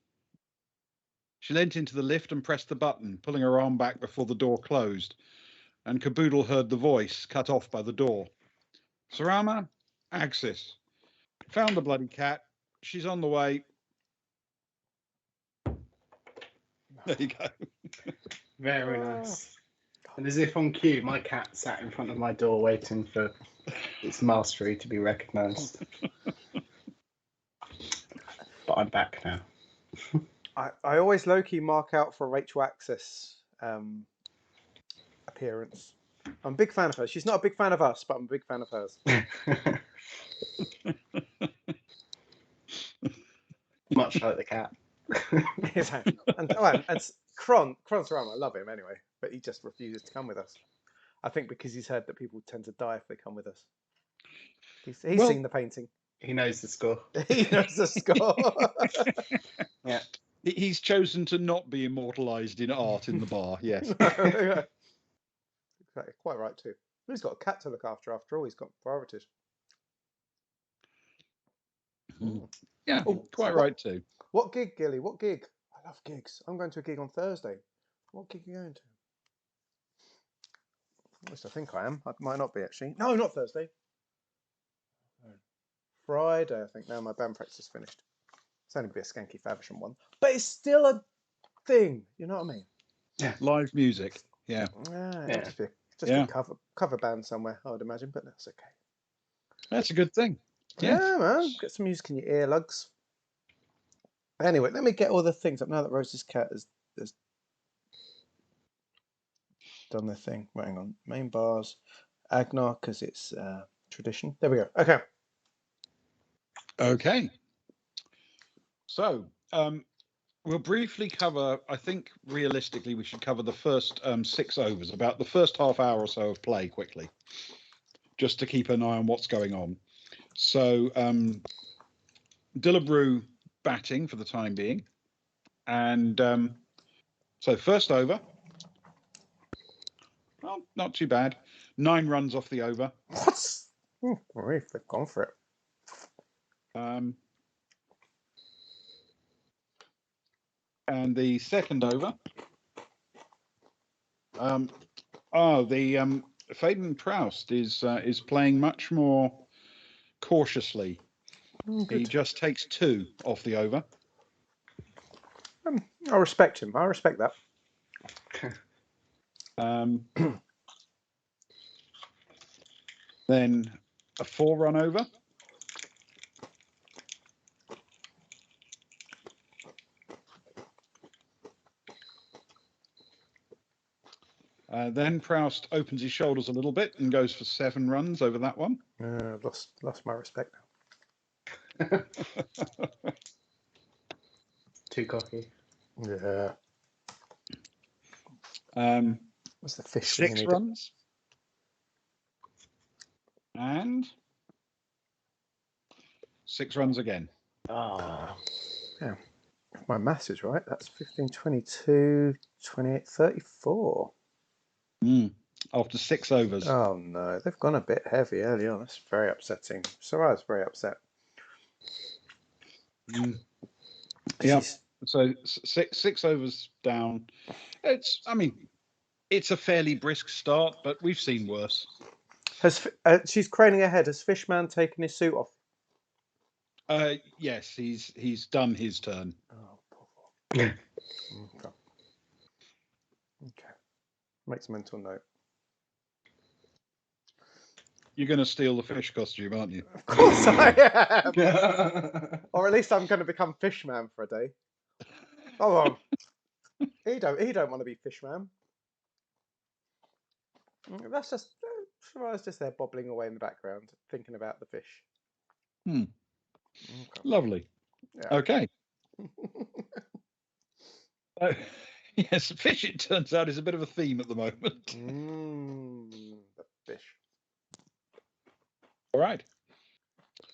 [SPEAKER 2] She leant into the lift and pressed the button, pulling her arm back before the door closed, and Caboodle heard the voice cut off by the door. Sarama, Axis. Found the bloody cat. She's on the way. There you go.
[SPEAKER 3] Very nice. And as if on cue, my cat sat in front of my door waiting for its mastery to be recognised. But I'm back now.
[SPEAKER 1] I always low-key mark out for Rachel Axis appearance. I'm a big fan of her. She's not a big fan of us, but I'm a big fan of hers.
[SPEAKER 3] Much like the cat.
[SPEAKER 1] Exactly. And Sarama, I love him anyway, but he just refuses to come with us. I think because he's heard that people tend to die if they come with us. He's seen the painting.
[SPEAKER 3] He knows the score.
[SPEAKER 1] He knows the score.
[SPEAKER 3] Yeah.
[SPEAKER 2] He's chosen to not be immortalised in art in the bar, yes.
[SPEAKER 1] Exactly. Quite right too. He's got a cat to look after all. He's got priorities.
[SPEAKER 2] Yeah, quite right too.
[SPEAKER 1] What gig, Gilly? What gig? I love gigs. I'm going to a gig on Thursday. What gig are you going to? At least I think I am. I might not be actually. No, not Thursday. Friday, I think. Now my band practice is finished. It's only going to be a Skanky Faversham one, but it's still a thing. You know what I mean?
[SPEAKER 2] Yeah. Live music. Yeah.
[SPEAKER 1] Yeah. Just be a cover band somewhere, I would imagine, but that's okay.
[SPEAKER 2] That's a good thing.
[SPEAKER 1] Yeah, man. Get some music in your earlugs. Anyway, let me get all the things up now that Rose's cat has done their thing. Right, hang on. Main bars. Agnar, because it's tradition. There we go. Okay.
[SPEAKER 2] Okay. So, we'll briefly cover, I think realistically we should cover the first 6 overs, about the first half hour or so of play quickly, just to keep an eye on what's going on. So, Dillabrew batting for the time being. And so first over, well, not too bad. 9 runs off the over.
[SPEAKER 1] What? They've gone for it.
[SPEAKER 2] And the second over, Faden Proust is playing much more cautiously. He just takes 2 off the over.
[SPEAKER 1] I respect him. I respect that.
[SPEAKER 2] Then a 4-run over. Then Proust opens his shoulders a little bit and goes for 7 runs over that one.
[SPEAKER 1] Lost my respect
[SPEAKER 3] now. Too cocky.
[SPEAKER 1] Yeah. What's the fish?
[SPEAKER 2] 6 runs. And 6 runs again.
[SPEAKER 1] Yeah. If my maths is right, that's 15, 22, 28, 34.
[SPEAKER 2] After 6 overs.
[SPEAKER 1] Oh no, they've gone a bit heavy early on. That's very upsetting. Sarah's very upset.
[SPEAKER 2] Yeah. So 6 overs down. It's a fairly brisk start, but we've seen worse.
[SPEAKER 1] She's craning her head. Has Fishman taken his suit off?
[SPEAKER 2] Yes, he's done his turn.
[SPEAKER 1] Oh, poor boy. Okay. Makes a mental note.
[SPEAKER 2] You're going to steal the fish costume, aren't you?
[SPEAKER 1] Of course I am. Or at least I'm going to become Fishman for a day. Oh, well. He don't want to be Fishman. That's just Sarah's just there bobbling away in the background, thinking about the fish.
[SPEAKER 2] Hmm.
[SPEAKER 1] Okay.
[SPEAKER 2] Lovely.
[SPEAKER 1] Yeah.
[SPEAKER 2] Okay. Yes, fish, it turns out, is a bit of a theme at the moment.
[SPEAKER 1] The fish.
[SPEAKER 2] All right.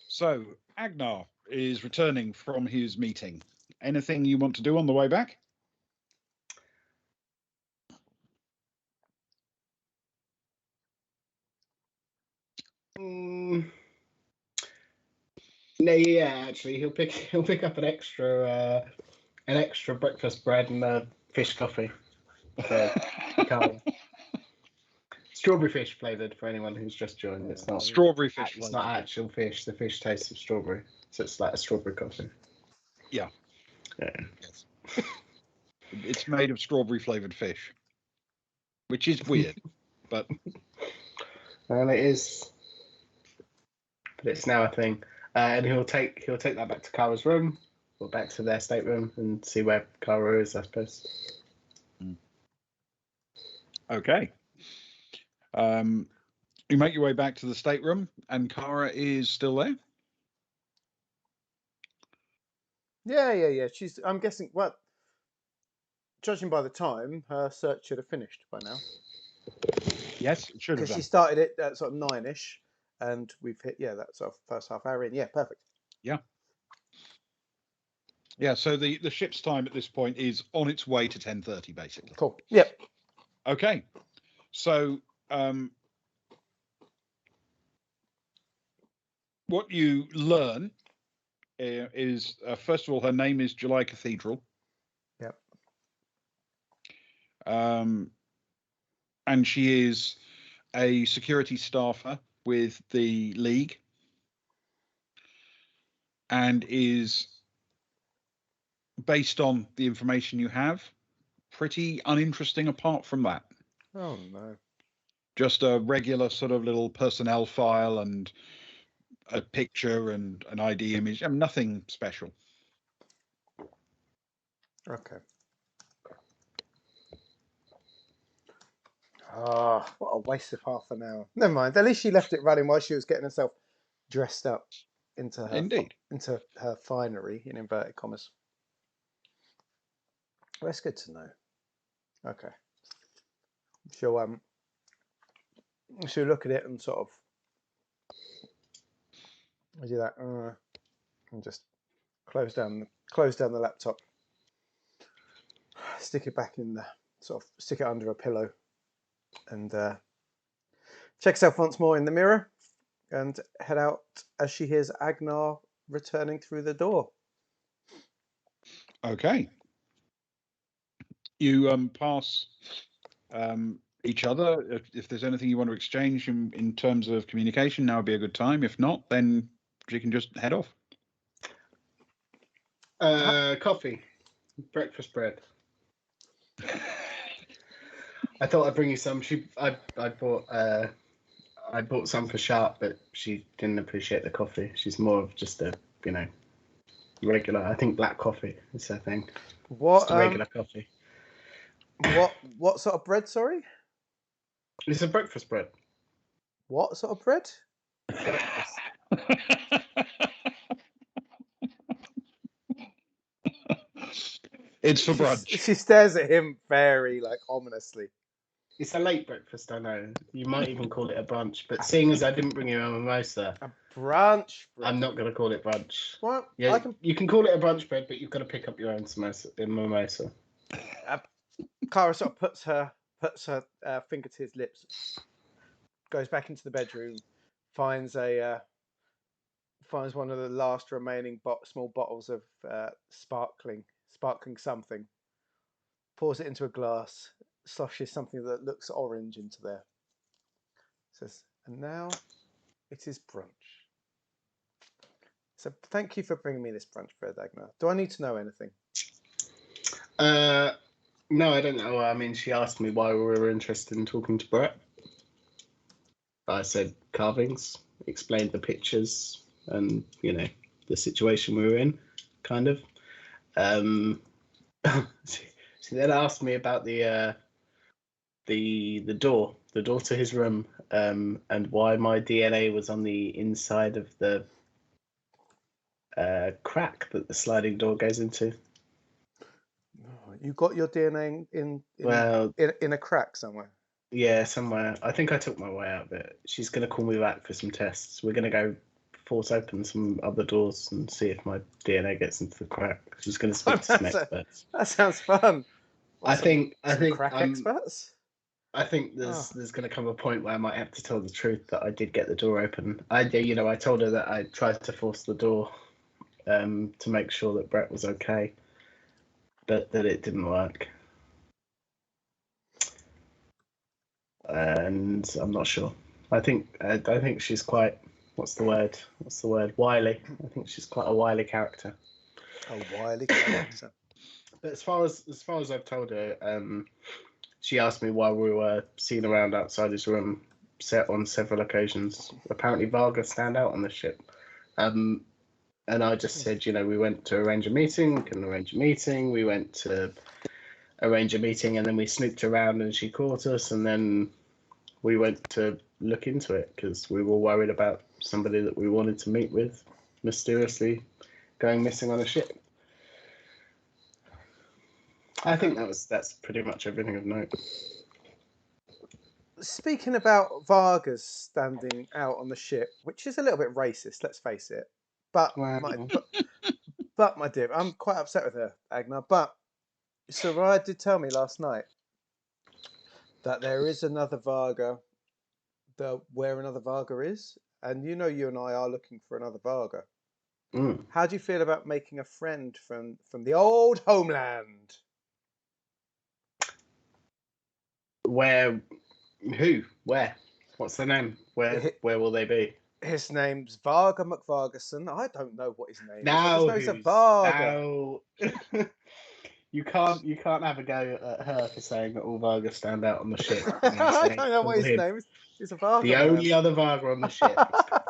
[SPEAKER 2] So, Agnar is returning from his meeting. Anything you want to do on the way back?
[SPEAKER 3] No, yeah, actually, he'll pick up an extra breakfast bread and a fish coffee for Carl. Strawberry fish flavored for anyone who's just joined. It's not
[SPEAKER 2] Strawberry fish
[SPEAKER 3] It's
[SPEAKER 2] flavour.
[SPEAKER 3] not actual fish. The fish tastes of strawberry, so it's like a strawberry coffee.
[SPEAKER 2] Yeah.
[SPEAKER 3] Yeah.
[SPEAKER 2] Yes. It's made of strawberry flavoured fish, which is weird, but
[SPEAKER 3] Well, it is, but it's now a thing. And he'll take that back to Kara's room, or back to their stateroom, and see where Kara is, I suppose.
[SPEAKER 2] okay. You make your way back to the stateroom, and Kara is still there.
[SPEAKER 1] Yeah. I'm guessing. Well, judging by the time, her search should have finished by now.
[SPEAKER 2] Yes, it should have
[SPEAKER 1] Because
[SPEAKER 2] done.
[SPEAKER 1] she started it at sort of 9ish, and we've hit that sort of first half hour in. Yeah, perfect.
[SPEAKER 2] Yeah, so the ship's time at this point is on its way to 10:30, basically.
[SPEAKER 1] Cool. Yep.
[SPEAKER 2] Okay, so what you learn is first of all, her name is July Cathedral.
[SPEAKER 1] Yep.
[SPEAKER 2] And she is a security staffer with the League, and is, based on the information you have, pretty uninteresting apart from that.
[SPEAKER 1] Oh no.
[SPEAKER 2] Just a regular sort of little personnel file and a picture and an ID image. Nothing special.
[SPEAKER 1] Okay. Ah, what a waste of half an hour. Never mind. At least she left it running while she was getting herself dressed up into
[SPEAKER 2] Indeed.
[SPEAKER 1] her finery in inverted commas. Well, that's good to know. Okay. She'll look at it and sort of do that and just close down the laptop. Stick it back in the stick it under a pillow and check herself once more in the mirror and head out as she hears Agnar returning through the door.
[SPEAKER 2] Okay. You pass each other. If there's anything you want to exchange in terms of communication, now would be a good time. If not, then you can just head off.
[SPEAKER 3] Coffee, breakfast bread. I thought I'd bring you some. I bought some for Sharp, but she didn't appreciate the coffee. She's more of just a regular. I think black coffee is her thing.
[SPEAKER 1] What
[SPEAKER 3] just a regular coffee.
[SPEAKER 1] What sort of bread? Sorry.
[SPEAKER 3] It's a breakfast bread.
[SPEAKER 1] What sort of bread?
[SPEAKER 2] It's for brunch.
[SPEAKER 1] She stares at him very ominously.
[SPEAKER 3] It's a late breakfast, I know. You might even call it a brunch, but seeing as I didn't bring you a mimosa,
[SPEAKER 1] A brunch bread.
[SPEAKER 3] I'm not going to call it brunch.
[SPEAKER 1] Well,
[SPEAKER 3] Yeah, you can call it a brunch bread, but you've got to pick up your own mimosa.
[SPEAKER 1] Kara sort of puts her finger to his lips, goes back into the bedroom, finds one of the last remaining small bottles of sparkling something, pours it into a glass, sloshes something that looks orange into there. Says, and now it is brunch. So thank you for bringing me this brunch bread, Agnar. Do I need to know anything?
[SPEAKER 3] No, I don't know. I mean, she asked me why we were interested in talking to Brett. I said carvings, explained the pictures and, the situation we were in, kind of. She then asked me about the door to his room, and why my DNA was on the inside of the crack that the sliding door goes into.
[SPEAKER 1] Oh, you got your DNA
[SPEAKER 3] Well,
[SPEAKER 1] in a crack somewhere.
[SPEAKER 3] yeah, somewhere. I think I took my way out of it. She's going to call me back for some tests. We're going to go force open some other doors and see if my DNA gets into the crack. She's going to speak to some experts.
[SPEAKER 1] That sounds fun.
[SPEAKER 3] I think
[SPEAKER 1] crack experts.
[SPEAKER 3] I think there's going to come a point where I might have to tell the truth that I did get the door open. I told her that I tried to force the door to make sure that Brett was okay, but that it didn't work. And I'm not sure. I think she's quite what's the word? Wily. I think she's quite a wily character.
[SPEAKER 1] A wily character.
[SPEAKER 3] But as far as I've told her, she asked me why we were seen around outside his room set on several occasions. Apparently Varga stand out on the ship. And I just said, we went to arrange a meeting, we can arrange a meeting, we went to arrange a meeting, and then we snooped around and she caught us, and then we went to look into it because we were worried about somebody that we wanted to meet with mysteriously going missing on a ship. I think that's pretty much everything of note.
[SPEAKER 1] Speaking about Vargas standing out on the ship, which is a little bit racist, let's face it. But my dear, I'm quite upset with her, Agnar. But Sarai did tell me last night that there is another Varga, where another Varga is, and you and I are looking for another Varga.
[SPEAKER 3] Mm.
[SPEAKER 1] How do you feel about making a friend from the old homeland?
[SPEAKER 3] Where? Who? Where? What's the name? Where will they be?
[SPEAKER 1] His name's Varga McVargason. I don't know what his name
[SPEAKER 3] now,
[SPEAKER 1] is. I just know he's a Varga.
[SPEAKER 3] Now... You can't have a go at her for saying that all Vargas stand out on the ship.
[SPEAKER 1] I don't know what his name is. He's a Varga.
[SPEAKER 3] The only other Varga on the ship is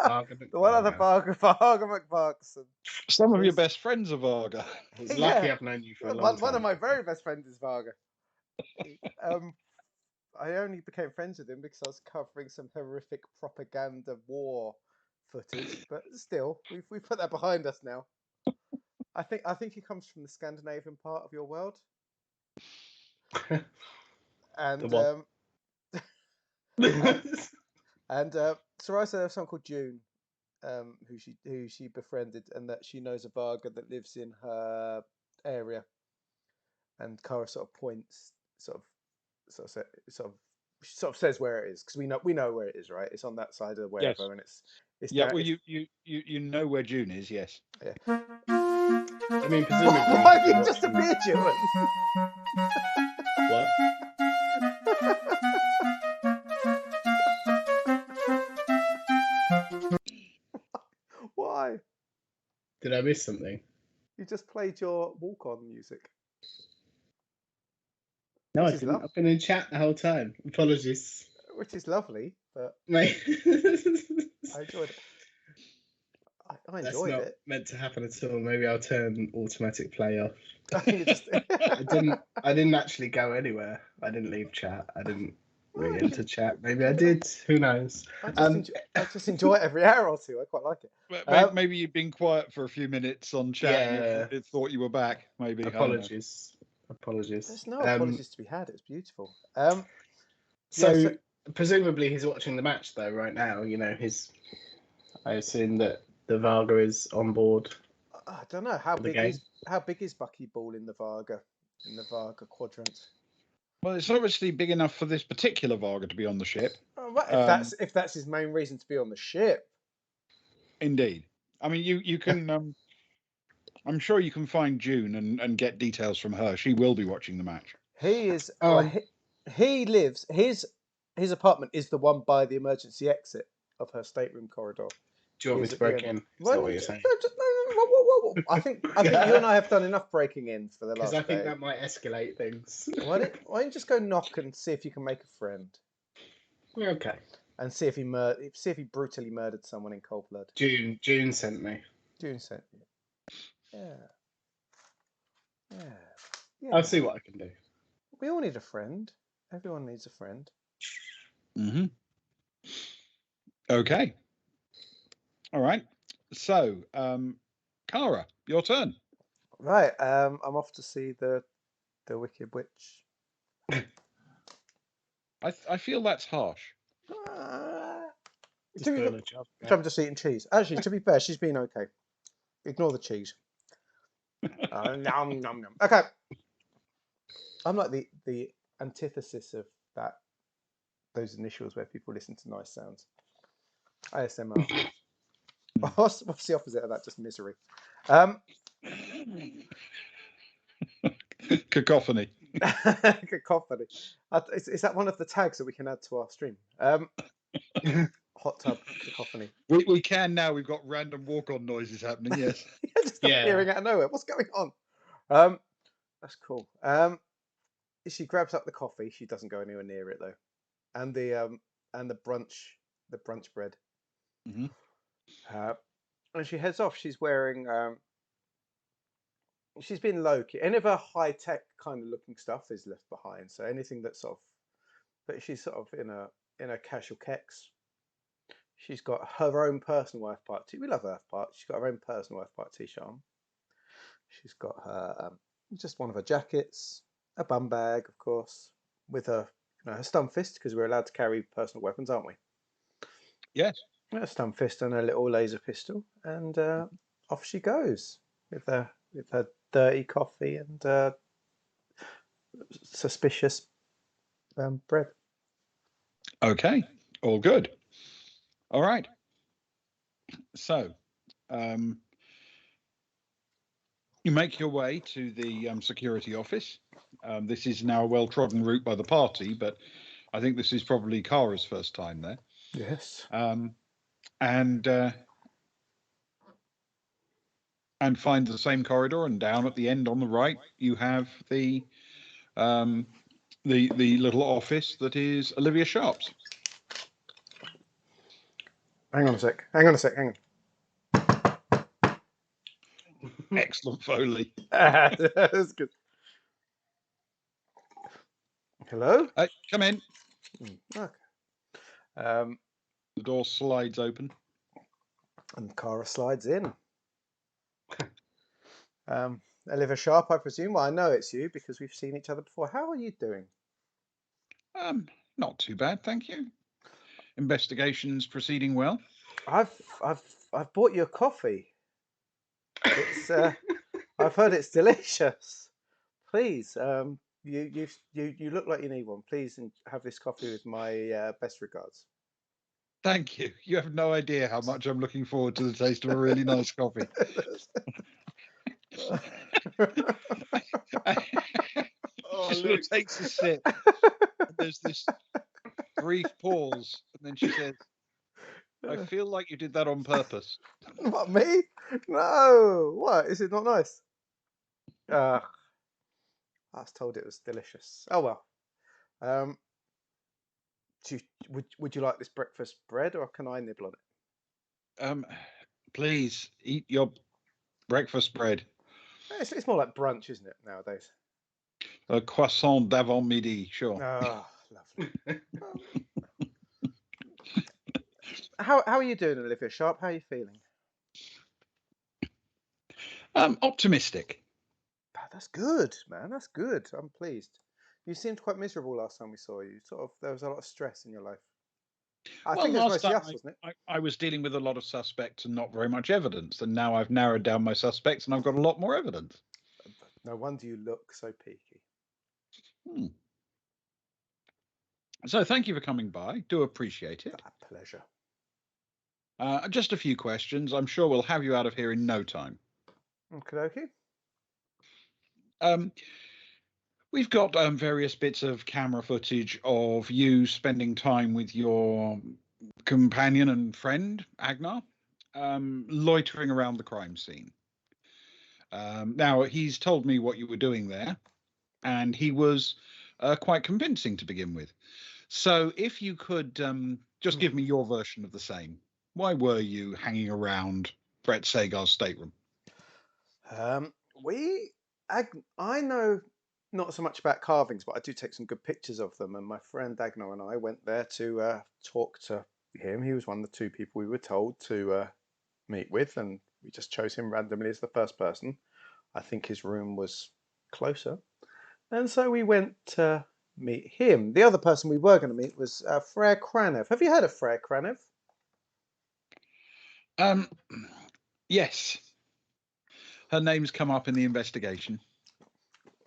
[SPEAKER 3] Varga McVarga.
[SPEAKER 1] The one other Varga McVargason.
[SPEAKER 2] Some of your best friends are Varga.
[SPEAKER 3] He's lucky I've known you for a long time.
[SPEAKER 1] One of my very best friends is Varga. I only became friends with him because I was covering some horrific propaganda war footage, but still, we put that behind us now. I think he comes from the Scandinavian part of your world. And Sarai said there's someone called June, who she befriended, and that she knows a Varga that lives in her area. And Kara sort of points, sort of says where it is, because we know where it is, right? It's on that side of wherever, yes. And it's
[SPEAKER 2] yeah. Down, well, you know where June is, yes.
[SPEAKER 1] Yeah.
[SPEAKER 3] I mean, presumably.
[SPEAKER 1] Why have you just appeared, June?
[SPEAKER 3] What?
[SPEAKER 1] Why?
[SPEAKER 3] Did I miss something?
[SPEAKER 1] You just played your walk-on music.
[SPEAKER 3] No, I didn't. I've been in chat the whole time. Apologies.
[SPEAKER 1] Which is lovely, but
[SPEAKER 3] Mate.
[SPEAKER 1] I enjoyed it. I enjoyed
[SPEAKER 3] That's not
[SPEAKER 1] it.
[SPEAKER 3] Meant to happen at all. Maybe I'll turn automatic play off.
[SPEAKER 1] Just...
[SPEAKER 3] I didn't actually go anywhere. I didn't leave chat. I didn't re-enter chat. Maybe I did. Who knows?
[SPEAKER 1] I just enjoy it every hour or two. I quite like
[SPEAKER 2] it. Maybe you've been quiet for a few minutes on chat.
[SPEAKER 3] Yeah.
[SPEAKER 2] And thought you were back. Maybe.
[SPEAKER 3] Apologies.
[SPEAKER 1] There's no apologies to be had. It's beautiful.
[SPEAKER 3] So presumably he's watching the match though right now. I assume that the Varga is on board.
[SPEAKER 1] I don't know how big is Bucky Ball in the Varga quadrant.
[SPEAKER 2] Well, it's obviously big enough for this particular Varga to be on the ship.
[SPEAKER 1] Oh, right. If that's his main reason to be on the ship.
[SPEAKER 2] Indeed. I mean, you can. I'm sure you can find June and get details from her. She will be watching the match.
[SPEAKER 1] He is. He lives. His apartment is the one by the emergency exit of her stateroom corridor.
[SPEAKER 3] Do you want me to break in? Is that what you're saying?
[SPEAKER 1] Whoa. I think you and I have done enough breaking in for the last.
[SPEAKER 3] Because I think that might escalate things.
[SPEAKER 1] Why don't you just go knock and see if you can make a friend?
[SPEAKER 3] Okay.
[SPEAKER 1] And see if he brutally murdered someone in cold blood.
[SPEAKER 3] June sent me.
[SPEAKER 1] June sent you. Yeah.
[SPEAKER 3] I'll see what I can do.
[SPEAKER 1] We all need a friend. Everyone needs a friend.
[SPEAKER 2] Mm-hmm. Okay. All right. So, Cara, your turn.
[SPEAKER 1] Right. I'm off to see the Wicked Witch.
[SPEAKER 2] I feel that's harsh.
[SPEAKER 3] Just
[SPEAKER 1] To be
[SPEAKER 3] doing
[SPEAKER 1] fair,
[SPEAKER 3] a job.
[SPEAKER 1] I'm just eating cheese. Actually, to be fair, she's been okay. Ignore the cheese. Nom, nom, nom. Okay. I'm like the antithesis of those initials where people listen to nice sounds. ASMR. What's the opposite of that? Just misery.
[SPEAKER 2] Cacophony.
[SPEAKER 1] Cacophony. Is that one of the tags that we can add to our stream? Hot tub cacophony.
[SPEAKER 2] We can now. We've got random walk-on noises happening. Yes.
[SPEAKER 1] Just appearing out of nowhere. What's going on? That's cool. She grabs up the coffee. She doesn't go anywhere near it though, and the brunch bread.
[SPEAKER 2] Mhm.
[SPEAKER 1] And she heads off. She's wearing. She's been low key. Any of her high tech kind of looking stuff is left behind. So anything that's sort of, but she's sort of in a casual kecks. She's got her own personal Earth Park. We love Earth Park. She's got her own personal Earth Park t-shirt on. She's got her just one of her jackets, a bum bag, of course, with her her stun fist because we're allowed to carry personal weapons, aren't we?
[SPEAKER 2] Yes.
[SPEAKER 1] A stun fist and a little laser pistol, and off she goes with her dirty coffee and suspicious bread.
[SPEAKER 2] Okay. All good. All right. So, you make your way to the security office. This is now a well-trodden route by the party, but I think this is probably Kara's first time there.
[SPEAKER 1] Yes.
[SPEAKER 2] And find the same corridor, and down at the end on the right, you have the little office that is Olivia Sharp's.
[SPEAKER 1] Hang on a sec. Hang on.
[SPEAKER 2] Excellent Foley.
[SPEAKER 1] That's good. Hello?
[SPEAKER 2] Come in.
[SPEAKER 1] Okay.
[SPEAKER 2] The door slides open.
[SPEAKER 1] And Cara slides in. Olivia Sharp, I presume. Well, I know it's you because we've seen each other before. How are you doing?
[SPEAKER 2] Not too bad, thank you. Investigations proceeding well.
[SPEAKER 1] I've bought you a coffee. It's I've heard it's delicious. Please, you look like you need one. Please have this coffee with my best regards.
[SPEAKER 2] Thank you. You have no idea how much I'm looking forward to the taste of a really nice coffee. She sort of takes a sip. And there's this brief pause, and then she says, "I feel like you did that on purpose."
[SPEAKER 1] What, me? No. What? Is it not nice? I was told it was delicious. Oh well. Would you like this breakfast bread, or can I nibble on it?
[SPEAKER 2] Please eat your breakfast bread.
[SPEAKER 1] It's more like brunch, isn't it, nowadays?
[SPEAKER 2] A croissant d'avant-midi, sure.
[SPEAKER 1] Oh, lovely. How are you doing, Olivia Sharp? How are you feeling?
[SPEAKER 2] Optimistic.
[SPEAKER 1] That's good, man. That's good. I'm pleased. You seemed quite miserable last time we saw you. There was a lot of stress in your life. I think it's mostly us, wasn't it?
[SPEAKER 2] I was dealing with a lot of suspects and not very much evidence, and now I've narrowed down my suspects and I've got a lot more evidence.
[SPEAKER 1] No wonder you look so peaky.
[SPEAKER 2] So thank you for coming by. Do appreciate it.
[SPEAKER 1] A pleasure.
[SPEAKER 2] Just a few questions. I'm sure we'll have you out of here in no time.
[SPEAKER 1] Okay.
[SPEAKER 2] We've got various bits of camera footage of you spending time with your companion and friend, Agnar, loitering around the crime scene. Now, he's told me what you were doing there, and he was quite convincing to begin with. So if you could just give me your version of the same. Why were you hanging around Brett Sagar's stateroom?
[SPEAKER 1] I know not so much about carvings, but I do take some good pictures of them. And my friend Agnar and I went there to talk to him. He was one of the two people we were told to meet with, and we just chose him randomly as the first person. I think his room was closer, and so we went to meet him. The other person we were going to meet was Frere Kranev. Have you heard of Frere Kranev?
[SPEAKER 2] Um, yes, her name's come up in the investigation.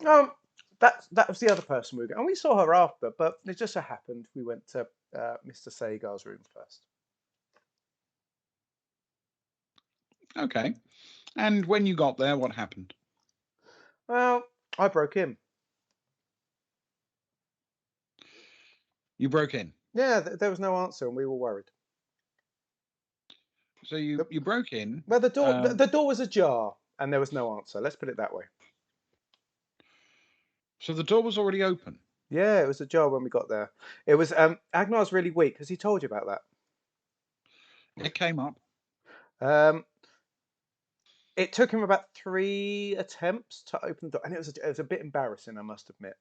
[SPEAKER 1] That was the other person we were going, and we saw her after, but it just so happened we went to Mr. Sagar's room first.
[SPEAKER 2] Okay. And when you got there, what happened?
[SPEAKER 1] Well, I broke in.
[SPEAKER 2] You broke in.
[SPEAKER 1] Yeah, there was no answer, and we were worried.
[SPEAKER 2] So you broke in.
[SPEAKER 1] Well, the door was ajar, and there was no answer. Let's put it that way.
[SPEAKER 2] So the door was already open.
[SPEAKER 1] Yeah, it was ajar when we got there. It was Agnar's really weak. Has he told you about that?
[SPEAKER 2] It came up.
[SPEAKER 1] It took him about 3 attempts to open the door, and it was a bit embarrassing, I must admit.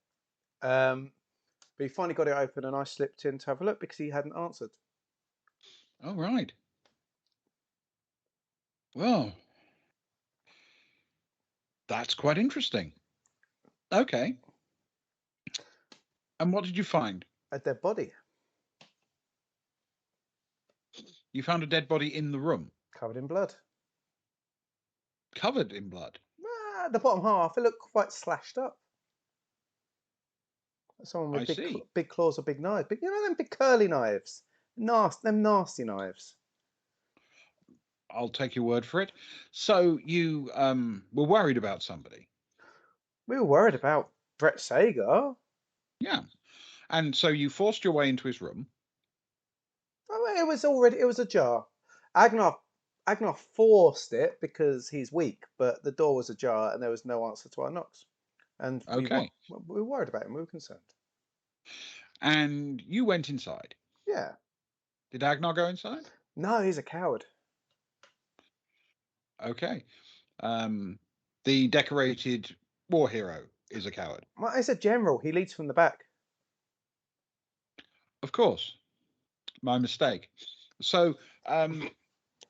[SPEAKER 1] But he finally got it open, and I slipped in to have a look because he hadn't answered.
[SPEAKER 2] Oh, right. Well, that's quite interesting. Okay. And what did you find?
[SPEAKER 1] A dead body.
[SPEAKER 2] You found a dead body in the room.
[SPEAKER 1] Covered in blood.
[SPEAKER 2] Covered in blood?
[SPEAKER 1] The bottom half, it looked quite slashed up. Someone with big claws or big knives. Big, them big curly knives. Them nasty knives.
[SPEAKER 2] I'll take your word for it. So you were worried about somebody?
[SPEAKER 1] We were worried about Brett Sagar.
[SPEAKER 2] Yeah. And so you forced your way into his room.
[SPEAKER 1] It was ajar. Agnar forced it because he's weak, but the door was ajar and there was no answer to our knocks. And we were worried about him. We were concerned.
[SPEAKER 2] And you went inside?
[SPEAKER 1] Yeah.
[SPEAKER 2] Did Agnar go inside?
[SPEAKER 1] No, he's a coward.
[SPEAKER 2] Okay. The decorated war hero is a coward.
[SPEAKER 1] Well, he's a general. He leads from the back.
[SPEAKER 2] Of course. My mistake. So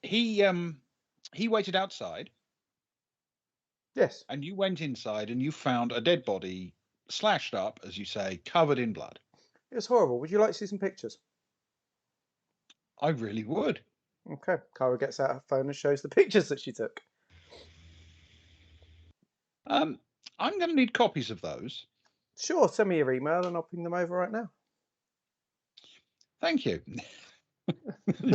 [SPEAKER 2] he waited outside.
[SPEAKER 1] Yes.
[SPEAKER 2] And you went inside and you found a dead body, slashed up, as you say, covered in blood.
[SPEAKER 1] It was horrible. Would you like to see some pictures?
[SPEAKER 2] I really would.
[SPEAKER 1] Okay. Cara gets out her phone and shows the pictures that she took.
[SPEAKER 2] I'm going to need copies of those.
[SPEAKER 1] Sure. Send me your email and I'll ping them over right now.
[SPEAKER 2] Thank you.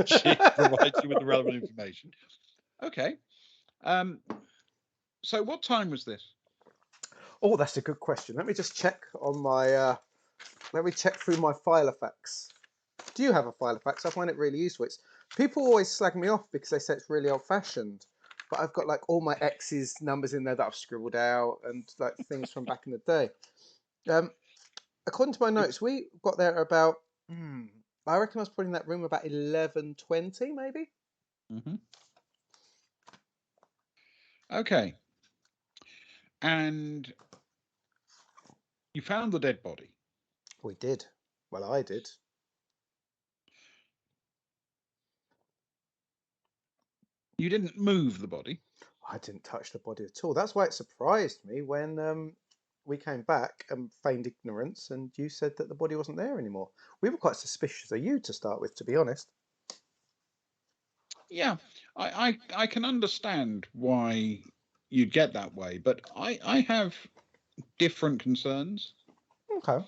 [SPEAKER 2] She provides you with the relevant information. Okay. So what time was this?
[SPEAKER 1] Oh, that's a good question. Let me just check on my. Let me check through my Filofax. Do you have a Filofax? I find it really useful. People always slag me off because they say it's really old-fashioned, but I've got like all my ex's numbers in there that I've scribbled out and like things from back in the day. According to my notes, we got there about. I reckon I was probably in that room about 11:20, maybe.
[SPEAKER 2] Mm-hmm. Okay. And you found the dead body.
[SPEAKER 1] We did. Well, I did.
[SPEAKER 2] You didn't move the body.
[SPEAKER 1] I didn't touch the body at all. That's why it surprised me when we came back and feigned ignorance and you said that the body wasn't there anymore. We were quite suspicious of you to start with, to be honest.
[SPEAKER 2] Yeah, I can understand why you'd get that way, but I have different concerns.
[SPEAKER 1] Okay.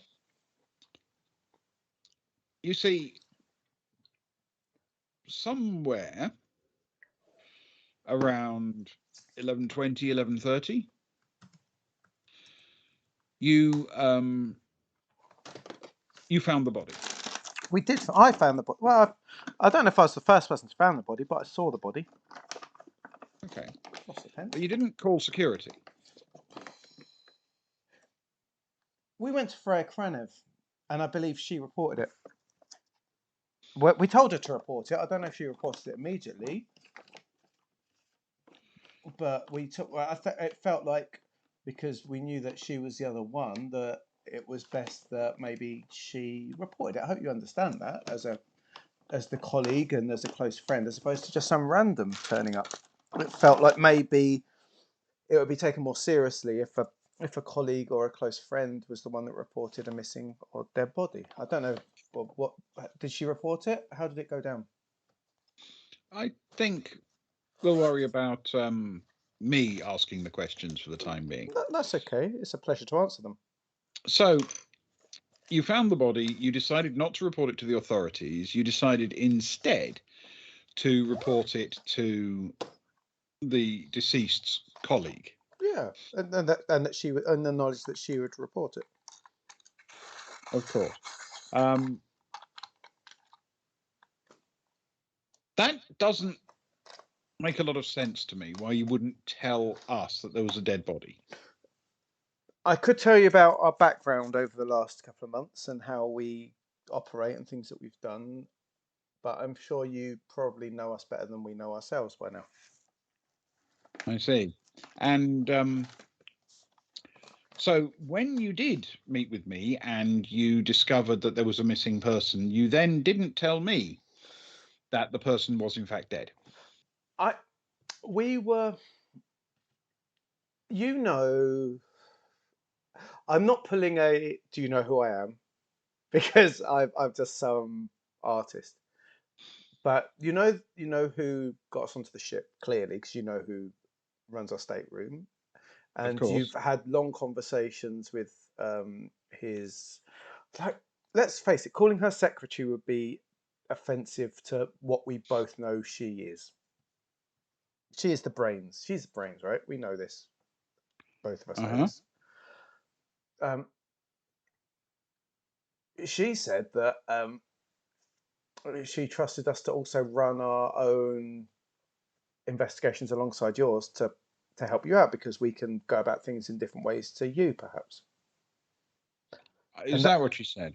[SPEAKER 2] You see, somewhere around 11:20, 11:30, you found the body.
[SPEAKER 1] We did. I found the body. Well, I don't know if I was the first person to find the body, but I saw the body.
[SPEAKER 2] Okay.
[SPEAKER 1] Lost the pen.
[SPEAKER 2] But you didn't call security.
[SPEAKER 1] We went to Freya Kranev, and I believe she reported it. We told her to report it. I don't know if she reported it immediately, but we took. It felt like because we knew that she was the other one that it was best that maybe she reported it. I hope you understand that as a as the colleague and as a close friend, as opposed to just some random turning up. It felt like maybe it would be taken more seriously if a colleague or a close friend was the one that reported a missing or dead body. I don't know what did she report it? How did it go down?
[SPEAKER 2] I think we'll worry about me asking the questions for the time being.
[SPEAKER 1] That's okay. It's a pleasure to answer them.
[SPEAKER 2] So, you found the body. You decided not to report it to the authorities. You decided instead to report it to the deceased's colleague.
[SPEAKER 1] Yeah, and that she would, and the knowledge that she would report it.
[SPEAKER 2] Of course. That doesn't make a lot of sense to me. Why you wouldn't tell us that there was a dead body?
[SPEAKER 1] I could tell you about our background over the last couple of months and how we operate and things that we've done, but I'm sure you probably know us better than we know ourselves by now.
[SPEAKER 2] I see. And so when you did meet with me and you discovered that there was a missing person, you then didn't tell me that the person was in fact dead.
[SPEAKER 1] We were, you know, I'm not pulling a do you know who I am because I'm just some artist. But you know who got us onto the ship clearly because you know who runs our stateroom,
[SPEAKER 2] Of
[SPEAKER 1] and you've
[SPEAKER 2] course.
[SPEAKER 1] had long conversations with his. Like, let's face it, calling her secretary would be offensive to what we both know she is. She is the brains. She's the brains, right? We know this. Both of us know this. She said that she trusted us to also run our own investigations alongside yours to help you out because we can go about things in different ways to you, perhaps.
[SPEAKER 2] Is that what she said?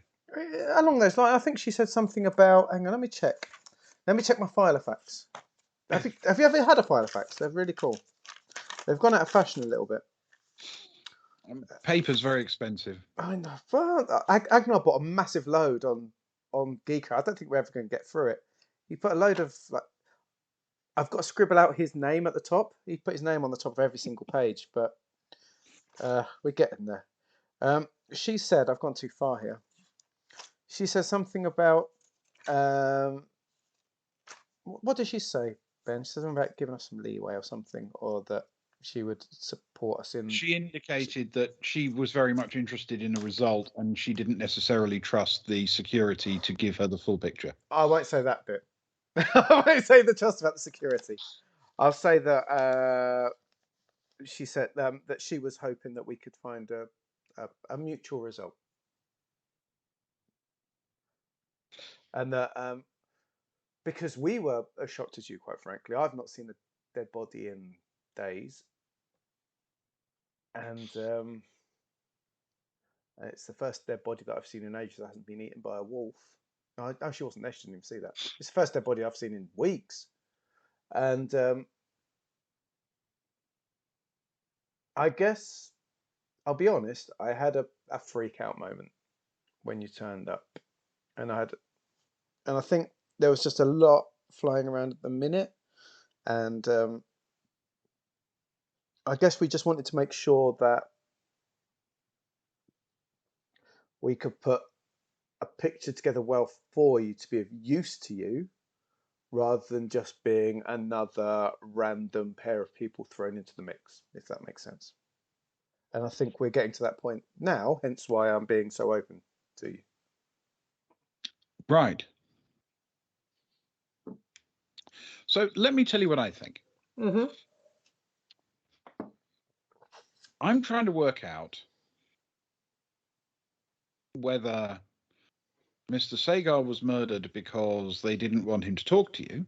[SPEAKER 1] Along those lines, I think she said something about. Hang on, let me check. Let me check my Filofax. Have you ever had a Filofax? They're really cool. They've gone out of fashion a little bit.
[SPEAKER 2] Paper's very expensive.
[SPEAKER 1] I know. Well, Agnar bought a massive load on Geeker. I don't think we're ever going to get through it. He put a load of like. I've got to scribble out his name at the top. He put his name on the top of every single page, but we're getting there. She said, I've gone too far here. She says something about what did she say, Ben? She said something about giving us some leeway or something, or that she would support us in.
[SPEAKER 2] She indicated that she was very much interested in a result and she didn't necessarily trust the security to give her the full picture.
[SPEAKER 1] I won't say that bit. I won't say the trust about the security. I'll say that she said that she was hoping that we could find a mutual result. And that because we were as shocked as you, quite frankly. I've not seen a dead body in days. And it's the first dead body that I've seen in ages that hasn't been eaten by a wolf. No, she wasn't there. She didn't even see that. It's the first dead body I've seen in weeks. And I guess, I'll be honest, I had a freak out moment when you turned up. And I think there was just a lot flying around at the minute. And I guess we just wanted to make sure that we could put a picture together well for you to be of use to you, rather than just being another random pair of people thrown into the mix, if that makes sense. And I think we're getting to that point now, hence why I'm being so open to you.
[SPEAKER 2] Right. So let me tell you what I think.
[SPEAKER 1] Mm-hmm.
[SPEAKER 2] I'm trying to work out whether Mr. Sagar was murdered because they didn't want him to talk to you,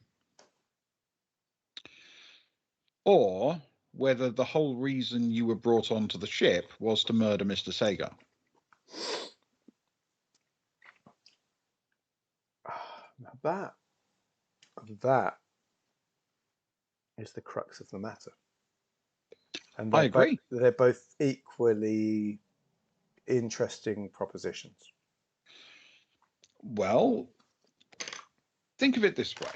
[SPEAKER 2] or whether the whole reason you were brought onto the ship was to murder Mr. Sagar.
[SPEAKER 1] Now that is the crux of the matter. And
[SPEAKER 2] I agree.
[SPEAKER 1] They're both equally interesting propositions.
[SPEAKER 2] Well, Think of it this way.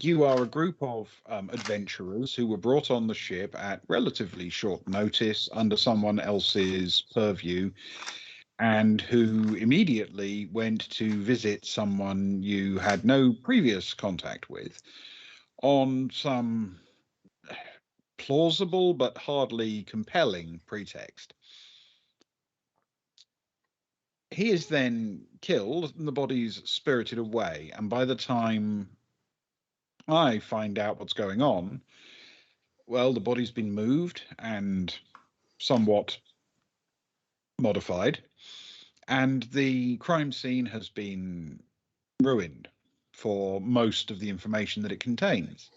[SPEAKER 2] You are a group of adventurers who were brought on the ship at relatively short notice under someone else's purview, and who immediately went to visit someone you had no previous contact with on some plausible but hardly compelling pretext. He is then killed and the body's spirited away, and by the time I find out what's going on, well, the body's been moved and somewhat modified, and the crime scene has been ruined for most of the information that it contains.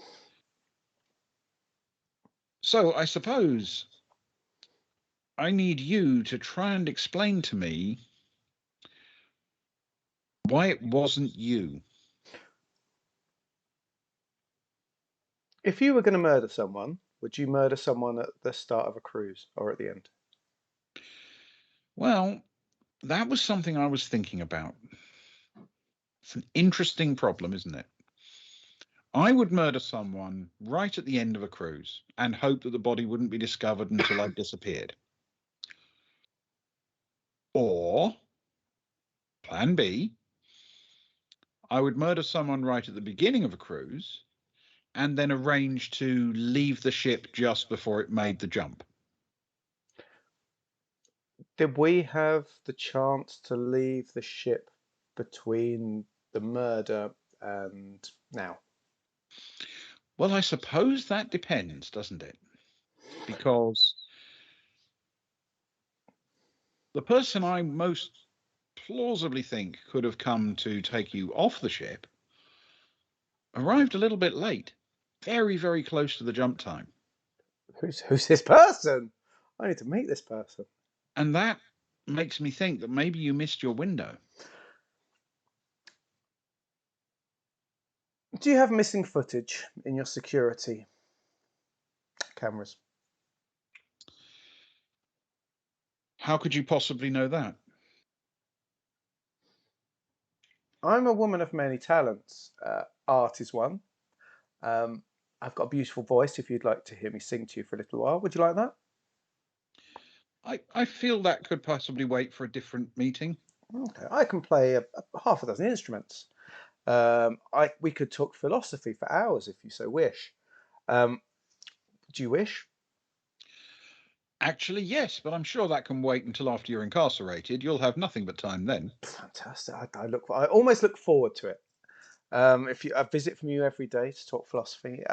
[SPEAKER 2] So I suppose I need you to try and explain to me why it wasn't you.
[SPEAKER 1] If you were going to murder someone, would you murder someone at the start of a cruise or at the end?
[SPEAKER 2] Well, that was something I was thinking about. It's an interesting problem, isn't it? I would murder someone right at the end of a cruise and hope that the body wouldn't be discovered until I've disappeared. Or, plan B, I would murder someone right at the beginning of a cruise and then arrange to leave the ship just before it made the jump.
[SPEAKER 1] Did we have the chance to leave the ship between the murder and now?
[SPEAKER 2] Well, I suppose that depends, doesn't it? Because the person I most plausibly think could have come to take you off the ship arrived a little bit late, very, very close to the jump time.
[SPEAKER 1] Who's this person? I need to meet this person.
[SPEAKER 2] And that makes me think that maybe you missed your window.
[SPEAKER 1] Do you have missing footage in your security cameras?
[SPEAKER 2] How could you possibly know that?
[SPEAKER 1] I'm a woman of many talents. Art is one. I've got a beautiful voice if you'd like to hear me sing to you for a little while. Would you like that?
[SPEAKER 2] I feel that could possibly wait for a different meeting.
[SPEAKER 1] Okay. I can play a half a dozen instruments. We could talk philosophy for hours if you so wish. Do you wish?
[SPEAKER 2] Actually, yes, but I'm sure that can wait until after you're incarcerated. You'll have nothing but time then.
[SPEAKER 1] Fantastic. I almost look forward to it. If you, I visit from you every day to talk philosophy.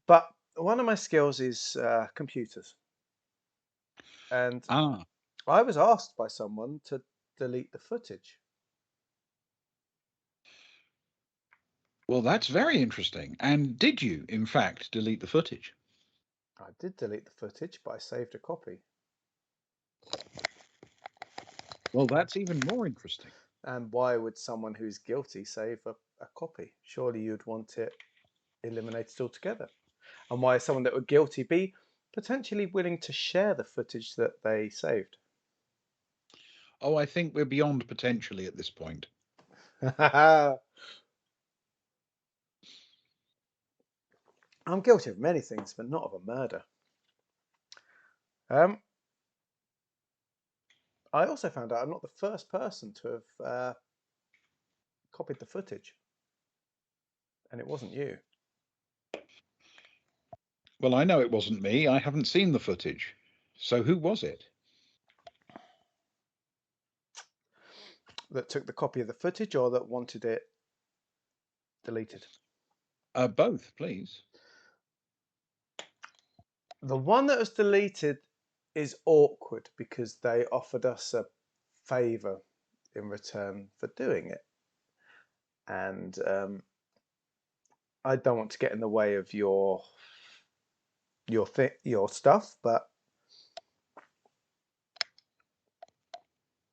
[SPEAKER 1] But one of my skills is computers. And
[SPEAKER 2] Ah,
[SPEAKER 1] I was asked by someone to delete the footage.
[SPEAKER 2] well, that's very interesting. And did you, in fact, delete the footage?
[SPEAKER 1] I did delete the footage, but I saved a copy.
[SPEAKER 2] Well, that's even more interesting.
[SPEAKER 1] And why would someone who's guilty save a copy? Surely you'd want it eliminated altogether. And why is someone that were guilty be potentially willing to share the footage that they saved?
[SPEAKER 2] Oh, I think we're beyond potentially at this point.
[SPEAKER 1] I'm guilty of many things, but not of a murder. I also found out I'm not the first person to have copied the footage, and it wasn't you.
[SPEAKER 2] Well, I know it wasn't me. I haven't seen the footage. So who was it?
[SPEAKER 1] That took the copy of the footage or that wanted it deleted?
[SPEAKER 2] Both, please.
[SPEAKER 1] The one that was deleted is awkward because they offered us a favour in return for doing it. And I don't want to get in the way of your stuff, but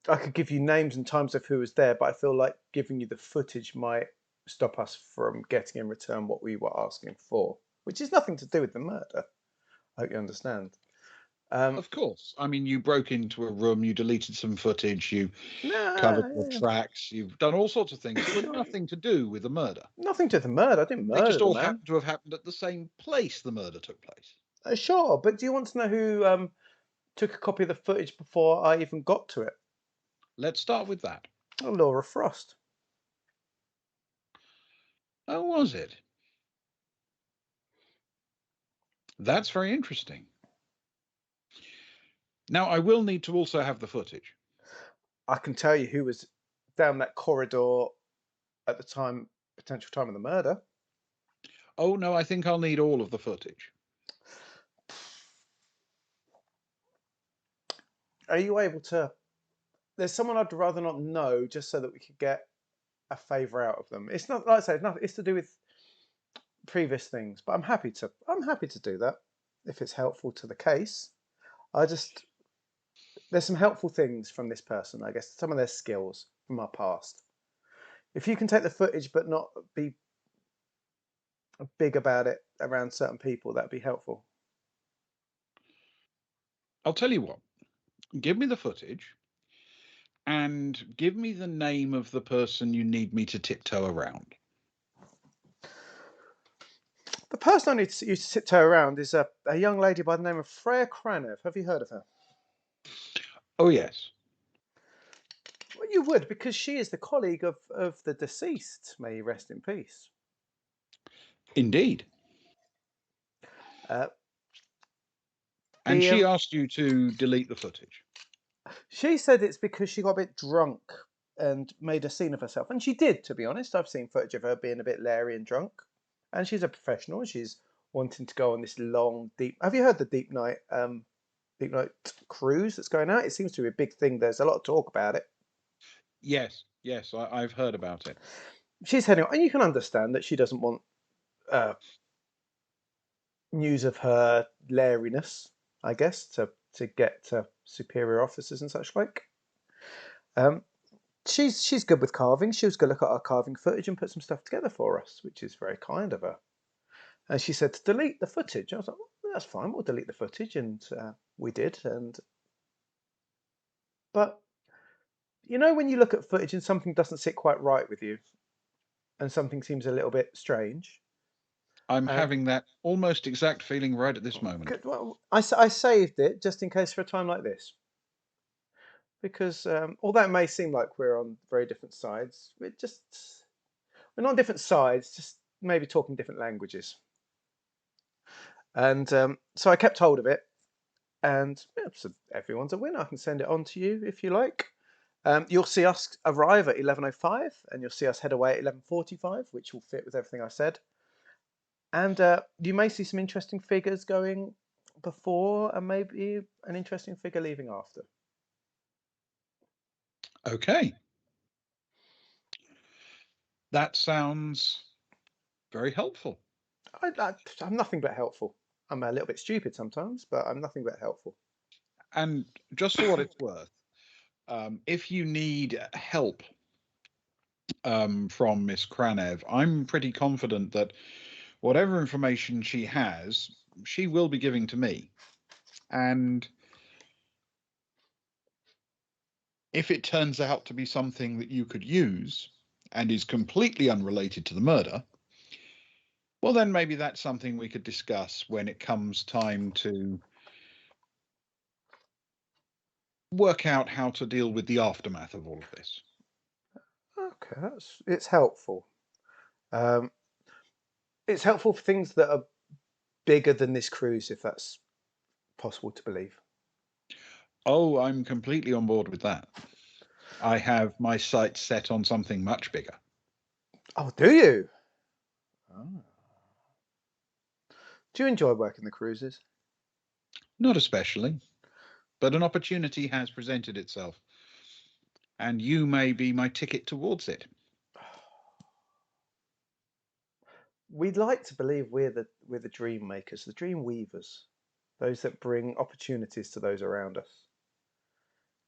[SPEAKER 1] I could give you names and times of who was there, but I feel like giving you the footage might stop us from getting in return what we were asking for, which is nothing to do with the murder. I hope you understand.
[SPEAKER 2] Of course. I mean, you broke into a room, you deleted some footage, you covered the
[SPEAKER 1] No,
[SPEAKER 2] tracks, you've done all sorts of things that were nothing to do with the murder.
[SPEAKER 1] nothing to the murder. I didn't
[SPEAKER 2] They
[SPEAKER 1] murder
[SPEAKER 2] just
[SPEAKER 1] the
[SPEAKER 2] all
[SPEAKER 1] man.
[SPEAKER 2] happen to have happened at the same place the murder took place.
[SPEAKER 1] Sure, but do you want to know who took a copy of the footage before I even got to it?
[SPEAKER 2] Let's start with that.
[SPEAKER 1] Oh, Laura Frost.
[SPEAKER 2] Oh, was it? That's very interesting. Now, I will need to also have the footage.
[SPEAKER 1] I can tell you who was down that corridor at the potential time of the murder.
[SPEAKER 2] Oh, no, I think I'll need all of the footage.
[SPEAKER 1] Are you able to? There's someone I'd rather not know, just so that we could get a favour out of them. It's not like I say, it's nothing. It's to do with previous things, but I'm happy to do that if it's helpful to the case. There's some helpful things from this person, I guess, some of their skills from our past. If you can take the footage but not be big about it around certain people, that'd be helpful.
[SPEAKER 2] I'll tell you what, give me the footage and give me the name of the person you need me to tiptoe around.
[SPEAKER 1] The person I need you to tiptoe around is a young lady by the name of Freya Kranev. Have you heard of her?
[SPEAKER 2] Oh, yes.
[SPEAKER 1] Well, you would, because she is the colleague of the deceased. May he rest in peace.
[SPEAKER 2] Indeed.
[SPEAKER 1] Uh,
[SPEAKER 2] And
[SPEAKER 1] the,
[SPEAKER 2] she asked you to delete the footage.
[SPEAKER 1] She said it's because she got a bit drunk and made a scene of herself. And she did, to be honest. I've seen footage of her being a bit leery and drunk. And she's a professional. She's wanting to go on this long, deep... Have you heard the Deep Night cruise that's going out? It seems to be a big thing. There's a lot of talk about it.
[SPEAKER 2] Yes, I've heard about it.
[SPEAKER 1] She's heading on. And you can understand that she doesn't want news of her leeriness, I guess, to get to superior officers and such like. She's good with carving. She was going to look at our carving footage and put some stuff together for us, which is very kind of her. And she said to delete the footage. I was like, well, that's fine. We'll delete the footage, and we did. But you know, when you look at footage and something doesn't sit quite right with you, and something seems a little bit strange.
[SPEAKER 2] I'm having that almost exact feeling right at this moment.
[SPEAKER 1] Good. Well, I saved it just in case for a time like this. Because although it may seem like we're on very different sides, we're not on different sides, just maybe talking different languages. And so I kept hold of it, and yeah, so everyone's a winner. I can send it on to you if you like. You'll see us arrive at 11:05, and you'll see us head away at 11:45, which will fit with everything I said. And you may see some interesting figures going before, and maybe an interesting figure leaving after.
[SPEAKER 2] Okay. That sounds very helpful.
[SPEAKER 1] I'm nothing but helpful. I'm a little bit stupid sometimes, but I'm nothing but helpful.
[SPEAKER 2] And just for what it's worth, if you need help from Miss Kranev, I'm pretty confident that whatever information she has, she will be giving to me. And if it turns out to be something that you could use and is completely unrelated to the murder, well, then maybe that's something we could discuss when it comes time to work out how to deal with the aftermath of all of this.
[SPEAKER 1] Okay, it's helpful. It's helpful for things that are bigger than this cruise, if that's possible to believe.
[SPEAKER 2] Oh, I'm completely on board with that. I have my sights set on something much bigger.
[SPEAKER 1] Oh, do you? Oh. Do you enjoy working the cruises?
[SPEAKER 2] Not especially, but an opportunity has presented itself, and you may be my ticket towards it.
[SPEAKER 1] We'd like to believe we're the dream makers, the dream weavers, those that bring opportunities to those around us.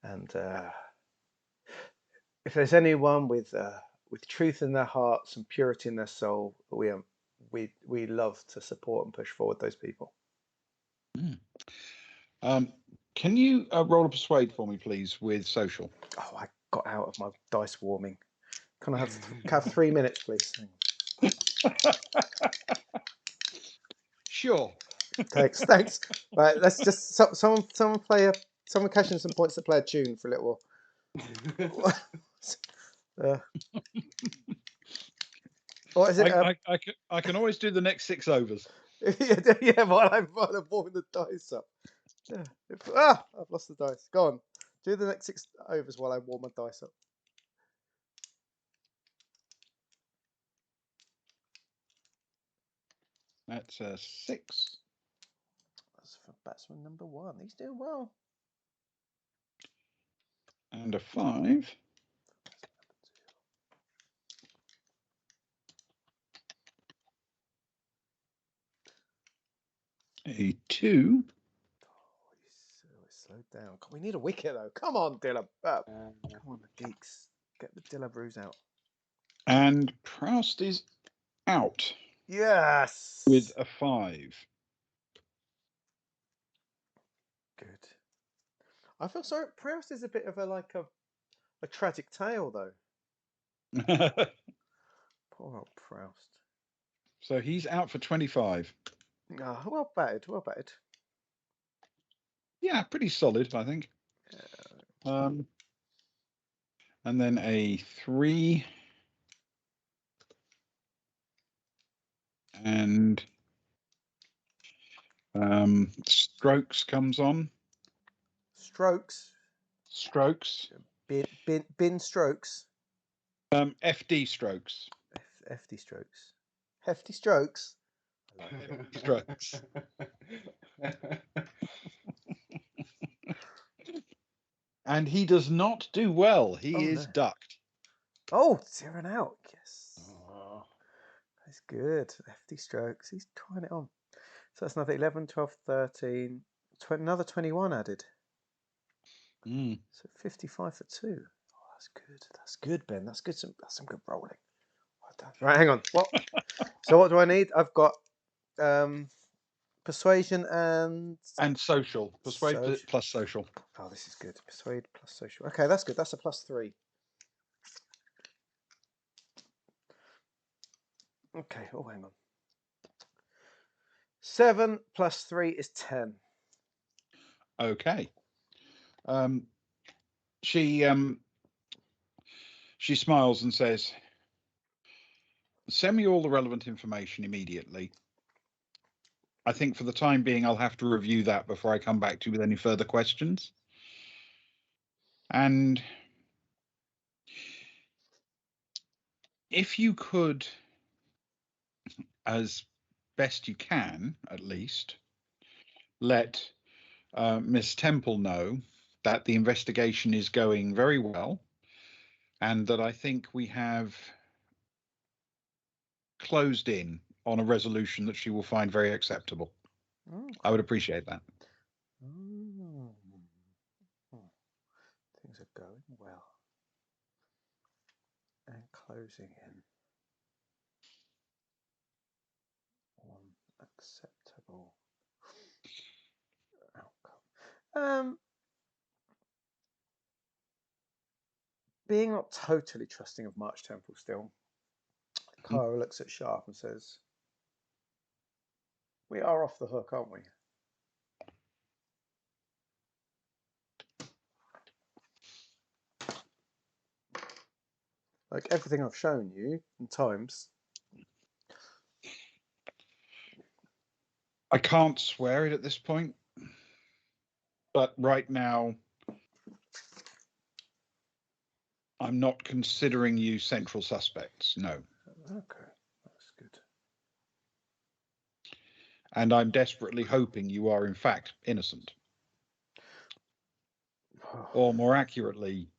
[SPEAKER 1] And if there's anyone with truth in their hearts and purity in their soul, we love to support and push forward those people.
[SPEAKER 2] Can you roll a persuade for me, please, with social?
[SPEAKER 1] Oh, I got out of my dice warming. Can I have 3 minutes, please?
[SPEAKER 2] Sure.
[SPEAKER 1] Thanks. Right, let's just someone cash in some points to play a tune for a little while. What is it?
[SPEAKER 2] I can always do the next 6 overs.
[SPEAKER 1] Yeah, while I'm warming the dice up. Yeah. I've lost the dice. Go on. Do the next 6 overs while I warm my dice up.
[SPEAKER 2] That's a 6.
[SPEAKER 1] That's for batsman number 1. He's doing well.
[SPEAKER 2] And a 5. A 2.
[SPEAKER 1] He's slowed down. We need a wicket though. Come on, Dilla. Come on, the geeks. Get the Dilla brews out.
[SPEAKER 2] And Proust is out
[SPEAKER 1] Yes.
[SPEAKER 2] with a 5.
[SPEAKER 1] Good. I feel sorry. Proust is a bit of a tragic tale though. Poor old Proust.
[SPEAKER 2] So he's out for 25.
[SPEAKER 1] Ah, well batted. Well batted.
[SPEAKER 2] Yeah, pretty solid, I think. And then a 3. And Strokes comes on.
[SPEAKER 1] Strokes.
[SPEAKER 2] Strokes.
[SPEAKER 1] Bin strokes.
[SPEAKER 2] FD Strokes.
[SPEAKER 1] FD strokes. Hefty strokes. I like it.
[SPEAKER 2] Strokes. And he does not do well. He is
[SPEAKER 1] no.
[SPEAKER 2] ducked.
[SPEAKER 1] Oh, 0 out. Yes. Oh. That's good. Hefty strokes. He's trying it on. So that's another 11, 12, 13. Another 21 added. So 55 for 2. Oh, that's good. That's good, Ben. That's good. That's some good rolling. Well done. Right, hang on. What? So what do I need? I've got persuasion and
[SPEAKER 2] social. Persuade plus social.
[SPEAKER 1] Oh, this is good. Persuade plus social. Okay, that's good. That's a +3. Okay. Oh, hang on. 7 plus 3 is 10.
[SPEAKER 2] Okay. She smiles and says, "Send me all the relevant information immediately. I think for the time being, I'll have to review that before I come back to you with any further questions. And if you could, as best you can, at least, let Miss Temple know that the investigation is going very well and that I think we have closed in on a resolution that she will find very acceptable. I would appreciate that."
[SPEAKER 1] Things are going well. And closing in on acceptable outcome. Being not totally trusting of March Temple still, Cara looks at Sharp and says, "We are off the hook, aren't we?" Like everything I've shown you in times.
[SPEAKER 2] I can't swear it at this point, but right now I'm not considering you central suspects, no.
[SPEAKER 1] Okay, that's good.
[SPEAKER 2] And I'm desperately hoping you are in fact innocent. Or more accurately,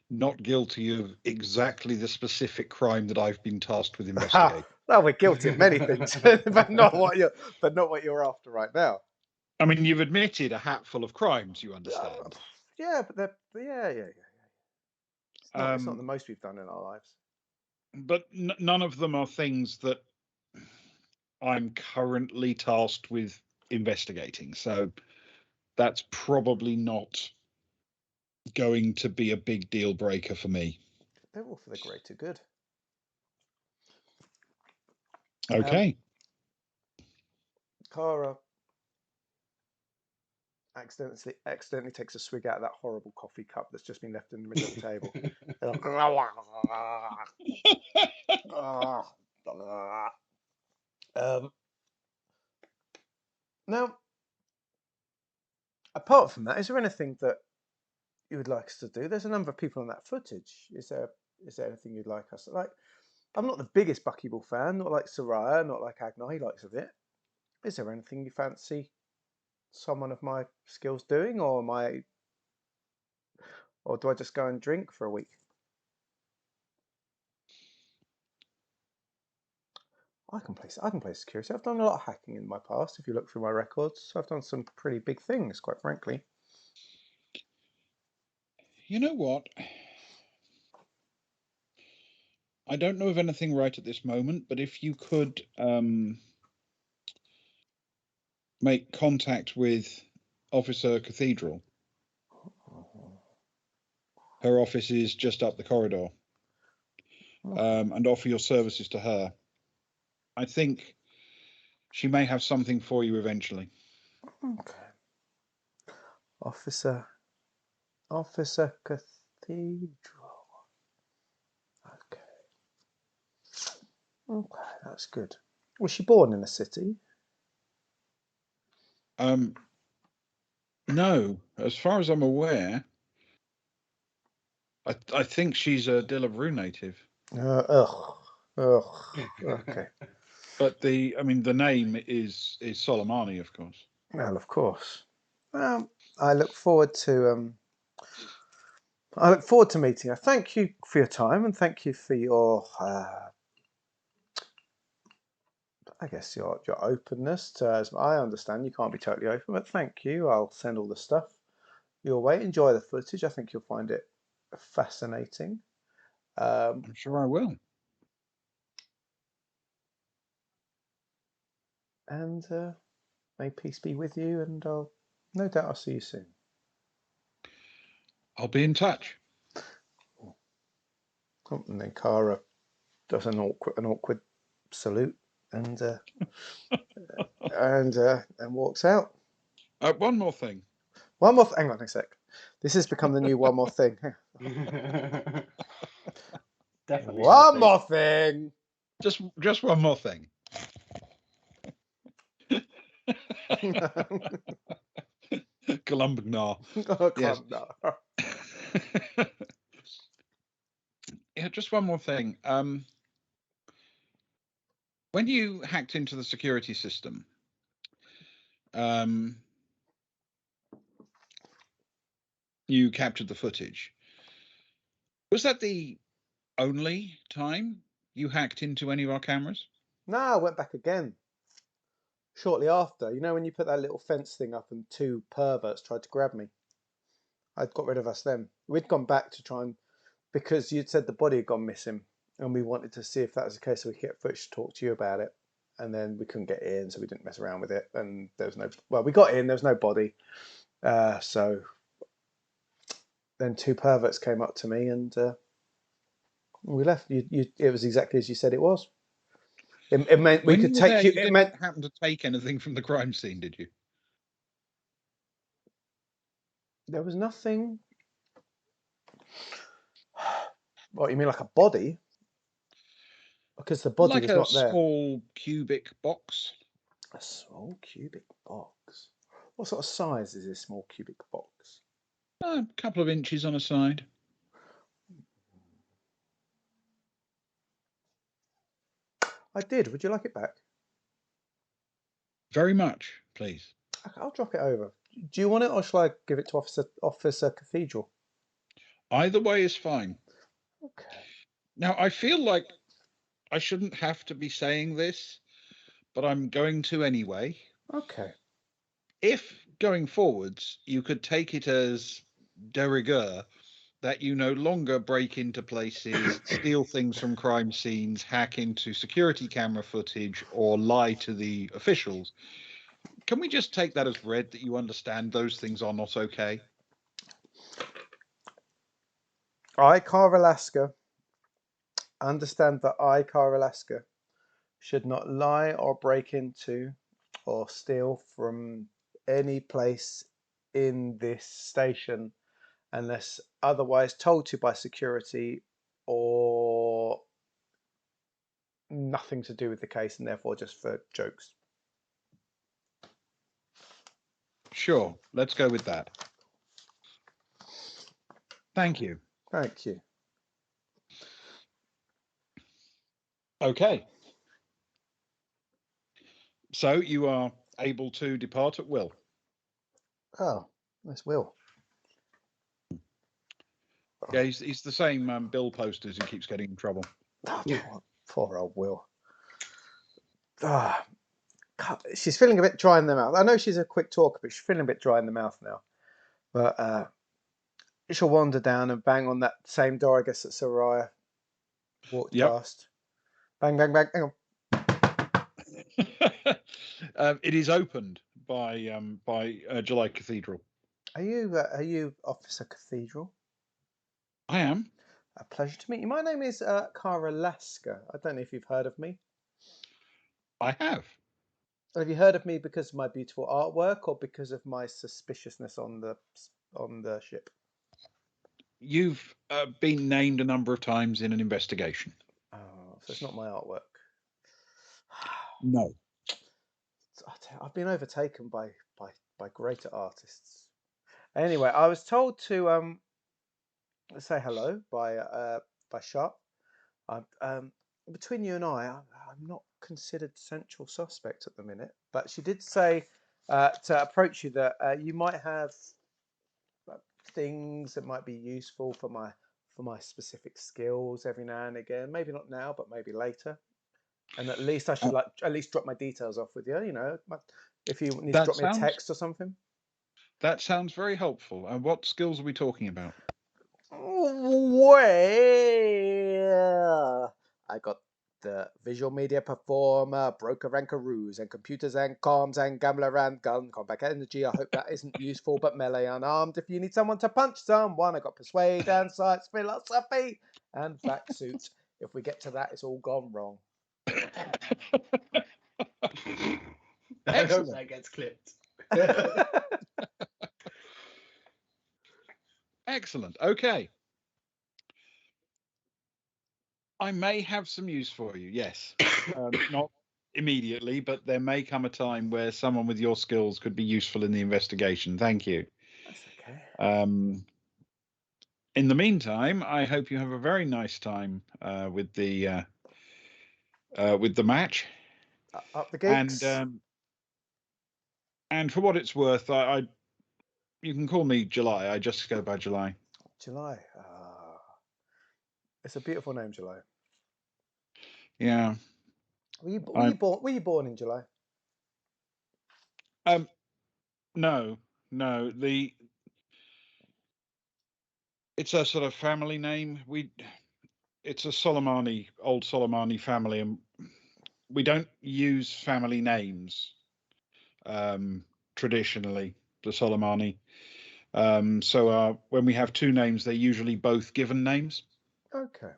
[SPEAKER 2] not guilty of exactly the specific crime that I've been tasked with investigating.
[SPEAKER 1] Well, we're guilty of many things, but not what you're after right now.
[SPEAKER 2] I mean, you've admitted a hatful of crimes, you understand.
[SPEAKER 1] Yeah, but yeah. It's not the most we've done in our lives.
[SPEAKER 2] But none of them are things that I'm currently tasked with investigating. So that's probably not going to be a big deal breaker for me.
[SPEAKER 1] They're all for the greater good.
[SPEAKER 2] Okay.
[SPEAKER 1] Cara accidentally takes a swig out of that horrible coffee cup that's just been left in the middle of the table. Now, apart from that, is there anything that you would like us to do? There's a number of people on that footage. Is there anything you'd like us to like? I'm not the biggest Buckyball fan, not like Soraya, not like Agnar. He likes a bit. Is there anything you fancy someone of my skills doing, or do I just go and drink for a week? I can play security. I've done a lot of hacking in my past. If you look through my records, I've done some pretty big things, quite frankly.
[SPEAKER 2] You know what? I don't know of anything right at this moment, but if you could make contact with Officer Cathedral. Her office is just up the corridor. And offer your services to her. I think she may have something for you eventually.
[SPEAKER 1] Okay. Officer Cathedral. Okay, that's good. Was she born in a city?
[SPEAKER 2] No, as far as I'm aware, I think she's a Dillabrew native.
[SPEAKER 1] Okay.
[SPEAKER 2] But the name is Soleimani, of course.
[SPEAKER 1] Well, of course. I look forward to meeting her. Thank you for your time, and thank you for your I guess your openness to, as I understand, you can't be totally open, but thank you. I'll send all the stuff your way. Enjoy the footage. I think you'll find it fascinating.
[SPEAKER 2] I'm sure I will.
[SPEAKER 1] And may peace be with you, and no doubt I'll see you soon.
[SPEAKER 2] I'll be in touch.
[SPEAKER 1] And then Cara does an awkward salute and and walks out.
[SPEAKER 2] One more thing.
[SPEAKER 1] Hang on a sec. This has become the new one more thing.
[SPEAKER 3] Definitely.
[SPEAKER 1] One more thing.
[SPEAKER 2] Just one more thing. Columbignar. Yes. Yeah, just one more thing. When you hacked into the security system, you captured the footage. Was that the only time you hacked into any of our cameras?
[SPEAKER 1] No, I went back again. Shortly after, you know, when you put that little fence thing up and two perverts tried to grab me, I'd got rid of us then. We'd gone back to try and, because you'd said the body had gone missing, and we wanted to see if that was the case so we could get footage to talk to you about it. And then we couldn't get in, so we didn't mess around with it. And there was no, well, we got in, there was no body. So then two perverts came up to me and we left. It was exactly as you said it was. It meant we could take you.
[SPEAKER 2] It meant happen to take anything from the crime scene, did you?
[SPEAKER 1] There was nothing. What, you mean like a body? Because the body was not there.
[SPEAKER 2] Like a small cubic box.
[SPEAKER 1] A small cubic box. What sort of size is this small cubic box?
[SPEAKER 2] A couple of inches on a side.
[SPEAKER 1] I did. Would you like it back?
[SPEAKER 2] Very much, please.
[SPEAKER 1] I'll drop it over. Do you want it, or shall I give it to Officer Cathedral?
[SPEAKER 2] Either way is fine.
[SPEAKER 1] Okay.
[SPEAKER 2] Now, I feel like I shouldn't have to be saying this, but I'm going to anyway.
[SPEAKER 1] Okay.
[SPEAKER 2] If going forwards, you could take it as de rigueur that you no longer break into places, steal things from crime scenes, hack into security camera footage, or lie to the officials. Can we just take that as read that you understand those things are not okay?
[SPEAKER 1] I, Car Alaska, understand that I, Car Alaska, should not lie or break into or steal from any place in this station unless otherwise told to by security or nothing to do with the case and therefore just for jokes.
[SPEAKER 2] Sure, let's go with that. Thank you.
[SPEAKER 1] Thank you.
[SPEAKER 2] Okay. So you are able to depart at will.
[SPEAKER 1] Oh, that's Will.
[SPEAKER 2] Yeah, he's the same Bill Posters who keeps getting in trouble.
[SPEAKER 1] Oh, poor old Will. She's feeling a bit dry in the mouth. I know she's a quick talker, but she's feeling a bit dry in the mouth now. But she'll wander down and bang on that same door, I guess, that Soraya walked past. Bang, bang, bang. Hang on.
[SPEAKER 2] It is opened by July Cathedral.
[SPEAKER 1] Are you Officer Cathedral?
[SPEAKER 2] I am.
[SPEAKER 1] A pleasure to meet you. My name is Cara Lasker. I don't know if you've heard of me.
[SPEAKER 2] I have.
[SPEAKER 1] Have you heard of me because of my beautiful artwork or because of my suspiciousness on the ship?
[SPEAKER 2] You've been named a number of times in an investigation.
[SPEAKER 1] Oh, so it's not my artwork.
[SPEAKER 2] No.
[SPEAKER 1] I've been overtaken by greater artists. Anyway, I was told to say hello by Sharp. Between you and I'm not considered central suspect at the minute, but she did say to approach you that you might have things that might be useful for my specific skills every now and again. Maybe not now, but maybe later. And at least I should at least drop my details off with you. You know, if you need to drop me a text or something.
[SPEAKER 2] That sounds very helpful. And what skills are we talking about?
[SPEAKER 1] Well, I got the visual media performer, broker rankaroos, and computers and comms and gambler and gun combat energy. I hope that isn't useful, but melee unarmed. If you need someone to punch someone, I got persuade and science philosophy and back suit. If we get to that, it's all gone wrong.
[SPEAKER 3] I hope that gets clipped.
[SPEAKER 2] Excellent. Okay. I may have some news for you. Yes. Not immediately, but there may come a time where someone with your skills could be useful in the investigation. Thank you.
[SPEAKER 1] That's okay.
[SPEAKER 2] In the meantime, I hope you have a very nice time with the match.
[SPEAKER 1] Up the gigs.
[SPEAKER 2] And for what it's worth, you can call me July. I just go by July.
[SPEAKER 1] July. It's a beautiful name, July.
[SPEAKER 2] Yeah.
[SPEAKER 1] Were you born in July?
[SPEAKER 2] No. It's a sort of family name. It's a old Soleimani family, and we don't use family names traditionally, the Soleimani. So when we have two names, they're usually both given names.
[SPEAKER 1] Okay.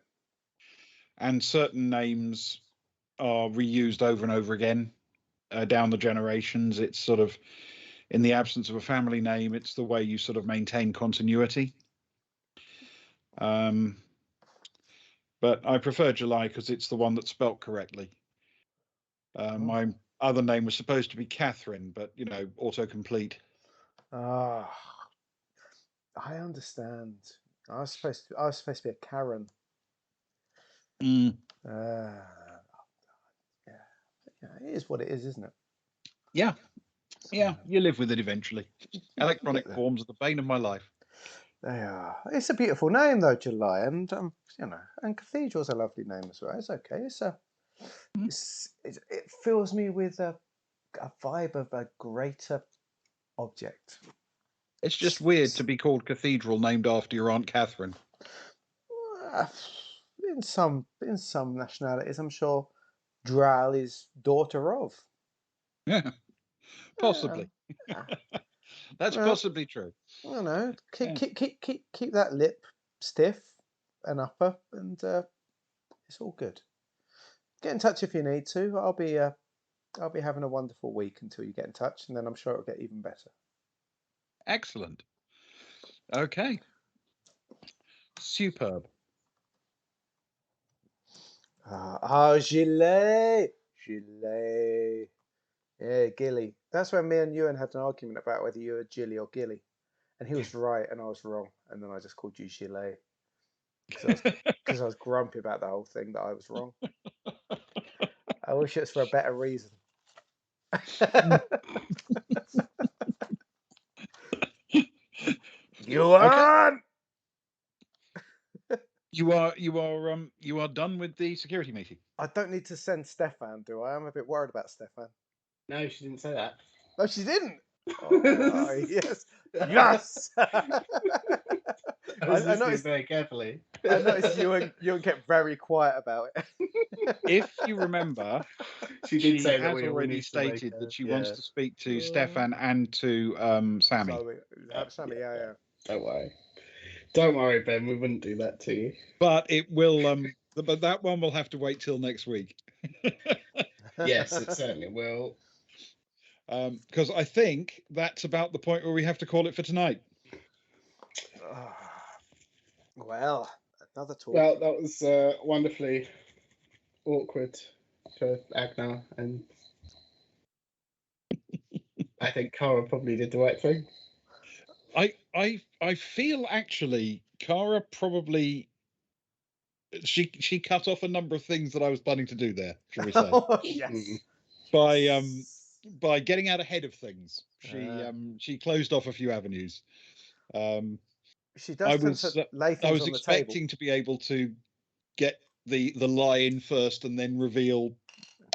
[SPEAKER 2] And certain names are reused over and over again down the generations. It's sort of, in the absence of a family name, it's the way you sort of maintain continuity. But I prefer July because it's the one that's spelt correctly. My other name was supposed to be Catherine, but autocomplete.
[SPEAKER 1] I understand. I was supposed to be a Karen. Yeah, it is what it is, isn't it?
[SPEAKER 2] Yeah. You live with it eventually. Electronic forms are the bane of my life.
[SPEAKER 1] They are. It's a beautiful name, though, July, and and Cathedral's a lovely name as well. It's okay. It fills me with a vibe of a greater object.
[SPEAKER 2] It's just weird to be called Cathedral named after your Aunt Catherine.
[SPEAKER 1] In some nationalities, I'm sure Dral is daughter of.
[SPEAKER 2] Yeah. Possibly.
[SPEAKER 1] Yeah.
[SPEAKER 2] That's
[SPEAKER 1] Well,
[SPEAKER 2] possibly true.
[SPEAKER 1] I don't know.
[SPEAKER 2] Yeah.
[SPEAKER 1] Keep that lip stiff and upper, and it's all good. Get in touch if you need to. I'll be having a wonderful week until you get in touch, and then I'm sure it'll get even better.
[SPEAKER 2] Excellent. Okay. Superb.
[SPEAKER 1] Gilet. Yeah, Gilly. That's when me and Ewan had an argument about whether you were Gilly or Gilly. And he was right and I was wrong. And then I just called you Gilet. Because I was grumpy about the whole thing that I was wrong. I wish it was for a better reason. Ewan!
[SPEAKER 2] You are done with the security meeting.
[SPEAKER 1] I don't need to send Stefan, do I? I'm a bit worried about Stefan.
[SPEAKER 3] No, she didn't say that.
[SPEAKER 1] No, she didn't. Oh, yes. Yes!
[SPEAKER 3] I was
[SPEAKER 1] I
[SPEAKER 3] listening
[SPEAKER 1] noticed,
[SPEAKER 3] very carefully.
[SPEAKER 1] I noticed you kept very quiet about it.
[SPEAKER 2] If you remember,
[SPEAKER 3] She
[SPEAKER 2] she
[SPEAKER 3] did say that
[SPEAKER 2] has
[SPEAKER 3] we all
[SPEAKER 2] already
[SPEAKER 3] need to make
[SPEAKER 2] stated
[SPEAKER 3] a-
[SPEAKER 2] that she
[SPEAKER 3] yeah.
[SPEAKER 2] wants to speak to Stefan and to Sammy.
[SPEAKER 1] Sammy, yeah.
[SPEAKER 3] Don't worry. Don't worry, Ben. We wouldn't do that to you.
[SPEAKER 2] But it will. But that one will have to wait till next week.
[SPEAKER 3] Yes, it certainly will.
[SPEAKER 2] Because I think that's about the point where we have to call it for tonight.
[SPEAKER 1] Well, another talk.
[SPEAKER 3] Well, that was wonderfully awkward for Agnar, and I think Cara probably did the right thing.
[SPEAKER 2] I feel actually Cara probably she cut off a number of things that I was planning to do there, shall we say?
[SPEAKER 1] Yes.
[SPEAKER 2] By getting out ahead of things. She closed off a few avenues.
[SPEAKER 1] She does tend to lay things
[SPEAKER 2] I was
[SPEAKER 1] on the
[SPEAKER 2] expecting to be able to get the lie in first and then reveal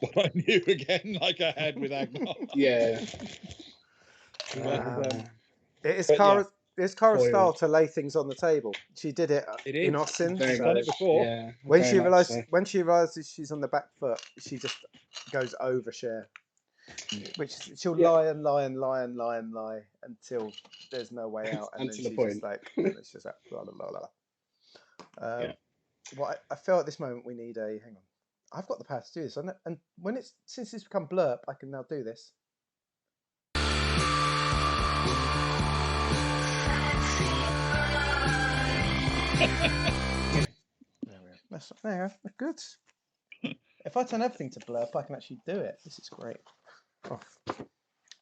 [SPEAKER 2] what I knew again, like I had with Agnar.
[SPEAKER 3] Yeah.
[SPEAKER 1] It's
[SPEAKER 2] but
[SPEAKER 1] Cara's style to lay things on the table. She did it in Austin.
[SPEAKER 3] Very
[SPEAKER 2] She's done it
[SPEAKER 3] much,
[SPEAKER 2] before.
[SPEAKER 3] Yeah,
[SPEAKER 1] When
[SPEAKER 3] very
[SPEAKER 1] she
[SPEAKER 3] much
[SPEAKER 1] realizes
[SPEAKER 3] so.
[SPEAKER 1] she's on the back foot, she just goes overshare. Which she'll
[SPEAKER 3] Yeah.
[SPEAKER 1] lie and lie and lie and lie and lie until there's no way out, and then
[SPEAKER 3] Until the
[SPEAKER 1] she's
[SPEAKER 3] point.
[SPEAKER 1] just like, it's just like, blah blah blah blah.
[SPEAKER 3] Yeah.
[SPEAKER 1] Well, I feel at this moment we need a. Hang on, I've got the power to do this, and when since it's become blurb, I can now do this. There we go. There you go. Good. If I turn everything to blurb, I can actually do it. This is great. Oh.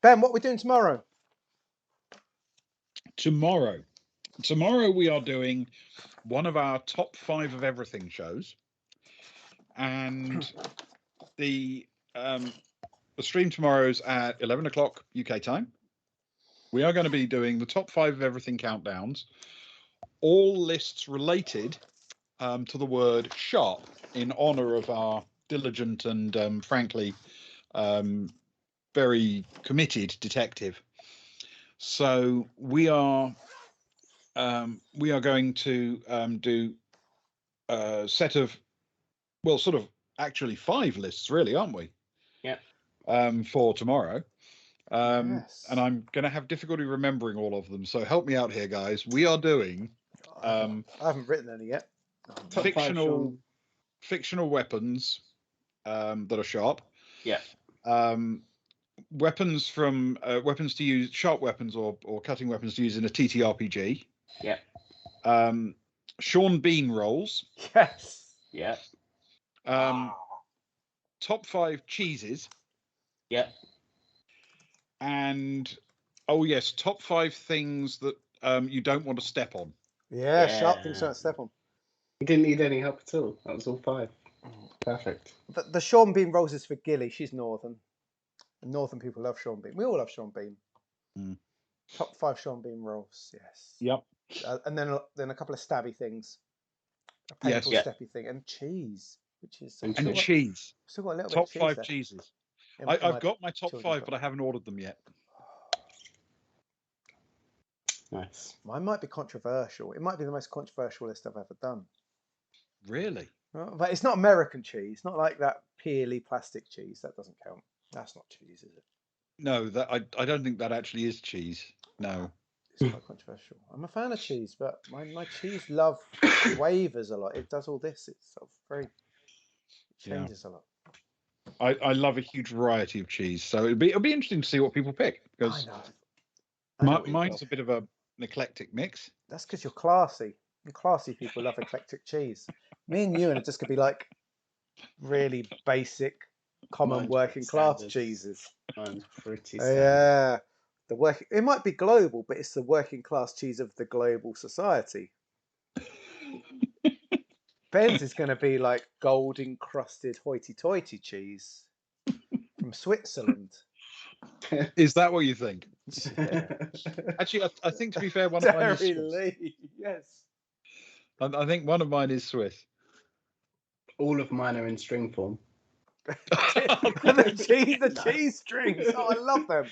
[SPEAKER 1] Ben, what are we doing tomorrow?
[SPEAKER 2] Tomorrow we are doing one of our top 5 of everything shows, and the stream tomorrow's at 11 o'clock UK time. We are going to be doing the top 5 of everything countdowns, all lists related to the word sharp, in honor of our diligent and frankly very committed detective. So we are going to do a set of, well, sort of actually 5 lists, really, aren't we?
[SPEAKER 3] Yeah.
[SPEAKER 2] For tomorrow.
[SPEAKER 1] Yes.
[SPEAKER 2] And I'm going to have difficulty remembering all of them. So help me out here, guys. We are doing
[SPEAKER 1] I haven't written any yet.
[SPEAKER 2] fictional weapons that are sharp.
[SPEAKER 3] Yeah.
[SPEAKER 2] Weapons from weapons to use, sharp weapons or cutting weapons to use in a TTRPG.
[SPEAKER 3] Yeah.
[SPEAKER 2] Sean Bean rolls.
[SPEAKER 1] Yes.
[SPEAKER 3] Yeah.
[SPEAKER 2] Top 5 cheeses.
[SPEAKER 3] Yeah.
[SPEAKER 2] And oh yes, top 5 things that you don't want to step on.
[SPEAKER 1] Yeah, sharp things don't step on.
[SPEAKER 3] You didn't need any help at all. That was all 5. Perfect.
[SPEAKER 1] The Sean Bean rolls is for Gilly. She's Northern. And Northern people love Sean Bean. We all love Sean Bean. Top 5 Sean Bean rolls. Yes.
[SPEAKER 2] Yep.
[SPEAKER 1] And then a couple of stabby things. A painful steppy thing and cheese, which is
[SPEAKER 2] cheese.
[SPEAKER 1] Still got a little
[SPEAKER 2] top
[SPEAKER 1] bit of cheese
[SPEAKER 2] 5 cheeses.
[SPEAKER 1] I've
[SPEAKER 2] got my top 5, but I haven't ordered them yet.
[SPEAKER 3] Nice.
[SPEAKER 1] Mine might be controversial. It might be the most controversial list I've ever done.
[SPEAKER 2] Really?
[SPEAKER 1] But it's not American cheese. Not like that peely plastic cheese. That doesn't count. That's not cheese, is it?
[SPEAKER 2] No, that I don't think that actually is cheese. No.
[SPEAKER 1] It's quite controversial. I'm a fan of cheese, but my cheese love wavers a lot. It does all this. It's sort of very
[SPEAKER 2] Yeah.
[SPEAKER 1] changes a lot.
[SPEAKER 2] I love a huge variety of cheese, so it'll be interesting to see what people pick
[SPEAKER 1] I
[SPEAKER 2] because
[SPEAKER 1] know. I know what you
[SPEAKER 2] mine's
[SPEAKER 1] love.
[SPEAKER 2] a bit of an eclectic mix.
[SPEAKER 1] That's because you're classy. And classy people love eclectic cheese. Me and you, and it just could be like really basic, common
[SPEAKER 3] Mine's
[SPEAKER 1] working class
[SPEAKER 3] standards.
[SPEAKER 1] cheeses.
[SPEAKER 3] Mine's pretty standard.
[SPEAKER 1] Yeah, it might be global, but it's the working class cheese of the global society. Ben's is going to be like gold encrusted hoity-toity cheese from Switzerland.
[SPEAKER 2] Is that what you think?
[SPEAKER 1] Yeah.
[SPEAKER 2] Actually, I think to be fair, one of mine is
[SPEAKER 1] Derry
[SPEAKER 2] Swiss.
[SPEAKER 1] Lee, yes.
[SPEAKER 2] I think one of mine is Swiss.
[SPEAKER 3] All of mine are in string form.
[SPEAKER 1] the cheese strings. Oh, I love them.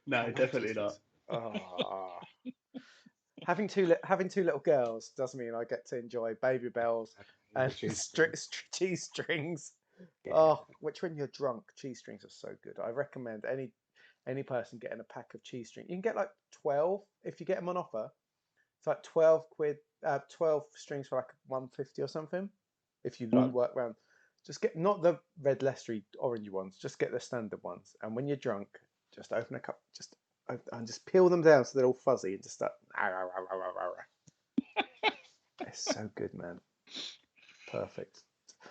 [SPEAKER 3] No,
[SPEAKER 1] I love
[SPEAKER 3] definitely
[SPEAKER 1] cheese
[SPEAKER 3] not.
[SPEAKER 1] strings. Oh. Having two little girls does mean I get to enjoy Baby Bells and
[SPEAKER 3] Cheese
[SPEAKER 1] cheese strings.
[SPEAKER 3] Yeah.
[SPEAKER 1] Oh, which when you're drunk, cheese strings are so good. I recommend any person getting a pack of cheese strings. You can get like 12 if you get them on offer. It's like 12 quid, 12 strings for like 150 or something. If you like work round, just get not the red Leicestery orange ones, just get the standard ones. And when you're drunk, just open a cup, and just peel them down so they're all fuzzy and just start. It's so good, man. Perfect.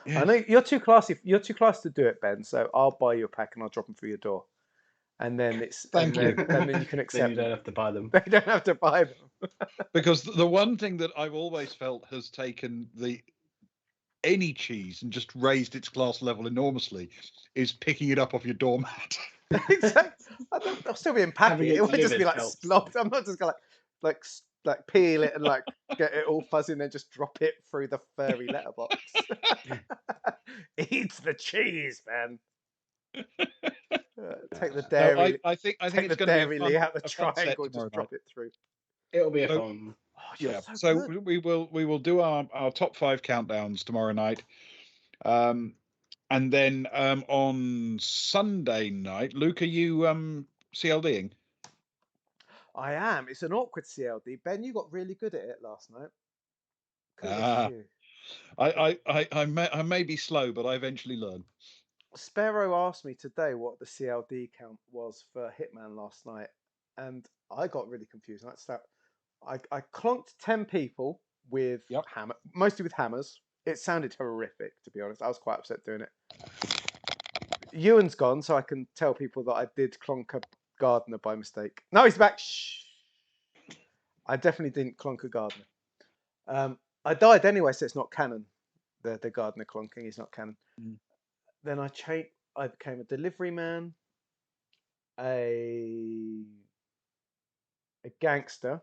[SPEAKER 2] Yeah.
[SPEAKER 1] I know you're too classy. You're too classy to do it, Ben. So I'll buy you a pack and I'll drop them through your door. And then
[SPEAKER 2] Thank you.
[SPEAKER 1] and then you can
[SPEAKER 3] Then
[SPEAKER 1] accept
[SPEAKER 3] you
[SPEAKER 1] them.
[SPEAKER 3] don't have to buy them.
[SPEAKER 1] They don't have to buy them.
[SPEAKER 2] Because the one thing that I've always felt has taken any cheese and just raised its class level enormously is picking it up off your doormat.
[SPEAKER 1] Exactly. I'll still be in packing.
[SPEAKER 3] Having it
[SPEAKER 1] It would just be
[SPEAKER 3] delivered
[SPEAKER 1] like
[SPEAKER 3] helps.
[SPEAKER 1] splogged. I'm not just gonna like peel it and like get it all fuzzy and then just drop it through the furry letterbox. Eat the cheese, man. Take the dairy.
[SPEAKER 2] I think
[SPEAKER 1] Take
[SPEAKER 2] it's
[SPEAKER 1] the
[SPEAKER 2] going to be
[SPEAKER 1] dairy Lee out the
[SPEAKER 2] a fun set
[SPEAKER 1] triangle.
[SPEAKER 2] tomorrow
[SPEAKER 1] Just drop
[SPEAKER 2] night.
[SPEAKER 1] it through.
[SPEAKER 3] It'll be a
[SPEAKER 2] So-
[SPEAKER 3] fun.
[SPEAKER 1] Oh, you're
[SPEAKER 2] Yeah,
[SPEAKER 1] so
[SPEAKER 2] so
[SPEAKER 1] good.
[SPEAKER 2] we will do our top 5 countdowns tomorrow night, and then on Sunday night, Luke, are you CLDing?
[SPEAKER 1] I am. It's an awkward CLD. Ben, you got really good at it last night. Kudos to
[SPEAKER 2] Ah.
[SPEAKER 1] you.
[SPEAKER 2] I may be slow, but I eventually learn.
[SPEAKER 1] Sparrow asked me today what the CLD count was for Hitman last night, and I got really confused. I clonked 10 people with hammer, mostly with hammers. It sounded horrific, to be honest. I was quite upset doing it. Ewan's gone, so I can tell people that I did clonk a gardener by mistake. No, he's back. Shh. I definitely didn't clonk a gardener. I died anyway, so it's not canon. The gardener clonking is not canon. Then I became a delivery man, a gangster.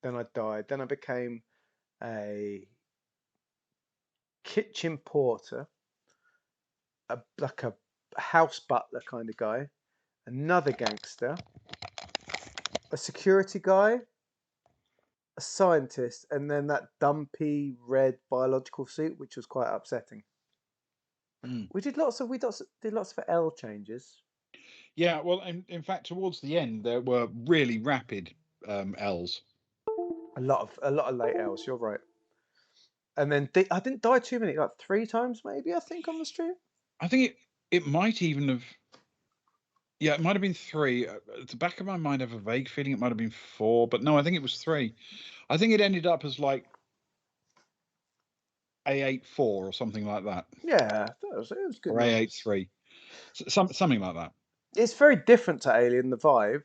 [SPEAKER 1] Then I died. Then I became a kitchen porter, like a house butler kind of guy, another gangster, a security guy, a scientist, and then that dumpy red biological suit, which was quite upsetting. We did lots of L changes.
[SPEAKER 2] Yeah, well, in fact, towards the end, there were really rapid L's.
[SPEAKER 1] A lot of late L's. You're right. And then I didn't die too many, like 3 times maybe. I think on the stream.
[SPEAKER 2] I think it might even have. Yeah, it might have been 3. At the back of my mind, I have a vague feeling it might have been 4, but no, I think it was 3. I think it ended up as like A84 or something like that.
[SPEAKER 1] Yeah, it was good.
[SPEAKER 2] Or A83. Something like that.
[SPEAKER 1] It's very different to Alien, the vibe.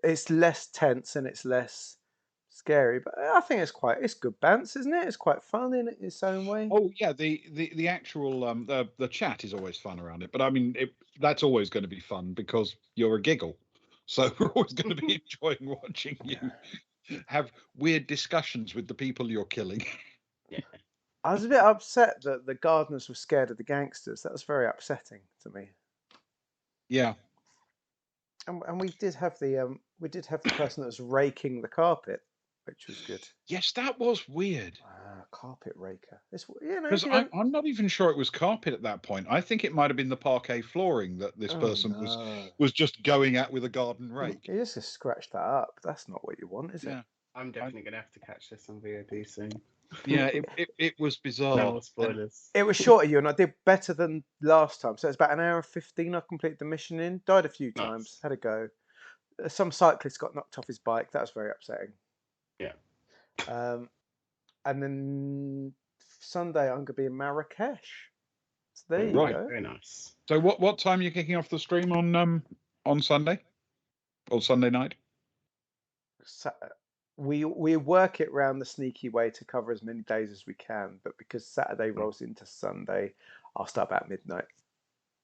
[SPEAKER 1] It's less tense and it's less scary, but I think it's good bounce, isn't it? It's quite fun in its own way.
[SPEAKER 2] Oh yeah, the actual the chat is always fun around it, but I mean that's always going to be fun because you're a giggle, so we're always going to be enjoying watching you have weird discussions with the people you're killing.
[SPEAKER 3] Yeah.
[SPEAKER 1] I was a bit upset that the gardeners were scared of the gangsters. That was very upsetting to me.
[SPEAKER 2] Yeah.
[SPEAKER 1] And we did have the person that was raking the carpet, which was good.
[SPEAKER 2] Yes, that was weird.
[SPEAKER 1] carpet raker. It's you know
[SPEAKER 2] Because I'm not even sure it was carpet at that point. I think it might have been the parquet flooring that this person was just going at with a garden rake.
[SPEAKER 1] You just scratch that up. That's not what you want, is it?
[SPEAKER 2] Yeah.
[SPEAKER 3] I'm definitely going to have to catch this on VOD soon.
[SPEAKER 2] Yeah, it was bizarre.
[SPEAKER 3] No more spoilers.
[SPEAKER 1] It was shorter, you, and I did better than last time. So it's about an hour and 15 I completed the mission in. Died a few times. Had a go. Some cyclist got knocked off his bike. That was very upsetting.
[SPEAKER 3] Yeah.
[SPEAKER 1] And then Sunday I'm going to be in Marrakesh. So there you go.
[SPEAKER 3] Very nice.
[SPEAKER 2] So what time are you kicking off the stream on Sunday? Or Sunday night?
[SPEAKER 1] We work it round the sneaky way to cover as many days as we can, but because Saturday rolls into Sunday, I'll start about midnight.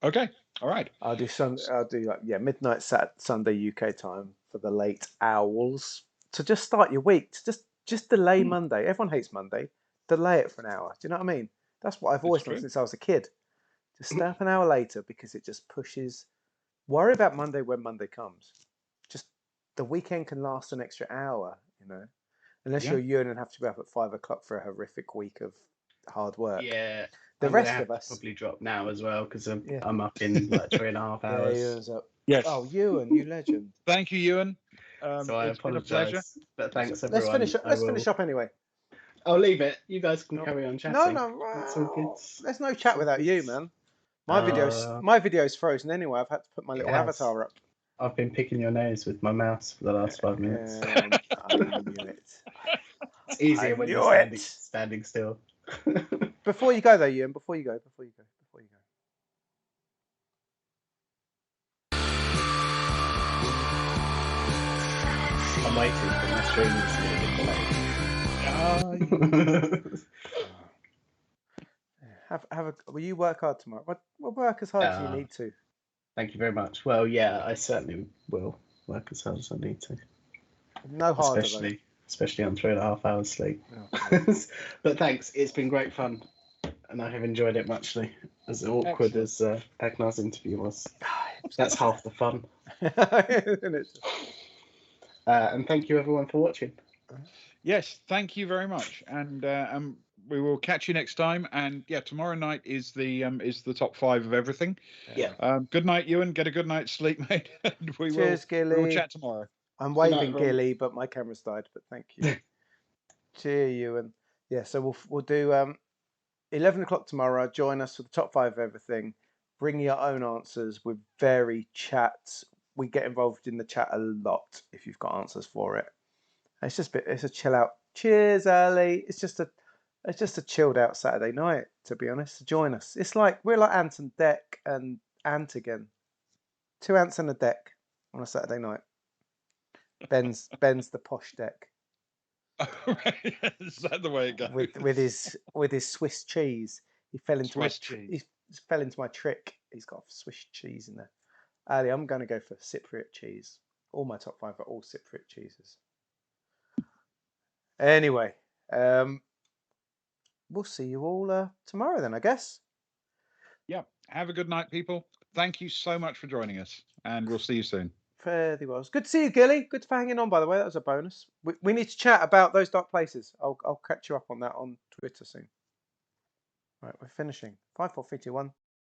[SPEAKER 2] Okay, all right.
[SPEAKER 1] I'll do midnight Sunday UK time for the late owls to just start your week. To just delay Monday. Everyone hates Monday. Delay it for an hour. Do you know what I mean? That's what I've always done since I was a kid. Just stay up an hour later because it just pushes. Worry about Monday when Monday comes. Just the weekend can last an extra hour, you know, unless you're Ewan and have to be up at 5 o'clock for a horrific week of hard work.
[SPEAKER 3] Yeah.
[SPEAKER 1] The rest of us
[SPEAKER 3] probably drop now as well because I'm up in like 3.5 hours.
[SPEAKER 1] Yeah, Ewan's up.
[SPEAKER 2] Yes.
[SPEAKER 1] Oh, Ewan, you legend.
[SPEAKER 2] Thank you, Ewan.
[SPEAKER 3] So I apologise, but thanks everyone.
[SPEAKER 1] Let's finish up anyway.
[SPEAKER 3] I'll leave it. You guys can carry on chatting. It's all good.
[SPEAKER 1] There's no chat without you, man. My video's frozen anyway. I've had to put my little avatar up.
[SPEAKER 3] I've been picking your nose with my mouse for the last 5 minutes.
[SPEAKER 1] I knew it.
[SPEAKER 3] It's easier when you're standing still.
[SPEAKER 1] Before you go though, Ewan. Before you go.
[SPEAKER 3] I'm waiting for my stream to be delayed.
[SPEAKER 1] Will you work hard tomorrow? What work as hard as you need to?
[SPEAKER 3] Thank you very much. Well, yeah, I certainly will work as hard as I need to.
[SPEAKER 1] No harder,
[SPEAKER 3] especially on 3.5 hours sleep. But thanks, it's been great fun, and I have enjoyed it muchly. As awkward as Agnar's interview was, that's half the fun. And thank you everyone for watching.
[SPEAKER 2] Yes, thank you very much, and we will catch you next time. And yeah, tomorrow night is the top 5 of everything.
[SPEAKER 3] Yeah.
[SPEAKER 2] Good night, Ewan. Get a good night's sleep, mate. And
[SPEAKER 1] Cheers, Gilly.
[SPEAKER 2] We will chat tomorrow.
[SPEAKER 1] I'm waving Gilly, but my camera's died. But thank you. Cheer, Ewan. Yeah, so we'll do 11 o'clock tomorrow. Join us for the top 5 of everything. Bring your own answers with very chats. We get involved in the chat a lot if you've got answers for it. It's a chill out. Cheers, Ali. It's just a chilled out Saturday night, to be honest. Join us. We're like Ant and Dec and Ant again. 2 ants and a deck on a Saturday night. Ben's the posh deck.
[SPEAKER 2] Is that the way it goes?
[SPEAKER 1] With his Swiss cheese. He fell into my trick. He's got Swiss cheese in there. Ali, I'm going to go for Cypriot cheese. All my top 5 are all Cypriot cheeses. Anyway, we'll see you all tomorrow then, I guess.
[SPEAKER 2] Yeah. Have a good night, people. Thank you so much for joining us, and we'll see you soon.
[SPEAKER 1] Fairly well. It's good to see you, Gilly. Good for hanging on, by the way. That was a bonus. We need to chat about those dark places. I'll catch you up on that on Twitter soon. Right, we're finishing. 5, 4, 3, 2, 1.